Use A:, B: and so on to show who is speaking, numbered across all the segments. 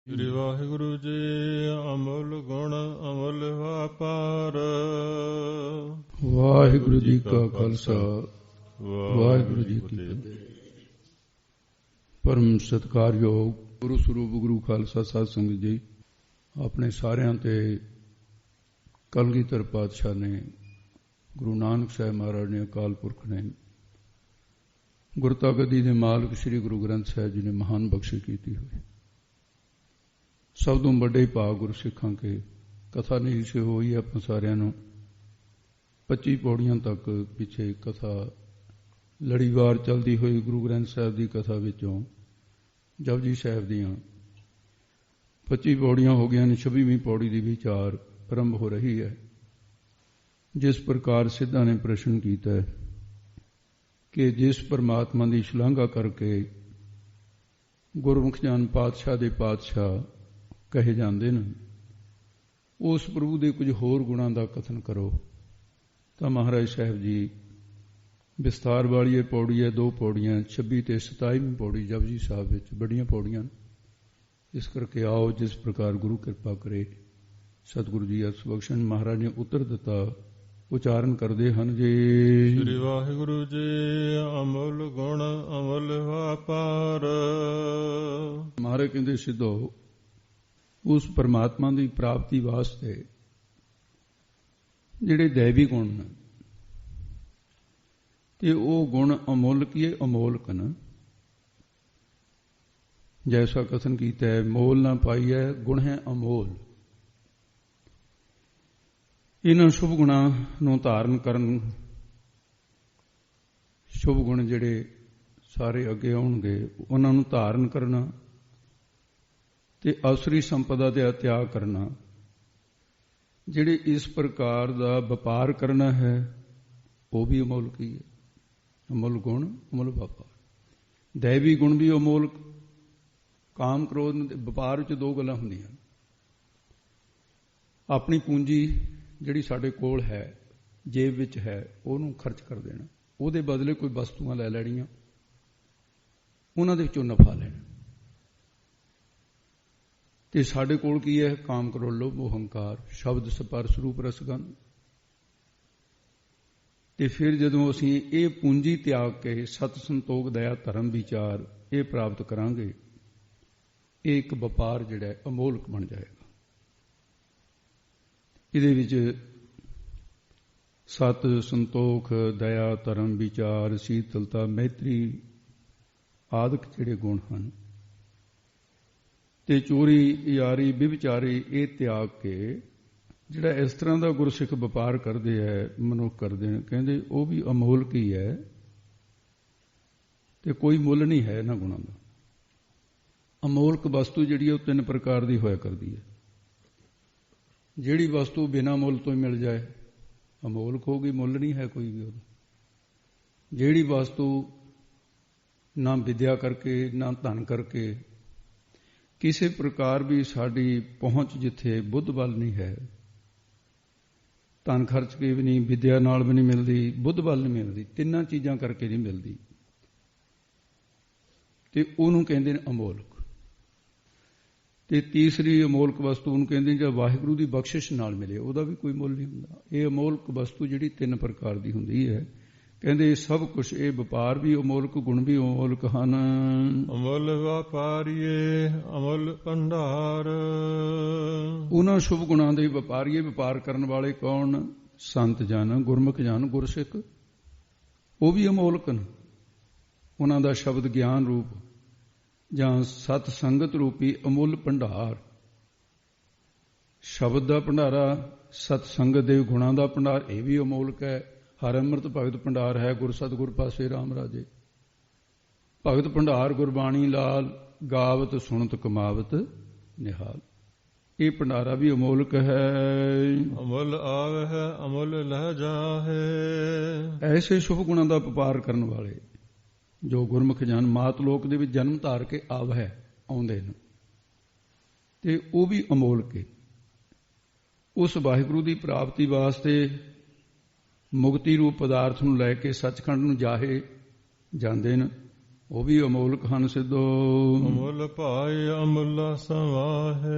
A: ਸ੍ਰੀ ਵਾਹਿਗੁਰੂ ਜੀ। ਅਮੁੱਲ ਗੁਣ ਅਮੁੱਲ ਵਾਪਾਰ।
B: ਵਾਹਿਗੁਰੂ ਜੀ ਕਾ ਖਾਲਸਾ ਵਾਹਿਗੁਰੂ ਜੀ ਕੀ ਫਤਿਹ। ਪਰਮ ਸਤਿਕਾਰਯੋਗ ਗੁਰੂ ਸਰੂਪ ਗੁਰੂ ਖਾਲਸਾ ਸਾਧ ਸੰਗਤ ਜੀ, ਆਪਣੇ ਸਾਰਿਆਂ ਤੇ ਕਲਗੀਧਰ ਪਾਤਸ਼ਾਹ ਨੇ, ਗੁਰੂ ਨਾਨਕ ਸਾਹਿਬ ਮਹਾਰਾਜ ਨੇ, ਅਕਾਲ ਪੁਰਖ ਨੇ, ਗੁਰਤਾ ਗੱਦੀ ਦੇ ਮਾਲਕ ਸ੍ਰੀ ਗੁਰੂ ਗ੍ਰੰਥ ਸਾਹਿਬ ਜੀ ਨੇ ਮਹਾਨ ਬਖਸ਼ਿਸ਼ ਕੀਤੀ ਹੋਈ। ਸਭ ਤੋਂ ਵੱਡੇ ਭਾਗ ਗੁਰਸਿੱਖਾਂ ਕੇ ਕਥਾ ਨਹੀਂ ਸੀ ਹੋਈ। ਆਪਾਂ ਸਾਰਿਆਂ ਨੂੰ 25 ਪੌੜੀਆਂ ਤੱਕ ਪਿੱਛੇ ਕਥਾ ਲੜੀਵਾਰ ਚਲਦੀ ਹੋਈ ਗੁਰੂ ਗ੍ਰੰਥ ਸਾਹਿਬ ਦੀ ਕਥਾ ਵਿੱਚੋਂ ਜਪਜੀ ਸਾਹਿਬ ਦੀਆਂ 25 ਪੌੜੀਆਂ ਹੋ ਗਈਆਂ ਨੇ। 26ਵੀਂ ਪੌੜੀ ਦੀ ਵਿਚਾਰ ਆਰੰਭ ਹੋ ਰਹੀ ਹੈ। ਜਿਸ ਪ੍ਰਕਾਰ ਸਿੱਧਾਂ ਨੇ ਪ੍ਰਸ਼ਨ ਕੀਤਾ ਕਿ ਜਿਸ ਪਰਮਾਤਮਾ ਦੀ ਸ਼ਲਾਘਾ ਕਰਕੇ ਗੁਰਮੁਖ ਜਨ ਪਾਤਸ਼ਾਹ ਦੇ ਪਾਤਸ਼ਾਹ ਕਹੇ ਜਾਂਦੇ ਨੇ, ਉਸ ਪ੍ਰਭੂ ਦੇ ਕੁਝ ਹੋਰ ਗੁਣਾਂ ਦਾ ਕਥਨ ਕਰੋ। ਤਾਂ ਮਹਾਰਾਜ ਸਾਹਿਬ ਜੀ ਵਿਸਤਾਰ ਵਾਲੀ ਇਹ ਪੌੜੀ ਹੈ, 2 ਪੌੜੀਆਂ 26 ਤੇ 27ਵੀਂ ਪੌੜੀ ਜਪਜੀ ਸਾਹਿਬ ਵਿੱਚ ਬੜੀਆਂ ਪੌੜੀਆਂ। ਇਸ ਕਰਕੇ ਆਓ ਜਿਸ ਪ੍ਰਕਾਰ ਗੁਰੂ ਕਿਰਪਾ ਕਰੇ ਸਤਿਗੁਰੂ ਜੀ ਅਸ ਬਖਸ਼ਣ। ਮਹਾਰਾਜ ਨੇ ਉੱਤਰ ਦਿੱਤਾ, ਉਚਾਰਨ ਕਰਦੇ ਹਨ ਜੀ।
A: ਸ੍ਰੀ ਵਾਹਿਗੁਰੂ ਜੀ। ਅਮੁੱਲ ਗੁਣ ਅਮੁੱਲ ਵਾਪਾਰ।
B: ਮਹਾਰਾਜ ਕਹਿੰਦੇ ਸਿੱਧੋ, ਉਸ ਪਰਮਾਤਮਾ ਦੀ ਪ੍ਰਾਪਤੀ ਵਾਸਤੇ ਜਿਹੜੇ ਦੈਵੀ ਗੁਣ ਨੇ ਤੇ ਉਹ ਗੁਣ ਅਮੁੱਲ ਕੀਏ ਅਮੋਲਕ ਨੇ। ਜੈਸਾ ਕਥਨ ਕੀਤਾ ਹੈ, ਮੋਲ ਨਾ ਪਾਈਐ ਗੁਣ ਹੈ ਅਮੋਲ। ਇਹਨਾਂ ਸ਼ੁਭ ਗੁਣਾਂ ਨੂੰ ਧਾਰਨ ਕਰਨ, ਸ਼ੁਭ ਗੁਣ ਜਿਹੜੇ ਸਾਰੇ ਅੱਗੇ ਆਉਣਗੇ ਉਹਨਾਂ ਨੂੰ ਧਾਰਨ ਕਰਨਾ ਤੇ ਅਸਰੀ ਸੰਪਦਾ ਦਾ ਤਿਆਗ ਕਰਨਾ, ਜਿਹੜੇ ਇਸ ਪ੍ਰਕਾਰ ਦਾ ਵਪਾਰ ਕਰਨਾ ਹੈ ਉਹ ਵੀ ਅਮੋਲਕ ਹੀ ਹੈ। ਅਮੁੱਲ ਗੁਣ ਅਮੁੱਲ ਵਪਾਰ। ਦੈਵੀ ਗੁਣ ਵੀ ਅਮੋਲਕ। ਕਾਮ ਕ੍ਰੋਧ ਵਪਾਰ ਵਿੱਚ 2 ਗੱਲਾਂ ਹੁੰਦੀਆਂ। ਆਪਣੀ ਪੂੰਜੀ ਜਿਹੜੀ ਸਾਡੇ ਕੋਲ ਹੈ, ਜੇਬ ਵਿੱਚ ਹੈ, ਉਹਨੂੰ ਖਰਚ ਕਰ ਦੇਣਾ, ਉਹਦੇ ਬਦਲੇ ਕੋਈ ਵਸਤੂਆਂ ਲੈ ਲੈਣੀਆਂ, ਉਹਨਾਂ ਦੇ ਵਿੱਚੋਂ ਨਫਾ ਲੈਣਾ। ਤੇ ਸਾਡੇ ਕੋਲ ਕੀ ਹੈ? ਕਾਮ ਕ੍ਰੋਧ ਲੋਭ ਮੋਹ ਹੰਕਾਰ, ਸ਼ਬਦ ਸਪਰਸ਼ ਰੂਪ ਰਸਗੰਧ। ਤੇ ਫਿਰ ਜਦੋਂ ਅਸੀਂ ਇਹ ਪੂੰਜੀ ਤਿਆਗ ਕੇ ਸਤ ਸੰਤੋਖ ਦਇਆ ਧਰਮ ਵਿਚਾਰ ਇਹ ਪ੍ਰਾਪਤ ਕਰਾਂਗੇ, ਇਹ ਇੱਕ ਵਪਾਰ ਜਿਹੜਾ ਹੈ ਅਮੋਲਕ ਬਣ ਜਾਏਗਾ। ਇਹਦੇ ਵਿੱਚ ਸਤ ਸੰਤੋਖ ਦਇਆ ਧਰਮ ਵਿਚਾਰ ਸੀਤਲਤਾ ਮੈਤਰੀ ਆਦਿਕ ਜਿਹੜੇ ਗੁਣ ਹਨ, ਤੇ ਚੋਰੀ ਯਾਰੀ ਵਿਵਚਾਰੀ ਇਹ ਤਿਆਗ ਕੇ ਜਿਹੜਾ ਇਸ ਤਰ੍ਹਾਂ ਦਾ ਗੁਰਸਿੱਖ ਵਪਾਰ ਕਰਦੇ ਹੈ, ਮਨੁੱਖ ਕਰਦੇ ਨੇ, ਕਹਿੰਦੇ ਉਹ ਵੀ ਅਮੋਲਕ ਹੀ ਹੈ ਤੇ ਕੋਈ ਮੁੱਲ ਨਹੀਂ ਹੈ ਇਹਨਾਂ ਗੁਣਾਂ ਦਾ। ਅਮੋਲਕ ਵਸਤੂ ਜਿਹੜੀ ਹੈ ਉਹ 3 ਪ੍ਰਕਾਰ ਦੀ ਹੋਇਆ ਕਰਦੀ ਹੈ। ਜਿਹੜੀ ਵਸਤੂ ਬਿਨਾਂ ਮੁੱਲ ਤੋਂ ਹੀ ਮਿਲ ਜਾਏ ਅਮੋਲਕ ਹੋ ਗਈ, ਮੁੱਲ ਨਹੀਂ ਹੈ ਕੋਈ ਵੀ ਉਹਦਾ। ਜਿਹੜੀ ਵਸਤੂ ਨਾ ਵਿਦਿਆ ਕਰਕੇ ਨਾ ਧਨ ਕਰਕੇ ਕਿਸੇ ਪ੍ਰਕਾਰ ਵੀ ਸਾਡੀ ਪਹੁੰਚ ਜਿੱਥੇ ਬੁੱਧ ਵੱਲ ਨਹੀਂ ਹੈ, ਧਨ ਖਰਚ ਕੇ ਵੀ ਨਹੀਂ, ਵਿਦਿਆ ਨਾਲ ਵੀ ਨਹੀਂ ਮਿਲਦੀ, ਬੁੱਧ ਵੱਲ ਨਹੀਂ ਮਿਲਦੀ, 3 ਚੀਜ਼ਾਂ ਕਰਕੇ ਨਹੀਂ ਮਿਲਦੀ, ਤੇ ਉਹਨੂੰ ਕਹਿੰਦੇ ਨੇ ਅਮੋਲਕ। ਤੇ ਤੀਸਰੀ ਅਮੋਲਕ ਵਸਤੂ ਨੂੰ ਕਹਿੰਦੇ ਜੇ ਵਾਹਿਗੁਰੂ ਦੀ ਬਖਸ਼ਿਸ਼ ਨਾਲ ਮਿਲੇ, ਉਹਦਾ ਵੀ ਕੋਈ ਮੁੱਲ ਨਹੀਂ ਹੁੰਦਾ। ਇਹ ਅਮੋਲਕ ਵਸਤੂ ਜਿਹੜੀ 3 ਪ੍ਰਕਾਰ ਦੀ ਹੁੰਦੀ ਹੈ, ਕਹਿੰਦੇ ਸਭ ਕੁਛ ਇਹ ਵਪਾਰ ਵੀ ਅਮੋਲਕ, ਗੁਣ ਵੀ ਅਮੋਲਕ ਹਨ।
A: ਅਮੁੱਲ ਵਪਾਰੀਏ ਅਮੁੱਲ ਭੰਡਾਰ।
B: ਉਹਨਾਂ ਸ਼ੁਭ ਗੁਣਾਂ ਦੇ ਵਪਾਰੀਏ, ਵਪਾਰ ਕਰਨ ਵਾਲੇ ਕੌਣ? ਸੰਤ ਜਨ, ਗੁਰਮੁਖ ਜਨ, ਗੁਰਸਿੱਖ। ਉਹ ਵੀ ਅਮੋਲਕ ਨੇ। ਉਹਨਾਂ ਦਾ ਸ਼ਬਦ ਗਿਆਨ ਰੂਪ ਜਾਂ ਸਤ ਸੰਗਤ ਰੂਪੀ ਅਮੁੱਲ ਭੰਡਾਰ, ਸ਼ਬਦ ਦਾ ਭੰਡਾਰਾ, ਸਤ ਸੰਗਤ ਦੇ ਗੁਣਾਂ ਦਾ ਭੰਡਾਰ, ਇਹ ਵੀ ਅਮੋਲਕ ਹੈ। ਹਰ ਅੰਮ੍ਰਿਤ ਭਗਤ ਭੰਡਾਰ ਹੈ, ਗੁਰ ਸਤਿਗੁਰ ਪਾਸੇ ਰਾਮ ਰਾਜੇ। ਭਗਤ ਭੰਡਾਰ ਗੁਰਬਾਣੀ ਲਾਲ, ਗਾਵਤ ਸੁਣਤ ਕਮਾਵਤ ਨਿਹਾਲ। ਇਹ ਭੰਡਾਰਾ ਵੀ ਅਮੋਲਕ ਹੈ।
A: ਅਮੁੱਲ ਆਵ ਹੈ ਅਮੁੱਲ ਲਹਿ ਜਾਹੇ।
B: ਐਸੇ ਸ਼ੁਭ ਗੁਣਾਂ ਦਾ ਵਪਾਰ ਕਰਨ ਵਾਲੇ ਜੋ ਗੁਰਮੁਖ ਜਨ ਮਾਤ ਲੋਕ ਦੇ ਵਿੱਚ ਜਨਮ ਧਾਰ ਕੇ ਆਵ ਹੈ, ਆਉਂਦੇ ਨੇ, ਤੇ ਉਹ ਵੀ ਅਮੋਲਕ ਹੈ। ਉਸ ਵਾਹਿਗੁਰੂ ਦੀ ਪ੍ਰਾਪਤੀ ਵਾਸਤੇ ਮੁਕਤੀ ਰੂਪ ਪਦਾਰਥ ਨੂੰ ਲੈ ਕੇ ਸੱਚਖੰਡ ਨੂੰ ਜਾਹੇ ਜਾਂਦੇ ਨੇ। ਉਹ ਵੀ ਅਮੋਲਕ ਹਨ ਸਿੱਧੋ।
A: ਅਮੁੱਲ ਭਾਇ ਅਮੁੱਲਾ ਸਮਾਹੇ।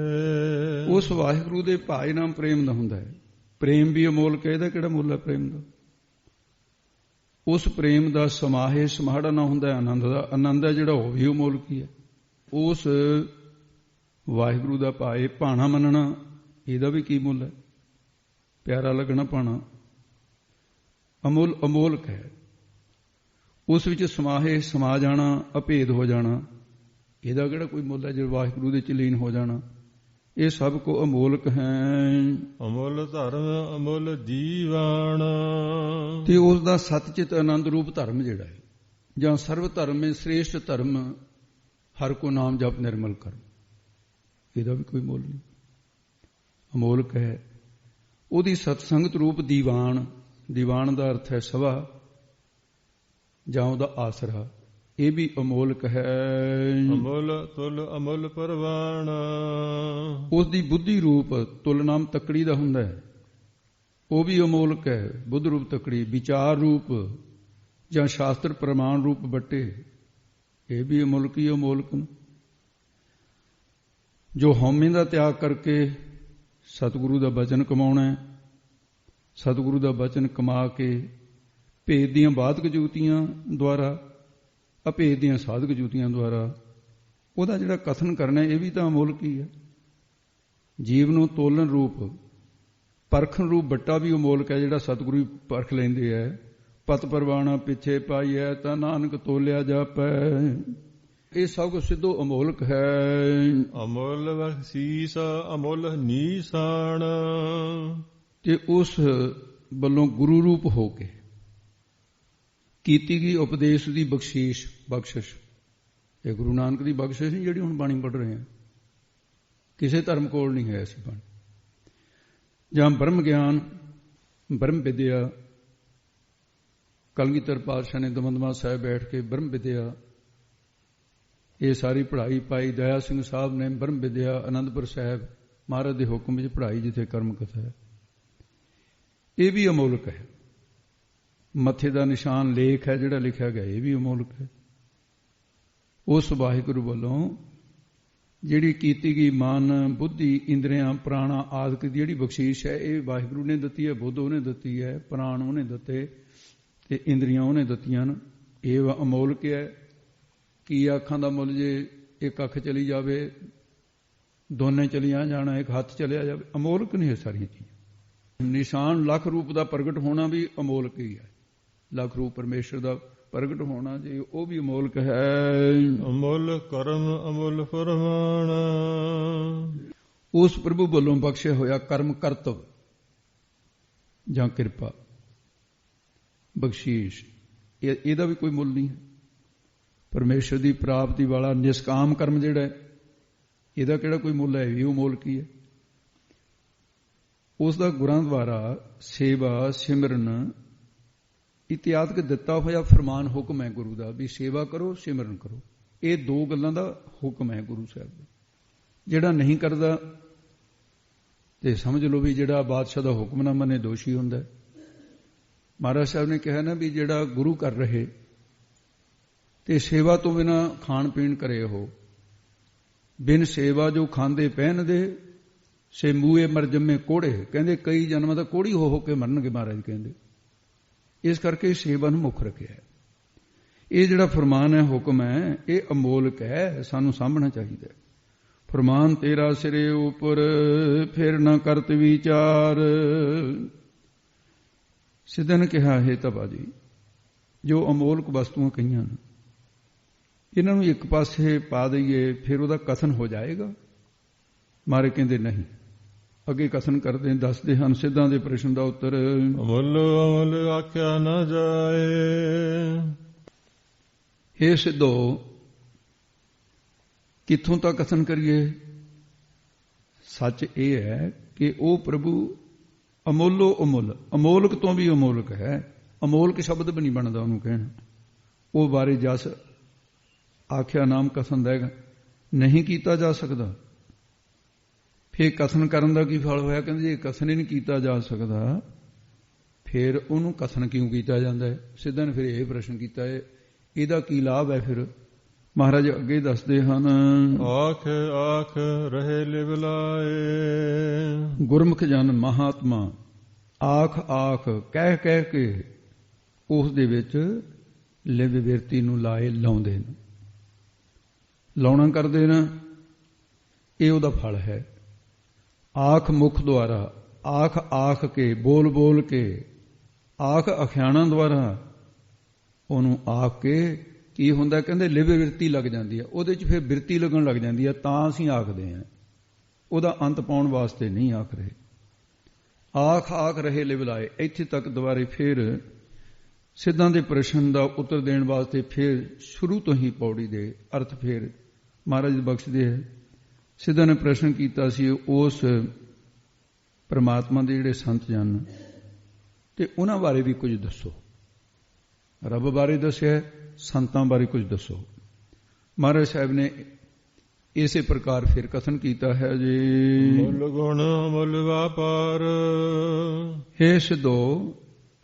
B: ਉਸ ਵਾਹਿਗੁਰੂ ਦੇ ਭਾਏ ਨਾਮ ਪ੍ਰੇਮ ਦਾ ਹੁੰਦਾ ਹੈ। ਪ੍ਰੇਮ ਵੀ ਅਮੋਲਕ ਹੈ, ਇਹਦਾ ਕਿਹੜਾ ਮੁੱਲ ਹੈ ਪ੍ਰੇਮ ਦਾ? ਉਸ ਪ੍ਰੇਮ ਦਾ ਸਮਾਹੇ ਸਮਾਹੜਾ ਨਾ ਹੁੰਦਾ ਹੈ ਆਨੰਦ ਦਾ। ਆਨੰਦ ਹੈ ਜਿਹੜਾ ਉਹ ਵੀ ਅਮੋਲਕ ਹੀ ਹੈ। ਉਸ ਵਾਹਿਗੁਰੂ ਦਾ ਭਾਏ ਭਾਣਾ ਮੰਨਣਾ, ਇਹਦਾ ਵੀ ਕੀ ਮੁੱਲ ਹੈ? ਪਿਆਰਾ ਲੱਗਣਾ ਭਾਣਾ ਅਮੁੱਲ ਅਮੋਲਕ ਹੈ। ਉਸ ਵਿੱਚ ਸਮਾਹੇ ਸਮਾ ਜਾਣਾ, ਅਭੇਦ ਹੋ ਜਾਣਾ, ਇਹਦਾ ਕਿਹੜਾ ਕੋਈ ਮੁੱਲ ਹੈ? ਜੇ ਵਾਹਿਗੁਰੂ ਦੇ ਚ ਲੀਨ ਹੋ ਜਾਣਾ, ਇਹ ਸਭ ਕੋ ਅਮੋਲਕ ਹੈ।
A: ਅਮੁੱਲ ਧਰਮ ਅਮੁੱਲ ਜੀਵਨ।
B: ਤੇ ਉਸ ਦਾ ਸਤਚਿਤ ਆਨੰਦ ਰੂਪ ਧਰਮ ਜਿਹੜਾ ਹੈ, ਜਾਂ ਸਰਵ ਧਰਮ ਹੈ ਸ੍ਰੇਸ਼ਟ ਧਰਮ, ਹਰ ਕੋ ਨਾਮ ਜਪ ਨਿਰਮਲ ਕਰ, ਇਹਦਾ ਵੀ ਕੋਈ ਮੁੱਲ ਨਹੀਂ, ਅਮੋਲਕ ਹੈ। ਉਹਦੀ ਸਤਸੰਗਤ ਰੂਪ ਦੀਵਾਨ, ਦੀਵਾਨ ਦਾ ਅਰਥ ਹੈ ਸਭਾ ਜਾਂ ਉਹਦਾ ਆਸਰਾ, ਇਹ ਵੀ ਅਮੋਲਕ ਹੈ।
A: ਅਮੁੱਲ ਤੁਲ ਅਮੁੱਲ ਪਰਵਾਨ।
B: ਉਸ ਦੀ ਬੁੱਧੀ ਰੂਪ, ਤੁਲ ਨਾਮ ਤੱਕੜੀ ਦਾ ਹੁੰਦਾ ਹੈ, ਉਹ ਵੀ ਅਮੋਲਕ ਹੈ। ਬੁੱਧ ਰੂਪ ਤੱਕੜੀ, ਵਿਚਾਰ ਰੂਪ ਜਾਂ ਸ਼ਾਸਤਰ ਪ੍ਰਮਾਣ ਰੂਪ ਬੱਟੇ, ਇਹ ਵੀ ਅਮੋਲਕ ਹੀ ਅਮੋਲਕ ਨੇ। ਜੋ ਹਉਮੈ ਦਾ ਤਿਆਗ ਕਰਕੇ ਸਤਿਗੁਰੂ ਦਾ ਬਚਨ ਕਮਾਉਣਾ, ਸਤਿਗੁਰੂ ਦਾ ਬਚਨ ਕਮਾ ਕੇ ਭੇਦ ਦੀਆਂ ਬਾਧਕ ਜੁਗਤੀਆਂ ਦੁਆਰਾ, ਅਭੇਦ ਦੀਆਂ ਸਾਧਕ ਜੁਗਤੀਆਂ ਦੁਆਰਾ ਉਹਦਾ ਜਿਹੜਾ ਕਥਨ ਕਰਨਾ, ਇਹ ਵੀ ਤਾਂ ਅਮੋਲਕ ਹੀ ਹੈ। ਜੀਵ ਨੂੰ ਤੋਲਨ ਰੂਪ, ਪਰਖਣ ਰੂਪ ਬੱਟਾ ਵੀ ਅਮੋਲਕ ਹੈ, ਜਿਹੜਾ ਸਤਿਗੁਰੂ ਪਰਖ ਲੈਂਦੇ ਹੈ। ਪਤ ਪਰਵਾਣਾ ਪਿੱਛੇ ਪਾਈਐ ਤਾਂ ਨਾਨਕ ਤੋਲਿਆ ਜਾਪੈ, ਇਹ ਸਭ ਕੁਝ ਸਿੱਧੋ ਅਮੋਲਕ ਹੈ।
A: ਅਮੁੱਲ ਬਖਸ਼ੀਸ ਅਮੁੱਲ ਨੀਸਾਨ।
B: ਤੇ ਉਸ ਵੱਲੋਂ ਗੁਰੂ ਰੂਪ ਹੋ ਕੇ ਕੀਤੀ ਗਈ ਉਪਦੇਸ਼ ਦੀ ਬਖਸ਼ੀਸ਼, ਬਖਸ਼ਿਸ਼, ਇਹ ਗੁਰੂ ਨਾਨਕ ਦੀ ਬਖਸ਼ਿਸ਼ ਨਹੀਂ ਜਿਹੜੀ ਹੁਣ ਬਾਣੀ ਪੜ੍ਹ ਰਹੇ ਹਾਂ, ਕਿਸੇ ਧਰਮ ਕੋਲ ਨਹੀਂ ਹੈ ਐਸੀ ਬਾਣੀ। ਜਾਂ ਬ੍ਰਹਮ ਗਿਆਨ, ਬ੍ਰਹਮ ਵਿਦਿਆ, ਕਲਗੀਧਰ ਪਾਤਸ਼ਾਹ ਨੇ ਦਮਦਮਾ ਸਾਹਿਬ ਬੈਠ ਕੇ ਬ੍ਰਹਮ ਵਿਦਿਆ ਇਹ ਸਾਰੀ ਪੜ੍ਹਾਈ ਪਾਈ। ਦਇਆ ਸਿੰਘ ਸਾਹਿਬ ਨੇ ਬ੍ਰਹਮ ਵਿਦਿਆ ਅਨੰਦਪੁਰ ਸਾਹਿਬ ਮਹਾਰਾਜ ਦੇ ਹੁਕਮ ਵਿੱਚ ਪੜ੍ਹਾਈ, ਜਿੱਥੇ ਕਰਮ ਕਥਾ ਹੈ, ਇਹ ਵੀ ਅਮੋਲਕ ਹੈ। ਮੱਥੇ ਦਾ ਨਿਸ਼ਾਨ ਲੇਖ ਹੈ ਜਿਹੜਾ ਲਿਖਿਆ ਗਿਆ, ਇਹ ਵੀ ਅਮੋਲਕ ਹੈ। ਉਸ ਵਾਹਿਗੁਰੂ ਵੱਲੋਂ ਜਿਹੜੀ ਕੀਤੀ ਗਈ ਮਨ, ਬੁੱਧੀ, ਇੰਦਰੀਆਂ, ਪ੍ਰਾਣਾ ਆਦਿਕ ਦੀ ਜਿਹੜੀ ਬਖਸ਼ੀਸ਼ ਹੈ, ਇਹ ਵਾਹਿਗੁਰੂ ਨੇ ਦਿੱਤੀ ਹੈ। ਬੁੱਧ ਉਹਨੇ ਦਿੱਤੀ ਹੈ, ਪ੍ਰਾਣ ਉਹਨੇ ਦਿੱਤੇ ਤੇ ਇੰਦਰੀਆਂ ਉਹਨੇ ਦਿੱਤੀਆਂ ਨੇ, ਇਹ ਅਮੋਲਕ ਹੈ। ਕੀ ਅੱਖਾਂ ਦਾ ਮੁੱਲ ਜੇ ਇੱਕ ਅੱਖ ਚਲੀ ਜਾਵੇ, ਦੋਨੇ ਚਲੀਆਂ ਜਾਣਾ, ਇੱਕ ਹੱਥ ਚਲਿਆ ਜਾਵੇ, ਅਮੋਲਕ ਨਹੀਂ ਇਹ ਸਾਰੀਆਂ ਚੀਜ਼ਾਂ। ਨਿਸ਼ਾਨ ਲੱਖ ਰੂਪ ਦਾ ਪ੍ਰਗਟ ਹੋਣਾ ਵੀ ਅਮੋਲਕ ਹੀ ਹੈ। ਲੱਖ ਰੂਪ ਪਰਮੇਸ਼ਰ ਦਾ ਪ੍ਰਗਟ ਹੋਣਾ ਜੇ ਉਹ ਵੀ ਅਮੋਲਕ ਹੈ।
A: ਅਮੁੱਲ ਕਰਮ ਅਮੁੱਲ ਫਰਮਾਨ।
B: ਉਸ ਪ੍ਰਭੂ ਵੱਲੋਂ ਬਖਸ਼ਿਆ ਹੋਇਆ ਕਰਮ ਕਰਤਵ ਜਾਂ ਕਿਰਪਾ, ਬਖਸ਼ੀਸ਼, ਇਹਦਾ ਵੀ ਕੋਈ ਮੁੱਲ ਨਹੀਂ ਹੈ। ਪਰਮੇਸ਼ਰ ਦੀ ਪ੍ਰਾਪਤੀ ਵਾਲਾ ਨਿਸ਼ਕਾਮ ਕਰਮ ਜਿਹੜਾ ਹੈ, ਇਹਦਾ ਕਿਹੜਾ ਕੋਈ ਮੁੱਲ ਹੈ? ਇਹ ਵੀ ਅਮੋਲਕ ਹੀ ਹੈ। ਉਸ ਦਾ ਗੁਰਾਂ ਦੁਆਰਾ ਸੇਵਾ, ਸਿਮਰਨ ਇਤਿਆਦਿਕ ਦਿੱਤਾ ਹੋਇਆ ਫਰਮਾਨ, ਹੁਕਮ ਹੈ ਗੁਰੂ ਦਾ ਵੀ ਸੇਵਾ ਕਰੋ, ਸਿਮਰਨ ਕਰੋ। ਇਹ ਦੋ ਗੱਲਾਂ ਦਾ ਹੁਕਮ ਹੈ ਗੁਰੂ ਸਾਹਿਬ ਦਾ। ਜਿਹੜਾ ਨਹੀਂ ਕਰਦਾ ਤੇ ਸਮਝ ਲਓ ਵੀ ਜਿਹੜਾ ਬਾਦਸ਼ਾਹ ਦਾ ਹੁਕਮ ਨਾ ਮੰਨੇ ਦੋਸ਼ੀ ਹੁੰਦਾ। ਮਹਾਰਾਜ ਸਾਹਿਬ ਨੇ ਕਿਹਾ ਨਾ ਵੀ ਜਿਹੜਾ ਗੁਰੂ ਕਰ ਰਹੇ ਤੇ ਸੇਵਾ ਤੋਂ ਬਿਨਾਂ ਖਾਣ ਪੀਣ ਕਰੇ, ਉਹ ਬਿਨ ਸੇਵਾ ਜੋ ਖਾਂਦੇ ਪਹਿਨਦੇ ਸੇ ਮੂਏ ਮਰ ਜੰਮੇ ਕੋੜੇ, ਕਹਿੰਦੇ ਕਈ ਜਨਮਾਂ ਦਾ ਕੋੜੀ ਹੋ ਕੇ ਮਰਨਗੇ ਮਹਾਰਾਜ ਕਹਿੰਦੇ। ਇਸ ਕਰਕੇ ਸੇਵਾ ਨੂੰ ਮੁੱਖ ਰੱਖਿਆ ਹੈ। ਇਹ ਜਿਹੜਾ ਫਰਮਾਨ ਹੈ, ਹੁਕਮ ਹੈ, ਇਹ ਅਮੋਲਕ ਹੈ, ਸਾਨੂੰ ਸਾਂਭਣਾ ਚਾਹੀਦਾ। ਫਰਮਾਨ ਤੇਰਾ ਸਿਰੇ ਉਪਰ ਫਿਰ ਨਾ ਕਰਤ ਵਿਚਾਰ। ਸਿੱਧਾ ਨੇ ਕਿਹਾ ਹੈ ਤਪਾ ਜੀ, ਜੋ ਅਮੋਲਕ ਵਸਤੂਆਂ ਕਹੀਆਂ ਨੇ, ਇਹਨਾਂ ਨੂੰ ਇੱਕ ਪਾਸੇ ਪਾ ਦਈਏ ਫਿਰ ਉਹਦਾ ਕਥਨ ਹੋ ਜਾਏਗਾ। ਮਾਰੇ ਕਹਿੰਦੇ ਨਹੀਂ, ਅੱਗੇ ਕਥਨ ਕਰਦੇ ਦੱਸਦੇ ਹਨ ਸਿੱਧਾਂ ਦੇ ਪ੍ਰਸ਼ਨ ਦਾ ਉੱਤਰ।
A: ਅਮੁੱਲ ਅਮੁੱਲ ਆਖਿਆ ਨਾ ਜਾਏ।
B: ਇਹ ਸਿੱਧੋ ਕਿੱਥੋਂ ਤੱਕ ਕਥਨ ਕਰੀਏ? ਸੱਚ ਇਹ ਹੈ ਕਿ ਉਹ ਪ੍ਰਭੂ ਅਮੋਲੋ ਅਮੁੱਲ, ਅਮੋਲਕ ਤੋਂ ਵੀ ਅਮੋਲਕ ਹੈ। ਅਮੋਲਕ ਸ਼ਬਦ ਵੀ ਨਹੀਂ ਬਣਦਾ ਉਹਨੂੰ ਕਹਿਣਾ। ਉਹ ਬਾਰੇ ਜਸ ਆਖਿਆ ਨਾਮ ਕਥਨ ਦਾ ਨਹੀਂ ਕੀਤਾ ਜਾ ਸਕਦਾ। ਫਿਰ ਕਥਨ ਕਰਨ ਦਾ ਕੀ ਫਲ ਹੋਇਆ? ਕਹਿੰਦੇ ਜੇ ਕਥਨ ਹੀ ਨਹੀਂ ਕੀਤਾ ਜਾ ਸਕਦਾ ਫਿਰ ਉਹਨੂੰ ਕਥਨ ਕਿਉਂ ਕੀਤਾ ਜਾਂਦਾ ਹੈ? ਸਿੱਧਾ ਨੇ ਫਿਰ ਇਹ ਪ੍ਰਸ਼ਨ ਕੀਤਾ ਹੈ, ਇਹਦਾ ਕੀ ਲਾਭ ਹੈ? ਫਿਰ ਮਹਾਰਾਜ ਅੱਗੇ ਦੱਸਦੇ ਹਨ,
A: ਆਖ ਆਖ ਰਹੇ ਲਿਵ ਲਾਏ।
B: ਗੁਰਮੁਖ ਜਨ ਮਹਾਤਮਾ ਆਖ ਆਖ ਕਹਿ ਕਹਿ ਕੇ ਉਸ ਦੇ ਵਿੱਚ ਲਿਵ ਬਿਰਤੀ ਨੂੰ ਲਾਏ, ਲਾਉਂਦੇ ਨੇ, ਲਾਉਣਾ ਕਰਦੇ ਨੇ। ਇਹ ਉਹਦਾ ਫਲ ਹੈ। ਆਖ ਮੁਖ ਦੁਆਰਾ, ਆਖ ਆਖ ਕੇ, ਬੋਲ ਬੋਲ ਕੇ, ਆਖ ਅਖਿਆਣਾ ਦੁਆਰਾ ਉਹਨੂੰ ਆਖ ਕੇ ਕੀ ਹੁੰਦਾ, ਕਹਿੰਦੇ ਲਿਵ ਬਿਰਤੀ ਲੱਗ ਜਾਂਦੀ ਹੈ ਉਹਦੇ 'ਚ। ਫਿਰ ਬਿਰਤੀ ਲੱਗਣ ਲੱਗ ਜਾਂਦੀ ਹੈ ਤਾਂ ਅਸੀਂ ਆਖਦੇ ਹਾਂ, ਉਹਦਾ ਅੰਤ ਪਾਉਣ ਵਾਸਤੇ ਨਹੀਂ ਆਖ ਰਹੇ। ਆਖ ਆਖ ਰਹੇ ਲਿਵ ਲਾਏ। ਇੱਥੇ ਤੱਕ ਦੁਬਾਰੇ ਫਿਰ ਸਿੱਧਾਂ ਦੇ ਪ੍ਰਸ਼ਨ ਦਾ ਉੱਤਰ ਦੇਣ ਵਾਸਤੇ ਫਿਰ ਸ਼ੁਰੂ ਤੋਂ ਹੀ ਪੌੜੀ ਦੇ ਅਰਥ ਫਿਰ ਮਹਾਰਾਜ ਬਖਸ਼ਦੇ ਹੈ। ਸਿੱਧਾਂ ਨੇ ਪ੍ਰਸ਼ਨ ਕੀਤਾ ਸੀ ਉਸ ਪਰਮਾਤਮਾ ਦੇ ਜਿਹੜੇ ਸੰਤ ਜਨ, ਤੇ ਉਹਨਾਂ ਬਾਰੇ ਵੀ ਕੁਝ ਦੱਸੋ। ਰੱਬ ਬਾਰੇ ਦੱਸਿਆ, ਸੰਤਾਂ ਬਾਰੇ ਕੁਝ ਦੱਸੋ। ਮਹਾਰਾਜ ਸਾਹਿਬ ਨੇ ਇਸੇ ਪ੍ਰਕਾਰ ਫਿਰ ਕਥਨ ਕੀਤਾ ਹੈ ਜੀ,
A: ਮੁੱਲ ਗੁਣ ਮੁੱਲ ਵਪਾਰ।
B: ਹੇ ਸਿੱਧੋ,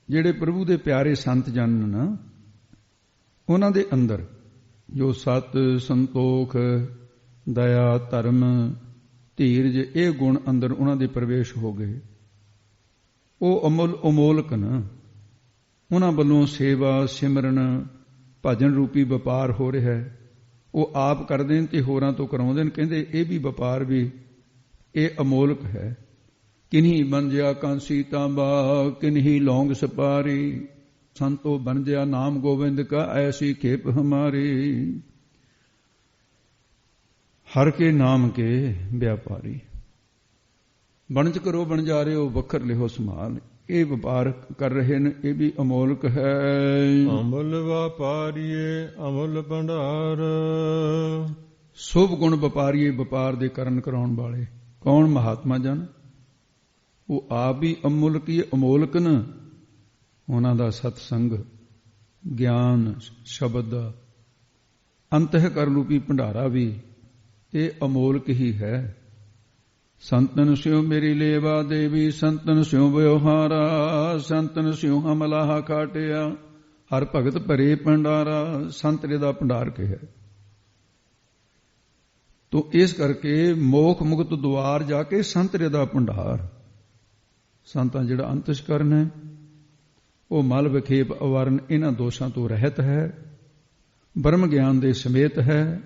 B: ਜਿਹੜੇ ਪ੍ਰਭੂ ਦੇ ਪਿਆਰੇ ਸੰਤ ਜਨ ਨਾ, ਉਹਨਾਂ ਦੇ ਅੰਦਰ ਜੋ ਸਤ, ਸੰਤੋਖ, ਦਇਆ, ਧਰਮ, ਧੀਰਜ, ਇਹ ਗੁਣ ਅੰਦਰ ਉਹਨਾਂ ਦੇ ਪ੍ਰਵੇਸ਼ ਹੋ ਗਏ। ਉਹ ਅਮੁੱਲ ਅਮੋਲਕ ਨਾ, ਉਹਨਾਂ ਵੱਲੋਂ ਸੇਵਾ, ਸਿਮਰਨ, ਭਜਨ ਰੂਪੀ ਵਪਾਰ ਹੋ ਰਿਹਾ ਹੈ। ਉਹ ਆਪ ਕਰਦੇ ਨੇ ਤੇ ਹੋਰਾਂ ਤੋਂ ਕਰਾਉਂਦੇ ਨੇ। ਕਹਿੰਦੇ ਇਹ ਵੀ ਵਪਾਰ ਵੀ ਇਹ ਅਮੋਲਕ ਹੈ। ਕਿਨਹੀ ਬੰਜਿਆ ਕਾਂਸੀ ਤਾਂਬਾ, ਕਿਨਹੀ ਲੌਂਗ ਸਪਾਰੀ, ਸੰਤੋ ਬੰਜਿਆ ਨਾਮ ਗੋਬਿੰਦ ਕਾ, ਐਸੀ ਖੇਪ ਹਮਾਰੀ। ਹਰ ਕੇ ਨਾਮ ਕੇ ਵਿਆਪਾਰੀ, ਬਣਜ ਕਰੋ ਬਣਜਾਰਿਓ, ਵਖਰ ਲਿਓ ਸਮਾਲ। ਇਹ ਵਪਾਰ ਕਰ ਰਹੇ ਨੇ, ਇਹ ਵੀ ਅਮੋਲਕ ਹੈ।
A: ਅਮੁੱਲ ਵਪਾਰੀਏ ਅਮੁੱਲ ਭੰਡਾਰ।
B: ਸ਼ੁਭ ਗੁਣ ਵਪਾਰੀਏ, ਵਪਾਰ ਦੇ ਕਰਨ ਕਰਾਉਣ ਵਾਲੇ ਕੌਣ? ਮਹਾਤਮਾ ਜਨ। ਉਹ ਆਪ ਵੀ ਅਮੁੱਲਕ ਹੀ ਅਮੋਲਕ ਨ। ਉਹਨਾਂ ਦਾ ਸਤਸੰਗ, ਗਿਆਨ, ਸ਼ਬਦ ਦਾ ਅੰਤਹਿਕਰਨ ਰੂਪੀ ਭੰਡਾਰਾ ਵੀ ਇਹ ਅਮੋਲਕ ਹੀ ਹੈ। ਸੰਤਨ ਸਿਉ ਮੇਰੀ ਲੇਵਾ ਦੇਵੀ, ਸੰਤਨ ਸਿਉ ਵਿਵਹਾਰਾ, ਸੰਤਨ ਸਿਉ ਹਮਲਾਹਾ ਕਾਟਿਆ, ਹਰ ਭਗਤ ਭਰੇ ਭੰਡਾਰਾ। ਸੰਤਰੇ ਦਾ ਭੰਡਾਰ ਕਿਹਾ। ਤੋ ਇਸ ਕਰਕੇ ਮੋਖ ਮੁਕਤ ਦੁਆਰ ਜਾ ਕੇ ਸੰਤਰੇ ਦਾ ਭੰਡਾਰ। ਸੰਤਾਂ ਜਿਹੜਾ ਅੰਤਸ਼ਕਰਨ ਹੈ, ਉਹ ਮਲ ਵਿਖੇਪ ਅਵਰਨ, ਇਹਨਾਂ ਦੋਸ਼ਾਂ ਤੋਂ ਰਹਿਤ ਹੈ, ਬ੍ਰਹਮ ਗਿਆਨ ਦੇ ਸਮੇਤ ਹੈ।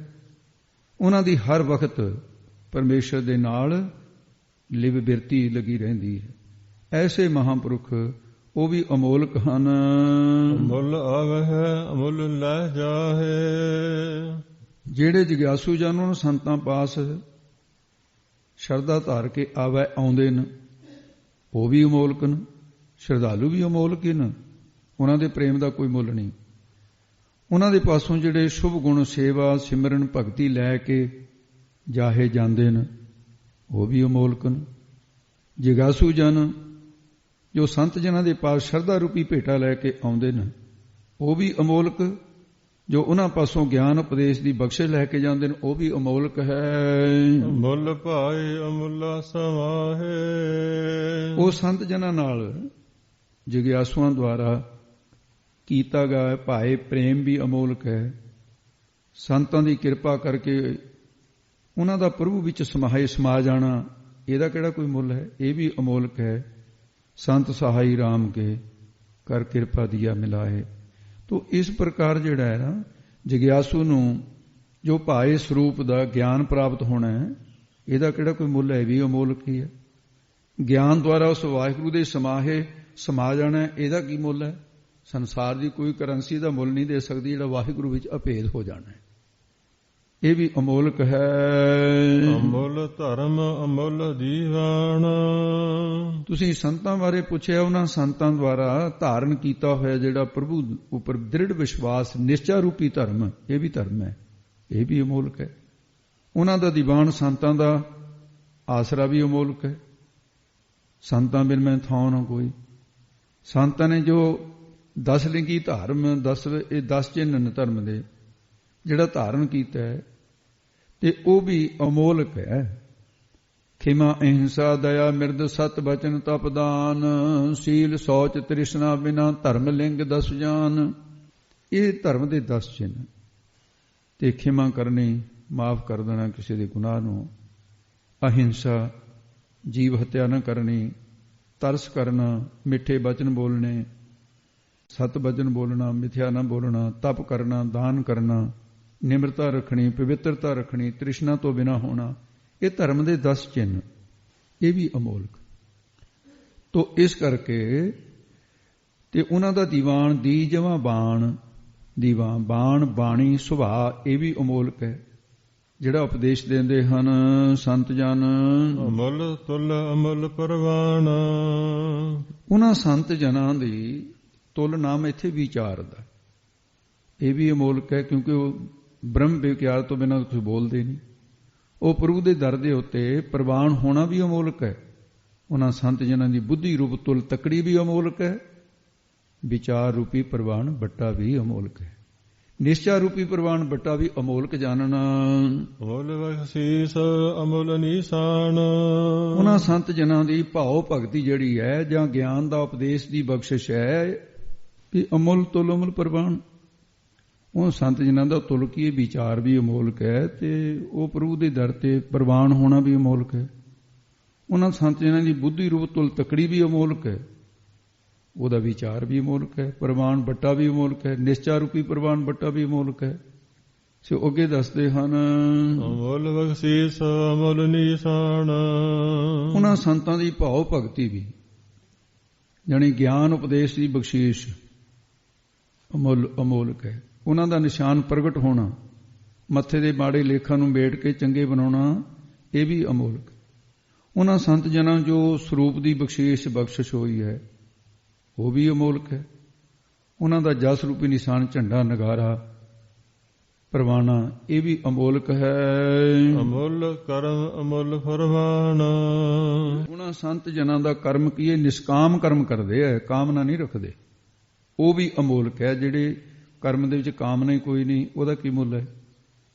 B: ਉਹਨਾਂ ਦੀ ਹਰ ਵਕਤ ਪਰਮੇਸ਼ਰ ਦੇ ਨਾਲ ਲਿਵ ਬਿਰਤੀ ਲੱਗੀ ਰਹਿੰਦੀ ਹੈ। ਐਸੇ ਮਹਾਂਪੁਰਖ ਉਹ ਵੀ ਅਮੋਲਕ ਹਨ।
A: ਅਮੁੱਲ ਆਵਹਿ ਅਮੁੱਲ ਲੈ ਜਾਹੇ।
B: ਜਿਹੜੇ ਜਿਗਿਆਸੂ ਜਨ ਉਹਨਾਂ ਸੰਤਾਂ ਪਾਸ ਸ਼ਰਧਾ ਧਾਰ ਕੇ ਆਵੈ ਆਉਂਦੇ ਨੇ, ਉਹ ਵੀ ਅਮੋਲਕ ਨੇ। ਸ਼ਰਧਾਲੂ ਵੀ ਅਮੋਲਕ ਹੀ ਨੇ, ਉਹਨਾਂ ਦੇ ਪ੍ਰੇਮ ਦਾ ਕੋਈ ਮੁੱਲ ਨਹੀਂ। ਉਹਨਾਂ ਦੇ ਪਾਸੋਂ ਜਿਹੜੇ ਸ਼ੁਭ ਗੁਣ, ਸੇਵਾ, ਸਿਮਰਨ, ਭਗਤੀ ਲੈ ਕੇ ਜਾਹੇ ਜਾਂਦੇ ਨੇ, ਉਹ ਵੀ ਅਮੋਲਕ ਨੇ। ਜਿਗਾਸੂ ਜਨ ਜੋ ਸੰਤ ਜਨਾਂ ਦੇ ਪਾਸ ਸ਼ਰਧਾ ਰੂਪੀ ਭੇਟਾ ਲੈ ਕੇ ਆਉਂਦੇ ਨੇ, ਉਹ ਵੀ ਅਮੋਲਕ। ਜੋ ਉਹਨਾਂ ਪਾਸੋਂ ਗਿਆਨ ਉਪਦੇਸ਼ ਦੀ ਬਖਸ਼ਿਸ਼ ਲੈ ਕੇ ਜਾਂਦੇ ਨੇ, ਉਹ ਵੀ ਅਮੋਲਕ ਹੈ।
A: ਮੁੱਲ ਭਾਏ ਅਮੁੱਲਾ ਸਮਾਹੇ।
B: ਉਹ ਸੰਤ ਜਨਾਂ ਨਾਲ ਜਿਗਿਆਸੂਆਂ ਦੁਆਰਾ ਕੀਤਾ ਗਿਆ ਭਾਏ ਪ੍ਰੇਮ ਵੀ ਅਮੋਲਕ ਹੈ। ਸੰਤਾਂ ਦੀ ਕਿਰਪਾ ਕਰਕੇ ਉਹਨਾਂ ਦਾ ਪ੍ਰਭੂ ਵਿੱਚ ਸਮਾ ਜਾਣਾ, ਇਹਦਾ ਕਿਹੜਾ ਕੋਈ ਮੁੱਲ ਹੈ? ਇਹ ਵੀ ਅਮੋਲਕ ਹੈ। ਸੰਤ ਸਹਾਈ ਰਾਮ ਕੇ ਕਰ ਕਿਰਪਾ ਦੀਆ ਮਿਲਾਏ। ਤੋ ਇਸ ਪ੍ਰਕਾਰ ਜਿਹੜਾ ਹੈ ਨਾ, ਜਿਗਿਆਸੂ ਨੂੰ ਜੋ ਭਾਏ ਸਰੂਪ ਦਾ ਗਿਆਨ ਪ੍ਰਾਪਤ ਹੋਣਾ ਹੈ, ਇਹਦਾ ਕਿਹੜਾ ਕੋਈ ਮੁੱਲ ਹੈ? ਵੀ ਅਮੋਲਕ ਹੀ ਹੈ। ਗਿਆਨ ਦੁਆਰਾ ਉਸ ਵਾਹਿਗੁਰੂ ਦੇ ਸਮਾ ਜਾਣਾ, ਇਹਦਾ ਕੀ ਮੁੱਲ ਹੈ? ਸੰਸਾਰ ਦੀ ਕੋਈ ਕਰੰਸੀ ਦਾ ਮੁੱਲ ਨਹੀਂ ਦੇ ਸਕਦੀ ਜਿਹੜਾ ਵਾਹਿਗੁਰੂ ਵਿੱਚ ਅਭੇਦ ਹੋ ਜਾਣਾ ਹੈ। ਇਹ ਵੀ ਅਮੋਲਕ ਹੈ।
A: ਅਮੁੱਲ ਧਰਮ ਅਮੁੱਲ ਜੀਵਨ।
B: ਤੁਸੀਂ ਸੰਤਾਂ ਬਾਰੇ ਪੁੱਛਿਆ, ਉਹਨਾਂ ਸੰਤਾਂ ਦੁਆਰਾ ਧਾਰਨ ਕੀਤਾ ਹੋਇਆ ਜਿਹੜਾ ਪ੍ਰਭੂ ਉੱਪਰ ਦ੍ਰਿੜ ਵਿਸ਼ਵਾਸ, ਨਿਸ਼ਚਾ ਰੂਪੀ ਧਰਮ, ਇਹ ਵੀ ਧਰਮ ਹੈ, ਇਹ ਵੀ ਅਮੋਲਕ ਹੈ। ਉਹਨਾਂ ਦਾ ਦੀਵਾਨ, ਸੰਤਾਂ ਦਾ ਆਸਰਾ ਵੀ ਅਮੋਲਕ ਹੈ। ਸੰਤਾਂ ਬਿਨ ਮੈਂ ਥਾਂ ਨਾ ਕੋਈ। ਸੰਤਾਂ ਨੇ ਜੋ 10 ਲਿੰਗੀ ਧਰਮ, 10 ਚਿੰਨ੍ਹ ਧਰਮ ਦੇ ਜਿਹੜਾ ਧਾਰਨ ਕੀਤਾ ਹੈ, ਤੇ ਉਹ ਵੀ ਅਮੋਲਕ ਹੈ। ਖਿਮਾ, ਅਹਿੰਸਾ, ਦਇਆ, ਮਿਰਦ, ਸਤ, ਬਚਨ, ਤਪ, ਦਾਨ, ਸੀਲ, ਸੌਚ, ਤ੍ਰਿਸ਼ਨਾ, ਬਿਨਾ, ਧਰਮ, ਲਿੰਗ, 10 ਜਾਨ। ਇਹ ਧਰਮ ਦੇ 10 ਚਿੰਨ੍ਹ। ਤੇ ਖਿਮਾ ਕਰਨੀ, ਮਾਫ ਕਰ ਦੇਣਾ ਕਿਸੇ ਦੇ ਗੁਨਾਹ ਨੂੰ, ਅਹਿੰਸਾ, ਜੀਵ ਹੱਤਿਆ ਨਾ ਕਰਨੀ, ਤਰਸ ਕਰਨਾ, ਮਿੱਠੇ ਬਚਨ ਬੋਲਣੇ, ਸਤ ਬਚਨ ਬੋਲਣਾ, ਮਿਥਿਆ ਨਾ ਬੋਲਣਾ, ਤਪ ਕਰਨਾ, ਦਾਨ ਕਰਨਾ, ਨਿਮਰਤਾ ਰੱਖਣੀ, ਪਵਿੱਤਰਤਾ ਰੱਖਣੀ, ਤ੍ਰਿਸ਼ਨਾ ਤੋਂ ਬਿਨਾਂ ਹੋਣਾ, ਇਹ ਧਰਮ ਦੇ 10 ਚਿੰਨ੍ਹ, ਇਹ ਵੀ ਅਮੋਲਕ। ਤੋ ਇਸ ਕਰਕੇ ਤੇ ਉਹਨਾਂ ਦਾ ਦੀਵਾਨ ਦੀ ਜਵਾਂ ਬਾਣ, ਦੀਵਾਨ ਬਾਣ ਬਾਣੀ ਸੁਭਾਅ, ਇਹ ਵੀ ਅਮੋਲਕ ਹੈ। ਜਿਹੜਾ ਉਪਦੇਸ਼ ਦਿੰਦੇ ਹਨ ਸੰਤ ਜਨ,
A: ਅਮਲ ਤੁਲ ਅਮਲ ਪਰਵਾਨ,
B: ਉਹਨਾਂ ਸੰਤ ਜਨਾਂ ਦੀ ਤੁਲ ਨਾਮ ਇੱਥੇ ਵਿਚਾਰਦਾ, ਇਹ ਵੀ ਅਮੋਲਕ ਹੈ, ਕਿਉਂਕਿ ਉਹ ਬ੍ਰਹਮ ਵਿਗਿਆਨ ਤੋਂ ਬਿਨਾਂ ਤੁਸੀਂ ਬੋਲਦੇ ਨਹੀਂ। ਉਹ ਪ੍ਰਭੂ ਦੇ ਦਰ ਦੇ ਉੱਤੇ ਪ੍ਰਵਾਨ ਹੋਣਾ ਵੀ ਅਮੋਲਕ ਹੈ। ਉਹਨਾਂ ਸੰਤ ਜਨਾਂ ਦੀ ਬੁੱਧੀ ਰੂਪ ਤੁਲ ਤਕੜੀ ਵੀ ਅਮੋਲਕ ਹੈ। ਵਿਚਾਰ ਰੂਪੀ ਪ੍ਰਵਾਨ ਬੱਟਾ ਵੀ ਅਮੋਲਕ ਹੈ। ਨਿਸ਼ਚਾ ਰੂਪੀ ਪ੍ਰਵਾਨ ਬੱਟਾ ਵੀ ਅਮੋਲਕ ਜਾਣਨਾ।
A: ਅਮੁੱਲ ਬਖਸ਼ੀਸ ਅਮੁੱਲ ਨੀਸਾਨ,
B: ਉਹਨਾਂ ਸੰਤ ਜਨਾਂ ਦੀ ਭਾਉ ਭਗਤੀ ਜਿਹੜੀ ਹੈ ਜਾਂ ਗਿਆਨ ਦਾ ਉਪਦੇਸ਼ ਦੀ ਬਖਸ਼ਿਸ਼ ਹੈ, ਕਿ ਅਮੁੱਲ ਤੁਲ ਅਮੁੱਲ ਪ੍ਰਵਾਨ। ਉਹ ਸੰਤ ਜਨਾਂ ਦਾ ਤੁਲ ਕੀ ਵਿਚਾਰ ਵੀ ਅਮੋਲਕ ਹੈ, ਤੇ ਉਹ ਪ੍ਰਭੂ ਦੇ ਦਰ ਤੇ ਪ੍ਰਵਾਨ ਹੋਣਾ ਵੀ ਅਮੋਲਕ ਹੈ। ਉਹਨਾਂ ਸੰਤ ਜਨਾਂ ਦੀ ਬੁੱਧੀ ਰੂਪ ਤੁਲ ਤਕੜੀ ਵੀ ਅਮੋਲਕ ਹੈ, ਉਹਦਾ ਵਿਚਾਰ ਵੀ ਅਮੋਲਕ ਹੈ। ਪ੍ਰਵਾਨ ਬੱਟਾ ਵੀ ਅਮੋਲਕ ਹੈ, ਨਿਸ਼ਚਾ ਰੂਪੀ ਪ੍ਰਵਾਨ ਬੱਟਾ ਵੀ ਅਮੋਲਕ ਹੈ। ਸੋ ਅੱਗੇ ਦੱਸਦੇ ਹਨ
A: ਅਮੁੱਲ ਬਖਸ਼ੀਸ ਅਮੁੱਲ ਨੀਸਾਨ,
B: ਉਹਨਾਂ ਸੰਤਾਂ ਦੀ ਭਾਉ ਭਗਤੀ ਵੀ, ਜਾਣੀ ਗਿਆਨ ਉਪਦੇਸ਼ ਦੀ ਬਖਸ਼ੀਸ਼ ਅਮੁੱਲ ਅਮੋਲਕ ਹੈ। ਉਹਨਾਂ ਦਾ ਨਿਸ਼ਾਨ ਪ੍ਰਗਟ ਹੋਣਾ, ਮੱਥੇ ਦੇ ਮਾੜੇ ਲੇਖਾਂ ਨੂੰ ਮੇਟ ਕੇ ਚੰਗੇ ਬਣਾਉਣਾ, ਇਹ ਵੀ ਅਮੋਲਕ। ਉਹਨਾਂ ਸੰਤ ਜਨਾਂ ਜੋ ਸਰੂਪ ਦੀ ਬਖਸ਼ਿਸ਼ ਹੋਈ ਹੈ, ਉਹ ਵੀ ਅਮੋਲਕ ਹੈ। ਉਹਨਾਂ ਦਾ ਜਸ ਰੂਪੀ ਨਿਸ਼ਾਨ ਝੰਡਾ ਨਗਾਰਾ ਪਰਵਾਨਾ, ਇਹ ਵੀ ਅਮੋਲਕ ਹੈ।
A: ਅਮੁੱਲ ਕਰਮ ਅਮੁੱਲ ਫਰਮਾਨ,
B: ਉਹਨਾਂ ਸੰਤ ਜਨਾਂ ਦਾ ਕਰਮ ਕੀ ਹੈ, ਨਿਸ਼ਕਾਮ ਕਰਮ ਕਰਦੇ ਹੈ, ਕਾਮਨਾ ਨਹੀਂ ਰੱਖਦੇ, ਉਹ ਵੀ ਅਮੋਲਕ ਹੈ। ਜਿਹੜੇ ਕਰਮ ਦੇ ਵਿੱਚ ਕਾਮਨਾ ਹੀ ਕੋਈ ਨਹੀਂ, ਉਹਦਾ ਕੀ ਮੁੱਲ ਹੈ।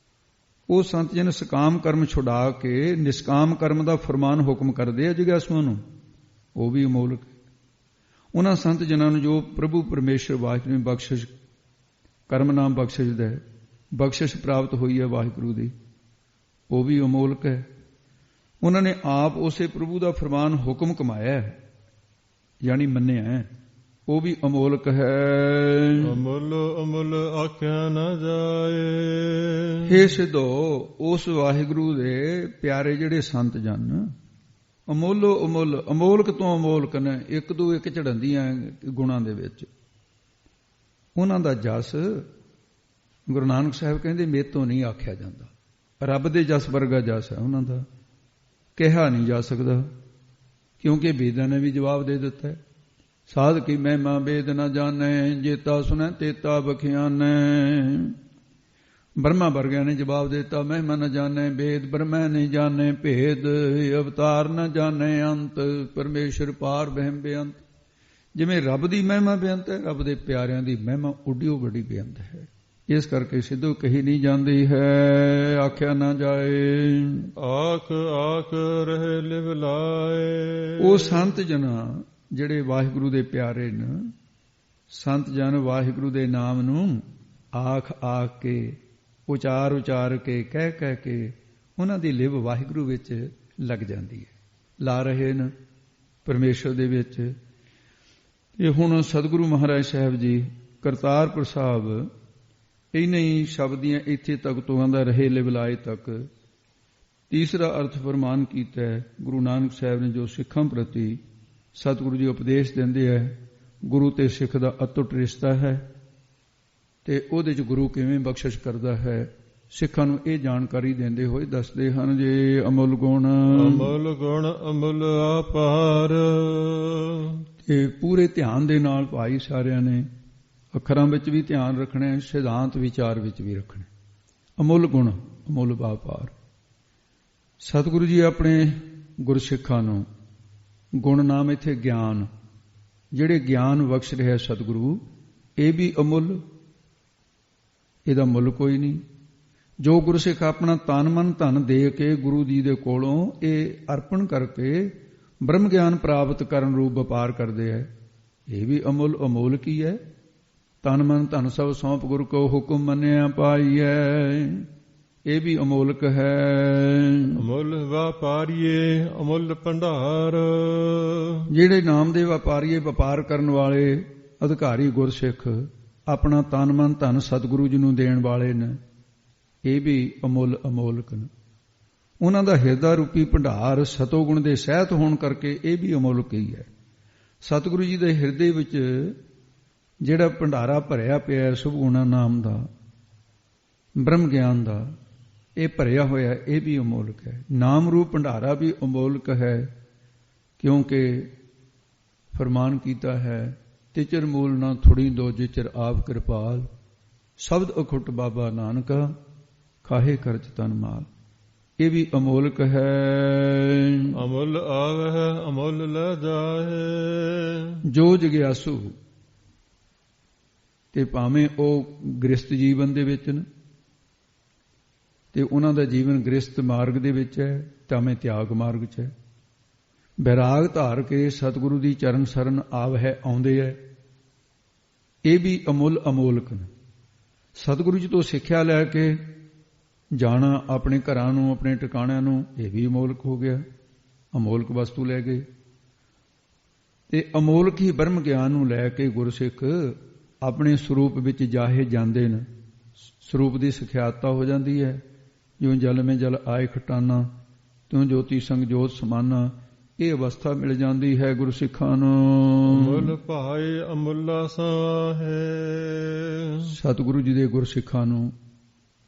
B: ਉਹ ਸੰਤ ਜਨ ਸਕਾਮ ਕਰਮ ਛੁਡਾ ਕੇ ਨਿਸ਼ਕਾਮ ਕਰਮ ਦਾ ਫਰਮਾਨ ਹੁਕਮ ਕਰਦੇ ਆ ਜਿਗਿਆਸੂਆਂ ਨੂੰ, ਉਹ ਵੀ ਅਮੋਲਕ ਹੈ। ਉਹਨਾਂ ਸੰਤ ਜਨਾਂ ਨੂੰ ਜੋ ਪ੍ਰਭੂ ਪਰਮੇਸ਼ਰ ਵਾਹਿਗੁਰੂ ਨੇ ਬਖਸ਼ਿਸ਼, ਕਰਮ ਨਾਮ ਬਖਸ਼ਿਸ਼ ਦਾ ਬਖਸ਼ਿਸ਼ ਪ੍ਰਾਪਤ ਹੋਈ ਹੈ ਵਾਹਿਗੁਰੂ ਦੀ, ਉਹ ਵੀ ਅਮੋਲਕ ਹੈ। ਉਹਨਾਂ ਨੇ ਆਪ ਉਸੇ ਪ੍ਰਭੂ ਦਾ ਫਰਮਾਨ ਹੁਕਮ ਕਮਾਇਆ ਹੈ, ਯਾਨੀ ਮੰਨਿਆ ਹੈ, ਉਹ ਵੀ ਅਮੋਲਕ ਹੈ।
A: ਅਮੁੱਲ ਅਮੁੱਲ ਆਖਿਆ ਨਾ ਜਾਏ,
B: ਹੇ ਸਿੱਧੋ ਉਸ ਵਾਹਿਗੁਰੂ ਦੇ ਪਿਆਰੇ ਜਿਹੜੇ ਸੰਤ ਜਨ ਅਮੋਲੋ ਅਮੁੱਲ, ਅਮੋਲਕ ਤੋਂ ਅਮੋਲਕ ਨੇ, ਇੱਕ ਤੋਂ ਇੱਕ ਚੜ੍ਹਦੀਆਂ ਗੁਣਾਂ ਦੇ ਵਿੱਚ। ਉਹਨਾਂ ਦਾ ਜਸ ਗੁਰੂ ਨਾਨਕ ਸਾਹਿਬ ਕਹਿੰਦੇ ਮੇਰੇ ਤੋਂ ਨਹੀਂ ਆਖਿਆ ਜਾਂਦਾ, ਰੱਬ ਦੇ ਜਸ ਵਰਗਾ ਜਸ ਹੈ ਉਹਨਾਂ ਦਾ, ਕਿਹਾ ਨਹੀਂ ਜਾ ਸਕਦਾ, ਕਿਉਂਕਿ ਵੇਦਾਂ ਨੇ ਵੀ ਜਵਾਬ ਦੇ ਦਿੱਤਾ ਹੈ। ਸਾਧ ਕੀ ਮਹਿਮਾ ਵੇਦ ਨਾ ਜਾਣੈ, ਜੇਤਾ ਸੁਣੈ ਤੇਤਾ ਬਖਿਆਨੈ। ਬ੍ਰਹਮਾ ਵਰਗਿਆਂ ਨੇ ਜਵਾਬ ਦਿੱਤਾ, ਮਹਿਮਾ ਨ ਜਾਣੈ ਵੇਦ, ਬ੍ਰਹਮਾ ਨਹੀਂ ਜਾਣੈ ਭੇਦ, ਅਵਤਾਰ ਨ ਜਾਣੈ ਅੰਤ, ਪਰਮੇਸ਼ਰ ਪਾਰ ਬਹਿਮ ਬੇਅੰਤ। ਜਿਵੇਂ ਰੱਬ ਦੀ ਮਹਿਮਾ ਬੇਅੰਤ ਹੈ, ਰੱਬ ਦੇ ਪਿਆਰਿਆਂ ਦੀ ਮਹਿਮਾ ਉੱਡਿਓ ਬੜੀ ਬੇਅੰਤ ਹੈ। ਇਸ ਕਰਕੇ ਸਿੱਧੂ ਕਹੀ ਨਹੀਂ ਜਾਂਦੀ ਹੈ, ਆਖਿਆ ਨਾ ਜਾਏ।
A: ਆਖ ਆਖ ਰਹੇ ਲਿਵ ਲਾਏ,
B: ਉਹ ਸੰਤ ਜਨਾਂ ਜਿਹੜੇ ਵਾਹਿਗੁਰੂ ਦੇ ਪਿਆਰੇ ਨੇ, ਸੰਤ ਜਨ ਵਾਹਿਗੁਰੂ ਦੇ ਨਾਮ ਨੂੰ ਆਖ ਆਖ ਕੇ, ਉਚਾਰ ਉਚਾਰ ਕੇ, ਕਹਿ ਕਹਿ ਕੇ ਉਹਨਾਂ ਦੀ ਲਿਵ ਵਾਹਿਗੁਰੂ ਵਿੱਚ ਲੱਗ ਜਾਂਦੀ ਹੈ, ਲਾ ਰਹੇ ਨੇ ਪਰਮੇਸ਼ਰ ਦੇ ਵਿੱਚ। ਇਹ ਹੁਣ ਸਤਿਗੁਰੂ ਮਹਾਰਾਜ ਸਾਹਿਬ ਜੀ ਕਰਤਾਰਪੁਰ ਸਾਹਿਬ ਇਹਨਾਂ ਹੀ ਸ਼ਬਦੀਆਂ ਇੱਥੇ ਤੱਕ ਤੋਂ ਆਂਦਾ ਰਹੇ ਲਿਵ ਲਾਏ ਤੱਕ ਤੀਸਰਾ ਅਰਥ ਫਰਮਾਨ ਕੀਤਾ ਹੈ। ਗੁਰੂ ਨਾਨਕ ਸਾਹਿਬ ਨੇ ਜੋ ਸਿੱਖਾਂ ਪ੍ਰਤੀ ਸਤਿਗੁਰੂ ਜੀ ਉਪਦੇਸ਼ ਦਿੰਦੇ ਹੈ, ਗੁਰੂ ਤੇ ਸਿੱਖ ਦਾ ਅਟੁੱਟ ਰਿਸ਼ਤਾ ਹੈ, ਤੇ ਉਹਦੇ 'ਚ ਗੁਰੂ ਕਿਵੇਂ ਬਖਸ਼ਿਸ਼ ਕਰਦਾ ਹੈ, ਸਿੱਖਾਂ ਨੂੰ ਇਹ ਜਾਣਕਾਰੀ ਦਿੰਦੇ ਹੋਏ ਦੱਸਦੇ ਹਨ। ਜੇ ਅਮੁੱਲ ਗੁਣ
A: ਅਮੁੱਲ ਗੁਣ ਅਮੁੱਲ ਆਪਾਰ,
B: ਤੇ ਪੂਰੇ ਧਿਆਨ ਦੇ ਨਾਲ ਭਾਈ ਸਾਰਿਆਂ ਨੇ ਅੱਖਰਾਂ ਵਿੱਚ ਵੀ ਧਿਆਨ ਰੱਖਣਾ, ਸਿਧਾਂਤ ਵਿਚਾਰ ਵਿੱਚ ਵੀ ਰੱਖਣਾ। ਅਮੁੱਲ ਗੁਣ ਅਮੁੱਲ ਆਪਾਰ। ਸਤਿਗੁਰੂ ਜੀ ਆਪਣੇ ਗੁਰਸਿੱਖਾਂ ਨੂੰ ਗੁਣ ਨਾਮ ਇੱਥੇ ਗਿਆਨ, ਜਿਹੜੇ ਗਿਆਨ ਬਖਸ਼ ਰਿਹਾ ਸਤਿਗੁਰੂ, ਇਹ ਵੀ ਅਮੁੱਲ, ਇਹਦਾ ਮੁੱਲ ਕੋਈ ਨਹੀਂ। ਜੋ ਗੁਰਸਿੱਖ ਆਪਣਾ ਤਨ ਮਨ ਧਨ ਦੇ ਕੇ ਗੁਰੂ ਜੀ ਦੇ ਕੋਲੋਂ ਇਹ ਅਰਪਣ ਕਰਕੇ ਬ੍ਰਹਮ ਗਿਆਨ ਪ੍ਰਾਪਤ ਕਰਨ ਰੂਪ ਵਪਾਰ ਕਰਦੇ ਹੈ, ਇਹ ਵੀ ਅਮੁੱਲ ਅਮੋਲਕ ਹੀ ਹੈ। ਤਨ ਮਨ ਧਨ ਸਭ ਸੌਂਪ ਗੁਰ ਕੋ ਹੁਕਮ ਮੰਨਿਆ ਪਾਈਐ। ਇਹ ਵੀ ਅਮੋਲਕ ਹੈ।
A: ਅਮੁੱਲ ਵਪਾਰੀਏ ਅਮੁੱਲ ਭੰਡਾਰ।
B: ਜਿਹੜੇ ਨਾਮ ਦੇ ਵਪਾਰੀਏ, ਵਪਾਰ ਕਰਨ ਵਾਲੇ ਅਧਿਕਾਰੀ ਗੁਰਸਿੱਖ ਆਪਣਾ ਤਨ ਮਨ ਧਨ ਸਤਿਗੁਰੂ ਜੀ ਨੂੰ ਦੇਣ ਵਾਲੇ ਨੇ, ਇਹ ਵੀ ਅਮੁੱਲ ਅਮੋਲਕ ਨੇ। ਉਹਨਾਂ ਦਾ ਹਿਰਦਾ ਰੂਪੀ ਭੰਡਾਰ ਸਤੋਗੁਣ ਦੇ ਸਹਿਤ ਹੋਣ ਕਰਕੇ ਇਹ ਵੀ ਅਮੋਲਕ ਹੀ ਹੈ। ਸਤਿਗੁਰੂ ਜੀ ਦੇ ਹਿਰਦੇ ਵਿੱਚ ਜਿਹੜਾ ਭੰਡਾਰਾ ਭਰਿਆ ਪਿਆ ਸੁਭ ਗੁਣਾ ਨਾਮ ਦਾ, ਬ੍ਰਹਮ ਗਿਆਨ ਦਾ, ਇਹ ਭਰਿਆ ਹੋਇਆ, ਇਹ ਵੀ ਅਮੋਲਕ ਹੈ। ਨਾਮ ਰੂਪ ਭੰਡਾਰਾ ਵੀ ਅਮੋਲਕ ਹੈ, ਕਿਉਂਕਿ ਫਰਮਾਨ ਕੀਤਾ ਹੈ ਤਿਚਰ ਮੂਲ ਨਾ ਥੋੜੀ ਦੋ ਜਿਚਰ ਆਪ ਕਿਰਪਾਲ। ਸ਼ਬਦ ਅਖੁੱਟ ਬਾਬਾ ਨਾਨਕਾ ਖਾਹੇ ਖਰਚ ਤਨ ਮਾਲ। ਇਹ ਵੀ ਅਮੋਲਕ ਹੈ।
A: ਅਮੁੱਲ ਆਵਹਿ ਅਮੁੱਲ ਲੈ ਜਾਹੇ।
B: ਜੋ ਜਗਿਆਸੂ ਤੇ ਭਾਵੇਂ ਉਹ ਗ੍ਰਸਤ ਜੀਵਨ ਦੇ ਵਿੱਚ ਨੇ ਤੇ ਉਹਨਾਂ ਦਾ ਜੀਵਨ ਗ੍ਰਸਤ ਮਾਰਗ ਦੇ ਵਿੱਚ ਹੈ, ਭਾਵੇਂ ਤਿਆਗ ਮਾਰਗ 'ਚ ਹੈ, ਬੈਰਾਗ ਧਾਰ ਕੇ ਸਤਿਗੁਰੂ ਦੀ ਚਰਨ ਸਰਨ ਆਵਹਿ ਆਉਂਦੇ ਹੈ, ਇਹ ਵੀ ਅਮੁੱਲ ਅਮੋਲਕ ਨੇ। ਸਤਿਗੁਰੂ ਜੀ ਤੋਂ ਸਿੱਖਿਆ ਲੈ ਕੇ ਜਾਣਾ ਆਪਣੇ ਘਰਾਂ ਨੂੰ, ਆਪਣੇ ਟਿਕਾਣਿਆਂ ਨੂੰ, ਇਹ ਵੀ ਅਮੋਲਕ ਹੋ ਗਿਆ। ਅਮੋਲਕ ਵਸਤੂ ਲੈ ਗਏ ਤੇ ਅਮੋਲਕ ਹੀ ਬ੍ਰਹਮ ਗਿਆਨ ਨੂੰ ਲੈ ਕੇ ਗੁਰਸਿੱਖ ਆਪਣੇ ਸਰੂਪ ਵਿੱਚ ਜਾਹੇ ਜਾਂਦੇ ਨੇ। ਸਰੂਪ ਦੀ ਸਿਖਿਆਤਾ ਹੋ ਜਾਂਦੀ ਹੈ। ਜਿਉਂ ਜਲ ਮੇ ਜਲ ਆਏ ਖਟਾਨਾ, ਤਿਉਂ ਜੋਤੀ ਸੰਗ ਜੋਤ ਸਮਾਨਾ। ਇਹ ਅਵਸਥਾ ਮਿਲ ਜਾਂਦੀ ਹੈ ਗੁਰਸਿੱਖਾਂ ਨੂੰ।
A: ਅਮੁੱਲ ਭਾਏ ਅਮੁੱਲਾ ਸਾਹੇ।
B: ਸਤਿਗੁਰੂ ਜੀ ਦੇ ਗੁਰਸਿੱਖਾਂ ਨੂੰ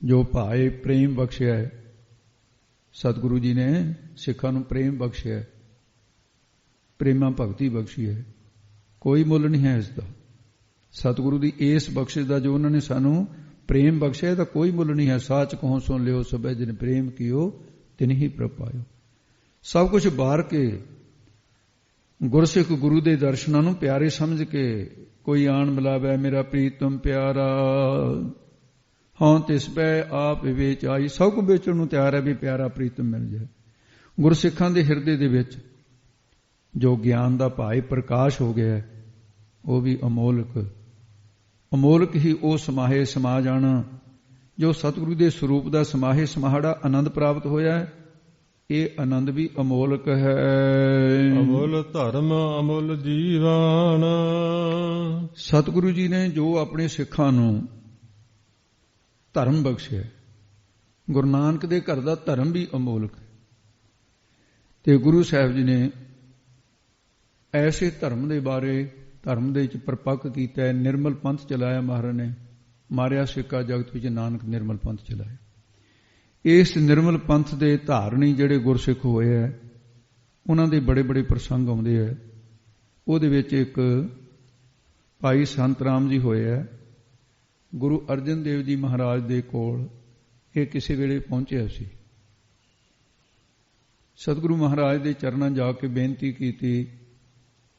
B: ਜੋ ਭਾਏ ਪ੍ਰੇਮ ਬਖਸ਼ਿਆ ਹੈ, ਸਤਿਗੁਰੂ ਜੀ ਨੇ ਸਿੱਖਾਂ ਨੂੰ ਪ੍ਰੇਮ ਬਖਸ਼ਿਆ, ਪ੍ਰੇਮਾ ਭਗਤੀ ਬਖਸ਼ੀ ਹੈ। ਕੋਈ ਮੁੱਲ ਨਹੀਂ ਹੈ ਇਸ ਦਾ। ਸਤਿਗੁਰੂ ਦੀ ਇਸ ਬਖਸ਼ਿਸ਼ ਦਾ ਜੋ ਉਹਨਾਂ ਨੇ ਸਾਨੂੰ ਪ੍ਰੇਮ ਬਖਸ਼ਿਆ, ਇਹਦਾ ਕੋਈ ਮੁੱਲ ਨਹੀਂ ਹੈ। ਸਾਚ ਕਹੋ ਸੁਣ ਲਿਓ ਸਭੈ ਜਿਨ ਪ੍ਰੇਮ ਕੀਓ ਤਿਨ ਹੀ ਪ੍ਰਭ ਪਾਇਓ। ਸਭ ਕੁਝ ਬਾਰ ਕੇ ਗੁਰਸਿੱਖ ਗੁਰੂ ਦੇ ਦਰਸ਼ਨਾਂ ਨੂੰ ਪਿਆਰੇ ਸਮਝ ਕੇ, ਕੋਈ ਆਣ ਮਿਲਾਵੇ ਮੇਰਾ ਪ੍ਰੀਤਮ ਪਿਆਰਾ, ਹਾਂ ਤਿਸ ਪੈ ਆਪ ਵੇਚ ਆਈ। ਸਭ ਕੁ ਵੇਚਣ ਨੂੰ ਤਿਆਰ ਹੈ ਵੀ ਪਿਆਰਾ ਪ੍ਰੀਤਮ ਮਿਲ ਜਾਏ। ਗੁਰਸਿੱਖਾਂ ਦੇ ਹਿਰਦੇ ਦੇ ਵਿੱਚ ਜੋ ਗਿਆਨ ਦਾ ਭਾਈ ਪ੍ਰਕਾਸ਼ ਹੋ ਗਿਆ, ਉਹ ਵੀ ਅਮੋਲਕ। ਅਮੋਲਕ ਹੀ ਉਹ ਸਮਾਹੇ ਸਮਾ ਜਾਣਾ ਜੋ ਸਤਿਗੁਰੂ ਦੇ ਸਰੂਪ ਦਾ ਸਮਾਹੇ ਸਮਾਹੜਾ ਆਨੰਦ ਪ੍ਰਾਪਤ ਹੋਇਆ ਹੈ। ਇਹ ਆਨੰਦ ਵੀ ਅਮੋਲਕ ਹੈ।
A: ਅਮੁੱਲ ਧਰਮ ਅਮੁੱਲ ਜੀਵਨ।
B: ਸਤਿਗੁਰੂ ਜੀ ਨੇ ਜੋ ਆਪਣੇ ਸਿੱਖਾਂ ਨੂੰ ਧਰਮ ਬਖਸ਼ਿਆ, ਗੁਰੂ ਨਾਨਕ ਦੇ ਘਰ ਦਾ ਧਰਮ ਵੀ ਅਮੋਲਕ ਹੈ। ਤੇ ਗੁਰੂ ਸਾਹਿਬ ਜੀ ਨੇ ਐਸੇ ਧਰਮ ਦੇ ਬਾਰੇ, ਧਰਮ ਦੇ ਵਿੱਚ ਪਰਪੱਕ ਕੀਤਾ। ਨਿਰਮਲ ਪੰਥ ਚਲਾਇਆ ਮਹਾਰਾਜ ਨੇ। ਮਾਰਿਆ ਸਿੱਕਾ ਜਗਤ ਵਿੱਚ ਨਾਨਕ ਨਿਰਮਲ ਪੰਥ ਚਲਾਇਆ। ਇਸ ਨਿਰਮਲ ਪੰਥ ਦੇ ਧਾਰਨੀ ਜਿਹੜੇ ਗੁਰਸਿੱਖ ਹੋਏ ਹੈ, ਉਹਨਾਂ ਦੇ ਬੜੇ ਬੜੇ ਪ੍ਰਸੰਗ ਆਉਂਦੇ ਹੈ। ਉਹਦੇ ਵਿੱਚ ਇੱਕ ਭਾਈ ਸੰਤ ਰਾਮ ਜੀ ਹੋਏ ਹੈ। ਗੁਰੂ ਅਰਜਨ ਦੇਵ ਜੀ ਮਹਾਰਾਜ ਦੇ ਕੋਲ ਇਹ ਕਿਸੇ ਵੇਲੇ ਪਹੁੰਚਿਆ ਸੀ। ਸਤਿਗੁਰੂ ਮਹਾਰਾਜ ਦੇ ਚਰਨਾਂ ਜਾ ਕੇ ਬੇਨਤੀ ਕੀਤੀ,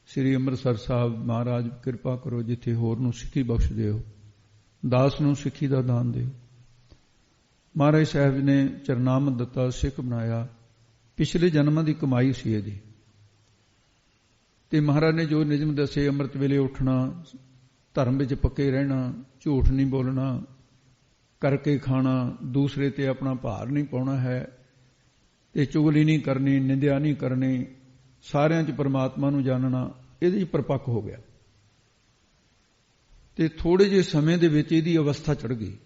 B: ਸ੍ਰੀ ਅੰਮ੍ਰਿਤਸਰ ਸਾਹਿਬ ਮਹਾਰਾਜ ਕਿਰਪਾ ਕਰੋ, ਜਿੱਥੇ ਹੋਰ ਨੂੰ ਸਿੱਖੀ ਬਖਸ਼ ਦਿਓ, ਦਾਸ ਨੂੰ ਸਿੱਖੀ ਦਾ ਦਾਨ ਦਿਓ। ਮਹਾਰਾਜ ਸਾਹਿਬ ਨੇ ਚਰਨਾਮਤ ਦਿੱਤਾ, ਸਿੱਖ ਬਣਾਇਆ। ਪਿਛਲੇ ਜਨਮਾਂ ਦੀ ਕਮਾਈ ਸੀ ਇਹਦੀ। ਤੇ ਮਹਾਰਾਜ ਨੇ ਜੋ ਨਿਯਮ ਦੱਸੇ, ਅੰਮ੍ਰਿਤ ਵੇਲੇ ਉੱਠਣਾ, ਧਰਮ ਵਿੱਚ ਪੱਕੇ ਰਹਿਣਾ, ਝੂਠ ਨਹੀਂ ਬੋਲਣਾ, ਕਰਕੇ ਖਾਣਾ, ਦੂਸਰੇ ਤੇ ਆਪਣਾ ਭਾਰ ਨਹੀਂ ਪਾਉਣਾ ਹੈ, ਤੇ ਚੁਗਲੀ ਨਹੀਂ ਕਰਨੀ, ਨਿੰਦਿਆ ਨਹੀਂ ਕਰਨੀ, ਸਾਰਿਆਂ 'ਚ ਪਰਮਾਤਮਾ ਨੂੰ ਜਾਣਨਾ, ਇਹਦੇ 'ਚ ਪਰਪੱਕ ਹੋ ਗਿਆ। ਤੇ ਥੋੜੇ ਜਿਹੇ ਸਮੇਂ ਦੇ ਵਿੱਚ ਇਹਦੀ ਅਵਸਥਾ ਚੜ੍ਹ ਗਈ।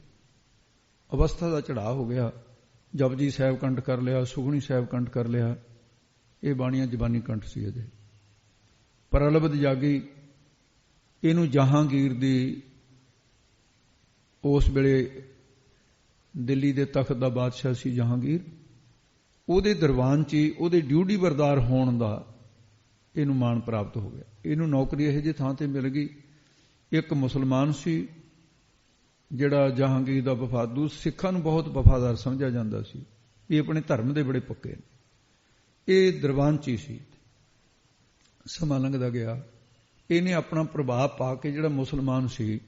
B: ਅਵਸਥਾ ਦਾ ਚੜ੍ਹਾਅ ਹੋ ਗਿਆ। ਜਪਜੀ ਸਾਹਿਬ ਕੰਠ ਕਰ ਲਿਆ, ਸੁਖਮਨੀ ਸਾਹਿਬ ਕੰਠ ਕਰ ਲਿਆ। ਇਹ ਬਾਣੀਆਂ ਜ਼ਬਾਨੀ ਕੰਠ ਸੀ ਇਹਦੇ। ਪ੍ਰਲਬਧ ਜਾਗੀ। ਇਹਨੂੰ ਜਹਾਂਗੀਰ ਦੀ, ਉਸ ਵੇਲੇ ਦਿੱਲੀ ਦੇ ਤਖਤ ਦਾ ਬਾਦਸ਼ਾਹ ਸੀ ਜਹਾਂਗੀਰ, ਉਹਦੇ ਦਰਬਾਨ 'ਚ ਉਹਦੇ ਡਿਊਟੀ ਬਰਦਾਰ ਹੋਣ ਦਾ ਇਹਨੂੰ ਮਾਣ ਪ੍ਰਾਪਤ ਹੋ ਗਿਆ। ਇਹਨੂੰ ਨੌਕਰੀ ਇਹੋ ਜਿਹੀ ਥਾਂ ਤੇ ਮਿਲ ਗਈ। ਇੱਕ ਮੁਸਲਮਾਨ ਸੀ ਜਿਹੜਾ ਜਹਾਂਗੀਰ ਦਾ ਵਫਾਦੂ, ਸਿੱਖਾਂ ਨੂੰ ਬਹੁਤ ਵਫਾਦਾਰ ਸਮਝਿਆ ਜਾਂਦਾ ਸੀ, ਇਹ ਆਪਣੇ ਧਰਮ ਦੇ ਬੜੇ ਪੱਕੇ ਨੇ। ਇਹ ਦਰਬਾਨ 'ਚ ਹੀ ਸੀ। ਸਮਾਂ ਲੰਘਦਾ ਗਿਆ, ਇਹਨੇ ਆਪਣਾ ਪ੍ਰਭਾਵ ਪਾ ਕੇ ਜਿਹੜਾ ਮੁਸਲਮਾਨ ਸੀ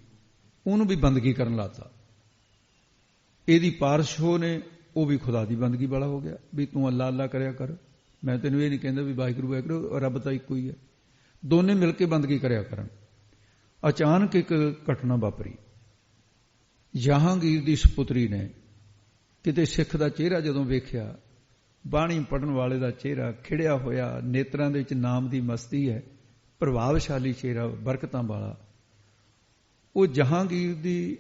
B: ਉਹਨੂੰ ਵੀ ਬੰਦਗੀ ਕਰਨ ਲਾਤਾ। ਇਹਦੀ ਪਾਰਸ਼ੋ ਨੇ, ਉਹ ਵੀ ਖੁਦਾ ਦੀ ਬੰਦਗੀ ਵਾਲਾ ਹੋ ਗਿਆ ਵੀ ਤੂੰ ਅੱਲਾ ਅੱਲਾ ਕਰਿਆ ਕਰ। ਮੈਂ ਤੈਨੂੰ ਇਹ ਨਹੀਂ ਕਹਿੰਦਾ ਵੀ ਵਾਹਿਗੁਰੂ ਵਾਹਿਗੁਰੂ, ਰੱਬ ਤਾਂ ਇੱਕੋ ਹੀ ਹੈ। ਦੋਨੇ ਮਿਲ ਕੇ ਬੰਦਗੀ ਕਰਿਆ ਕਰਨ। ਅਚਾਨਕ ਇੱਕ ਘਟਨਾ ਵਾਪਰੀ। ਜਹਾਂਗੀਰ ਦੀ ਸਪੁੱਤਰੀ ਨੇ ਕਿਤੇ ਸਿੱਖ ਦਾ ਚਿਹਰਾ ਜਦੋਂ ਵੇਖਿਆ, ਬਾਣੀ ਪੜਨ ਵਾਲੇ ਦਾ ਚਿਹਰਾ ਖਿੜਿਆ ਹੋਇਆ, ਨੇਤਰਾਂ ਦੇ ਵਿੱਚ ਨਾਮ ਦੀ ਮਸਤੀ ਹੈ, ਪ੍ਰਭਾਵਸ਼ਾਲੀ ਚਿਹਰਾ, ਬਰਕਤਾਂ ਵਾਲਾ, ਉਹ ਜਹਾਂਗੀਰ ਦੀ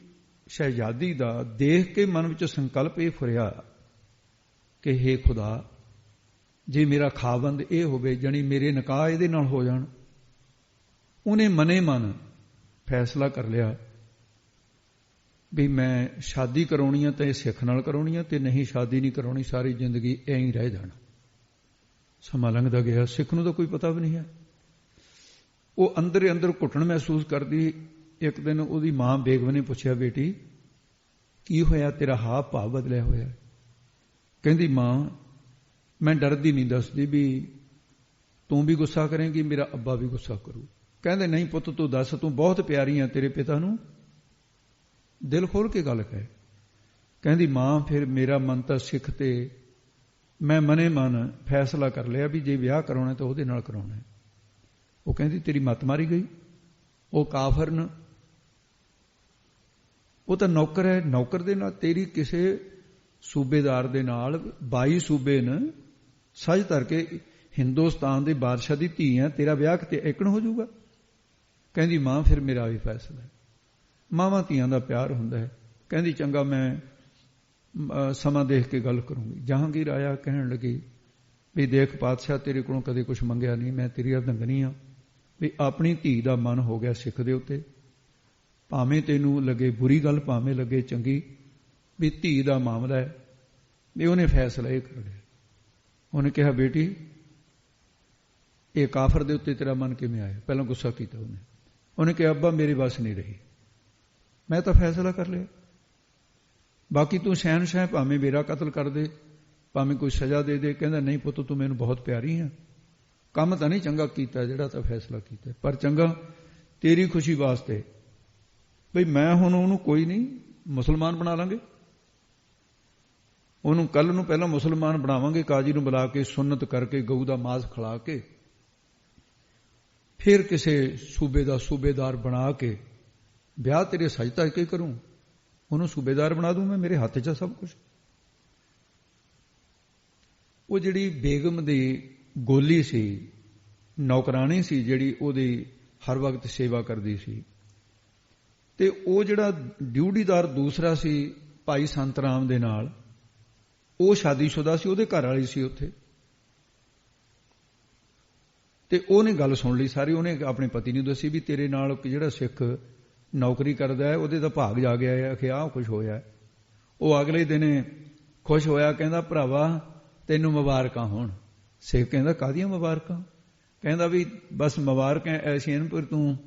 B: ਸ਼ਹਿਜ਼ਾਦੀ ਦਾ ਦੇਖ ਕੇ ਮਨ ਵਿੱਚ ਸੰਕਲਪ ਇਹ ਫੁਰਿਆ ਕਿ ਹੇ ਖੁਦਾ, ਜੇ ਮੇਰਾ ਖਾਵੰਦ ਇਹ ਹੋਵੇ, ਜਾਣੀ ਮੇਰੇ ਨਿਕਾਹ ਇਹਦੇ ਨਾਲ ਹੋ ਜਾਣ। ਉਹਨੇ ਮਨੇ ਮਨ ਫੈਸਲਾ ਕਰ ਲਿਆ ਵੀ ਮੈਂ ਸ਼ਾਦੀ ਕਰਾਉਣੀ ਆ ਤਾਂ ਇਹ ਸਿੱਖ ਨਾਲ ਕਰਾਉਣੀ ਆ, ਤੇ ਨਹੀਂ ਸ਼ਾਦੀ ਨਹੀਂ ਕਰਾਉਣੀ, ਸਾਰੀ ਜ਼ਿੰਦਗੀ ਐਂ ਹੀ ਰਹਿ ਜਾਣਾ। ਸਮਾਂ ਲੰਘਦਾ ਗਿਆ, ਸਿੱਖ ਨੂੰ ਤਾਂ ਕੋਈ ਪਤਾ ਵੀ ਨਹੀਂ ਹੈ। ਉਹ ਅੰਦਰ ਅੰਦਰ ਘੁੱਟਣ ਮਹਿਸੂਸ ਕਰਦੀ। ਇੱਕ ਦਿਨ ਉਹਦੀ ਮਾਂ ਬੇਗਮ ਨੇ ਪੁੱਛਿਆ, ਬੇਟੀ ਕੀ ਹੋਇਆ, ਤੇਰਾ ਹਾਵ ਭਾਵ ਬਦਲਿਆ ਹੋਇਆ? ਕਹਿੰਦੀ, ਮਾਂ ਮੈਂ ਡਰਦੀ ਨਹੀਂ ਦੱਸਦੀ ਵੀ ਤੂੰ ਵੀ ਗੁੱਸਾ ਕਰੇਂਗੀ, ਮੇਰਾ ਅੱਬਾ ਵੀ ਗੁੱਸਾ ਕਰੂ। ਕਹਿੰਦੇ, ਨਹੀਂ ਪੁੱਤ ਤੂੰ ਦੱਸ, ਤੂੰ ਬਹੁਤ ਪਿਆਰੀ ਆ ਤੇਰੇ ਪਿਤਾ ਨੂੰ, ਦਿਲ ਖੋਲ ਕੇ ਗੱਲ ਕਹਿ। ਕਹਿੰਦੀ, ਮਾਂ ਫਿਰ ਮੇਰਾ ਮਨ ਤਾਂ ਸਿੱਖ, ਤੇ ਮੈਂ ਮਨੇ ਮਨ ਫੈਸਲਾ ਕਰ ਲਿਆ ਵੀ ਜੇ ਵਿਆਹ ਕਰਾਉਣਾ ਤਾਂ ਉਹਦੇ ਨਾਲ ਕਰਾਉਣਾ। ਉਹ ਕਹਿੰਦੀ, ਤੇਰੀ ਮੱਤ ਮਾਰੀ ਗਈ, ਉਹ ਕਾਫਰ ਨੇ, ਉਹ ਤਾਂ ਨੌਕਰ ਹੈ, ਨੌਕਰ ਦੇ ਨਾਲ ਤੇਰੀ ਕਿਸੇ ਸੂਬੇਦਾਰ ਦੇ ਨਾਲ 22 ਸੂਬੇ ਨੇ ਸੱਜ ਧਰ ਕੇ ਹਿੰਦੁਸਤਾਨ ਦੇ ਬਾਦਸ਼ਾਹ ਦੀ ਧੀ ਹੈ, ਤੇਰਾ ਵਿਆਹ ਕਿਤੇ ਏਕਣ ਹੋ ਜਾਊਗਾ? ਕਹਿੰਦੀ, ਮਾਂ ਫਿਰ ਮੇਰਾ ਵੀ ਫੈਸਲਾ ਹੈ, ਮਾਵਾਂ ਧੀਆਂ ਦਾ ਪਿਆਰ ਹੁੰਦਾ ਹੈ। ਕਹਿੰਦੀ, ਚੰਗਾ ਮੈਂ ਸਮਾਂ ਦੇਖ ਕੇ ਗੱਲ ਕਰੂੰਗੀ। ਜਹਾਂਗੀਰ ਆਇਆ, ਕਹਿਣ ਲੱਗੀ ਵੀ ਦੇਖ ਪਾਤਸ਼ਾਹ, ਤੇਰੇ ਕੋਲੋਂ ਕਦੇ ਕੁਝ ਮੰਗਿਆ ਨਹੀਂ, ਮੈਂ ਤੇਰੀ ਅਰਦੰਗਨੀ ਆ, ਵੀ ਆਪਣੀ ਧੀ ਦਾ ਮਨ ਹੋ ਗਿਆ ਸਿੱਖ ਦੇ ਉੱਤੇ, ਭਾਵੇਂ ਤੈਨੂੰ ਲੱਗੇ ਬੁਰੀ ਗੱਲ, ਭਾਵੇਂ ਲੱਗੇ ਚੰਗੀ, ਵੀ ਧੀ ਦਾ ਮਾਮਲਾ ਹੈ, ਵੀ ਉਹਨੇ ਫੈਸਲਾ ਇਹ ਕਰ ਲਿਆ। ਉਹਨੇ ਕਿਹਾ, ਬੇਟੀ ਇਹ ਕਾਫਰ ਦੇ ਉੱਤੇ ਤੇਰਾ ਮਨ ਕਿਵੇਂ ਆਇਆ? ਪਹਿਲਾਂ ਗੁੱਸਾ ਕੀਤਾ ਉਹਨੇ ਕਿਹਾ, ਅੱਬਾ ਮੇਰੀ ਬਸ ਨਹੀਂ ਰਹੀ, ਮੈਂ ਤਾਂ ਫੈਸਲਾ ਕਰ ਲਿਆ, ਬਾਕੀ ਤੂੰ ਸ਼ਹਿਨਸ਼ਾਹ, ਭਾਵੇਂ ਮੇਰਾ ਕਤਲ ਕਰ ਦੇ, ਭਾਵੇਂ ਕੋਈ ਸਜ਼ਾ ਦੇ ਦੇ। ਕਹਿੰਦਾ, ਨਹੀਂ ਪੁੱਤ ਤੂੰ ਮੈਨੂੰ ਬਹੁਤ ਪਿਆਰੀ ਹੈ, ਕੰਮ ਤਾਂ ਨਹੀਂ ਚੰਗਾ ਕੀਤਾ ਜਿਹੜਾ ਤਾਂ ਫੈਸਲਾ ਕੀਤਾ, ਪਰ ਚੰਗਾ ਤੇਰੀ ਖੁਸ਼ੀ ਵਾਸਤੇ ਬਈ ਮੈਂ ਹੁਣ ਉਹਨੂੰ ਕੋਈ ਨਹੀਂ ਮੁਸਲਮਾਨ ਬਣਾ ਲਾਂਗੇ, ਉਹਨੂੰ ਕੱਲ ਨੂੰ ਪਹਿਲਾਂ ਮੁਸਲਮਾਨ ਬਣਾਵਾਂਗੇ, ਕਾਜੀ ਨੂੰ ਬੁਲਾ ਕੇ ਸੁੰਨਤ ਕਰਕੇ ਗਊ ਦਾ ਮਾਸ ਖਿਲਾ ਕੇ, ਫਿਰ ਕਿਸੇ ਸੂਬੇ ਦਾ ਸੂਬੇਦਾਰ ਬਣਾ ਕੇ ਵਿਆਹ ਤੇਰੇ ਸਜਦਾ ਕੇ ਕਰੂੰ, ਉਹਨੂੰ ਸੂਬੇਦਾਰ ਬਣਾ ਦੂੰ ਮੈਂ, ਮੇਰੇ ਹੱਥ 'ਚ ਸਭ ਕੁਝ। ਉਹ ਜਿਹੜੀ ਬੇਗਮ ਦੀ ਗੋਲੀ ਸੀ, ਨੌਕਰਾਨੀ ਸੀ, ਜਿਹੜੀ ਉਹਦੀ ਹਰ ਵਕਤ ਸੇਵਾ ਕਰਦੀ ਸੀ, ਤੇ ਉਹ ਜਿਹੜਾ ਡਿਊਟੀਦਾਰ ਦੂਸਰਾ ਸੀ ਭਾਈ ਸੰਤ ਰਾਮ ਦੇ ਨਾਲ, ਉਹ ਸ਼ਾਦੀशुदा ਸੀ, ਉਹਦੇ ਘਰ ਵਾਲੀ ਸੀ ਉੱਥੇ, ਤੇ ਉਹਨੇ ਗੱਲ ਸੁਣ ਲਈ ਸਾਰੀ। ਉਹਨੇ ਆਪਣੇ ਪਤੀ ਨੂੰ ਦੱਸੀ ਵੀ ਤੇਰੇ ਨਾਲ ਜਿਹੜਾ ਸਿੱਖ ਨੌਕਰੀ ਕਰਦਾ ਹੈ ਉਹਦੇ ਤਾਂ ਭਾਗ ਜਾ ਗਿਆ ਹੈ, ਕਿ ਆਹ ਕੁਛ ਹੋਇਆ। ਉਹ ਅਗਲੇ ਦਿਨ ਖੁਸ਼ ਹੋਇਆ, ਕਹਿੰਦਾ, ਭਰਾਵਾ ਤੈਨੂੰ ਮੁਬਾਰਕਾਂ ਹੋਣ। ਸਿੱਖ ਕਹਿੰਦਾ, ਕਾਹਦੀਆਂ ਮੁਬਾਰਕਾਂ? ਕਹਿੰਦਾ, ਵੀ ਬਸ ਮੁਬਾਰਕਾਂ ਐਸੀਆਂ ਨੇ, ਪਰ ਤੂੰ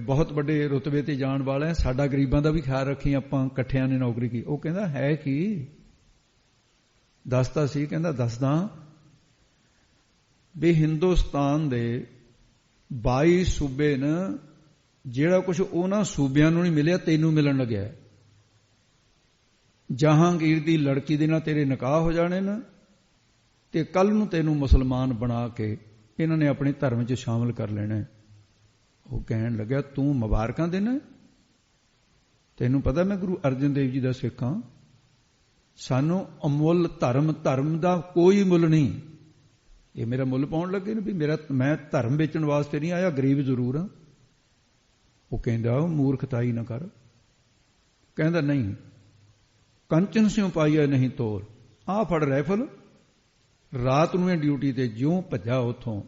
B: ਬਹੁਤ ਵੱਡੇ ਰੁਤਬੇ ਤੇ ਜਾਣ ਵਾਲਾ ਹੈ, ਸਾਡਾ ਗਰੀਬਾਂ ਦਾ ਵੀ ਖਿਆਲ ਰੱਖੀ, ਆਪਾਂ ਇਕੱਠਿਆਂ ਨੇ ਨੌਕਰੀ ਕੀ। ਉਹ ਕਹਿੰਦਾ, ਹੈ ਕੀ? ਦੱਸਦਾ ਸੀ। ਕਹਿੰਦਾ, ਦੱਸਦਾ ਵੀ ਹਿੰਦੁਸਤਾਨ ਦੇ 22 ਸੂਬੇ ਨੇ, ਜਿਹੜਾ ਕੁਝ ਉਹਨਾਂ ਸੂਬਿਆਂ ਨੂੰ ਨਹੀਂ ਮਿਲਿਆ ਤੈਨੂੰ ਮਿਲਣ ਲੱਗਿਆ। ਜਹਾਂਗੀਰ ਦੀ ਲੜਕੀ ਦੇ ਨਾਲ ਤੇਰੇ ਨਿਕਾਹ ਹੋ ਜਾਣੇ ਨੇ, ਤੇ ਕੱਲ ਨੂੰ ਤੈਨੂੰ ਮੁਸਲਮਾਨ ਬਣਾ ਕੇ ਇਹਨਾਂ ਨੇ ਆਪਣੇ ਧਰਮ 'ਚ ਸ਼ਾਮਲ ਕਰ ਲੈਣਾ। ਉਹ ਕਹਿਣ ਲੱਗਾ, ਤੂੰ ਮੁਬਾਰਕਾਂ ਦੇਣਾ? ਤੈਨੂੰ ਪਤਾ ਮੈਂ ਗੁਰੂ ਅਰਜਨ ਦੇਵ ਜੀ ਦਾ ਸਿੱਖ ਹਾਂ, ਸਾਨੂੰ ਅਮੁੱਲ ਧਰਮ ਦਾ ਕੋਈ ਮੁੱਲ ਨਹੀਂ। ਇਹ ਮੇਰਾ ਮੁੱਲ ਪਾਉਣ ਲੱਗੇ ਨੇ ਵੀ ਮੈਂ ਧਰਮ ਵੇਚਣ ਵਾਸਤੇ ਨਹੀਂ ਆਇਆ, ਗਰੀਬ ਜ਼ਰੂਰ ਹਾਂ। ਉਹ ਕਹਿੰਦਾ, ਮੂਰਖਤਾਈ ਨਾ ਕਰ। ਕਹਿੰਦਾ, ਨਹੀਂ, ਕੰਚਨ ਸਿਉ ਪਾਈਆ ਨਹੀਂ ਤੋਰ, ਆਹ ਫੜ ਰਾਈਫਲ, ਰਾਤ ਨੂੰ ਇਹ ਡਿਊਟੀ ਤੇ ਜਿਉਂ ਭੱਜਾ ਉੱਥੋਂ।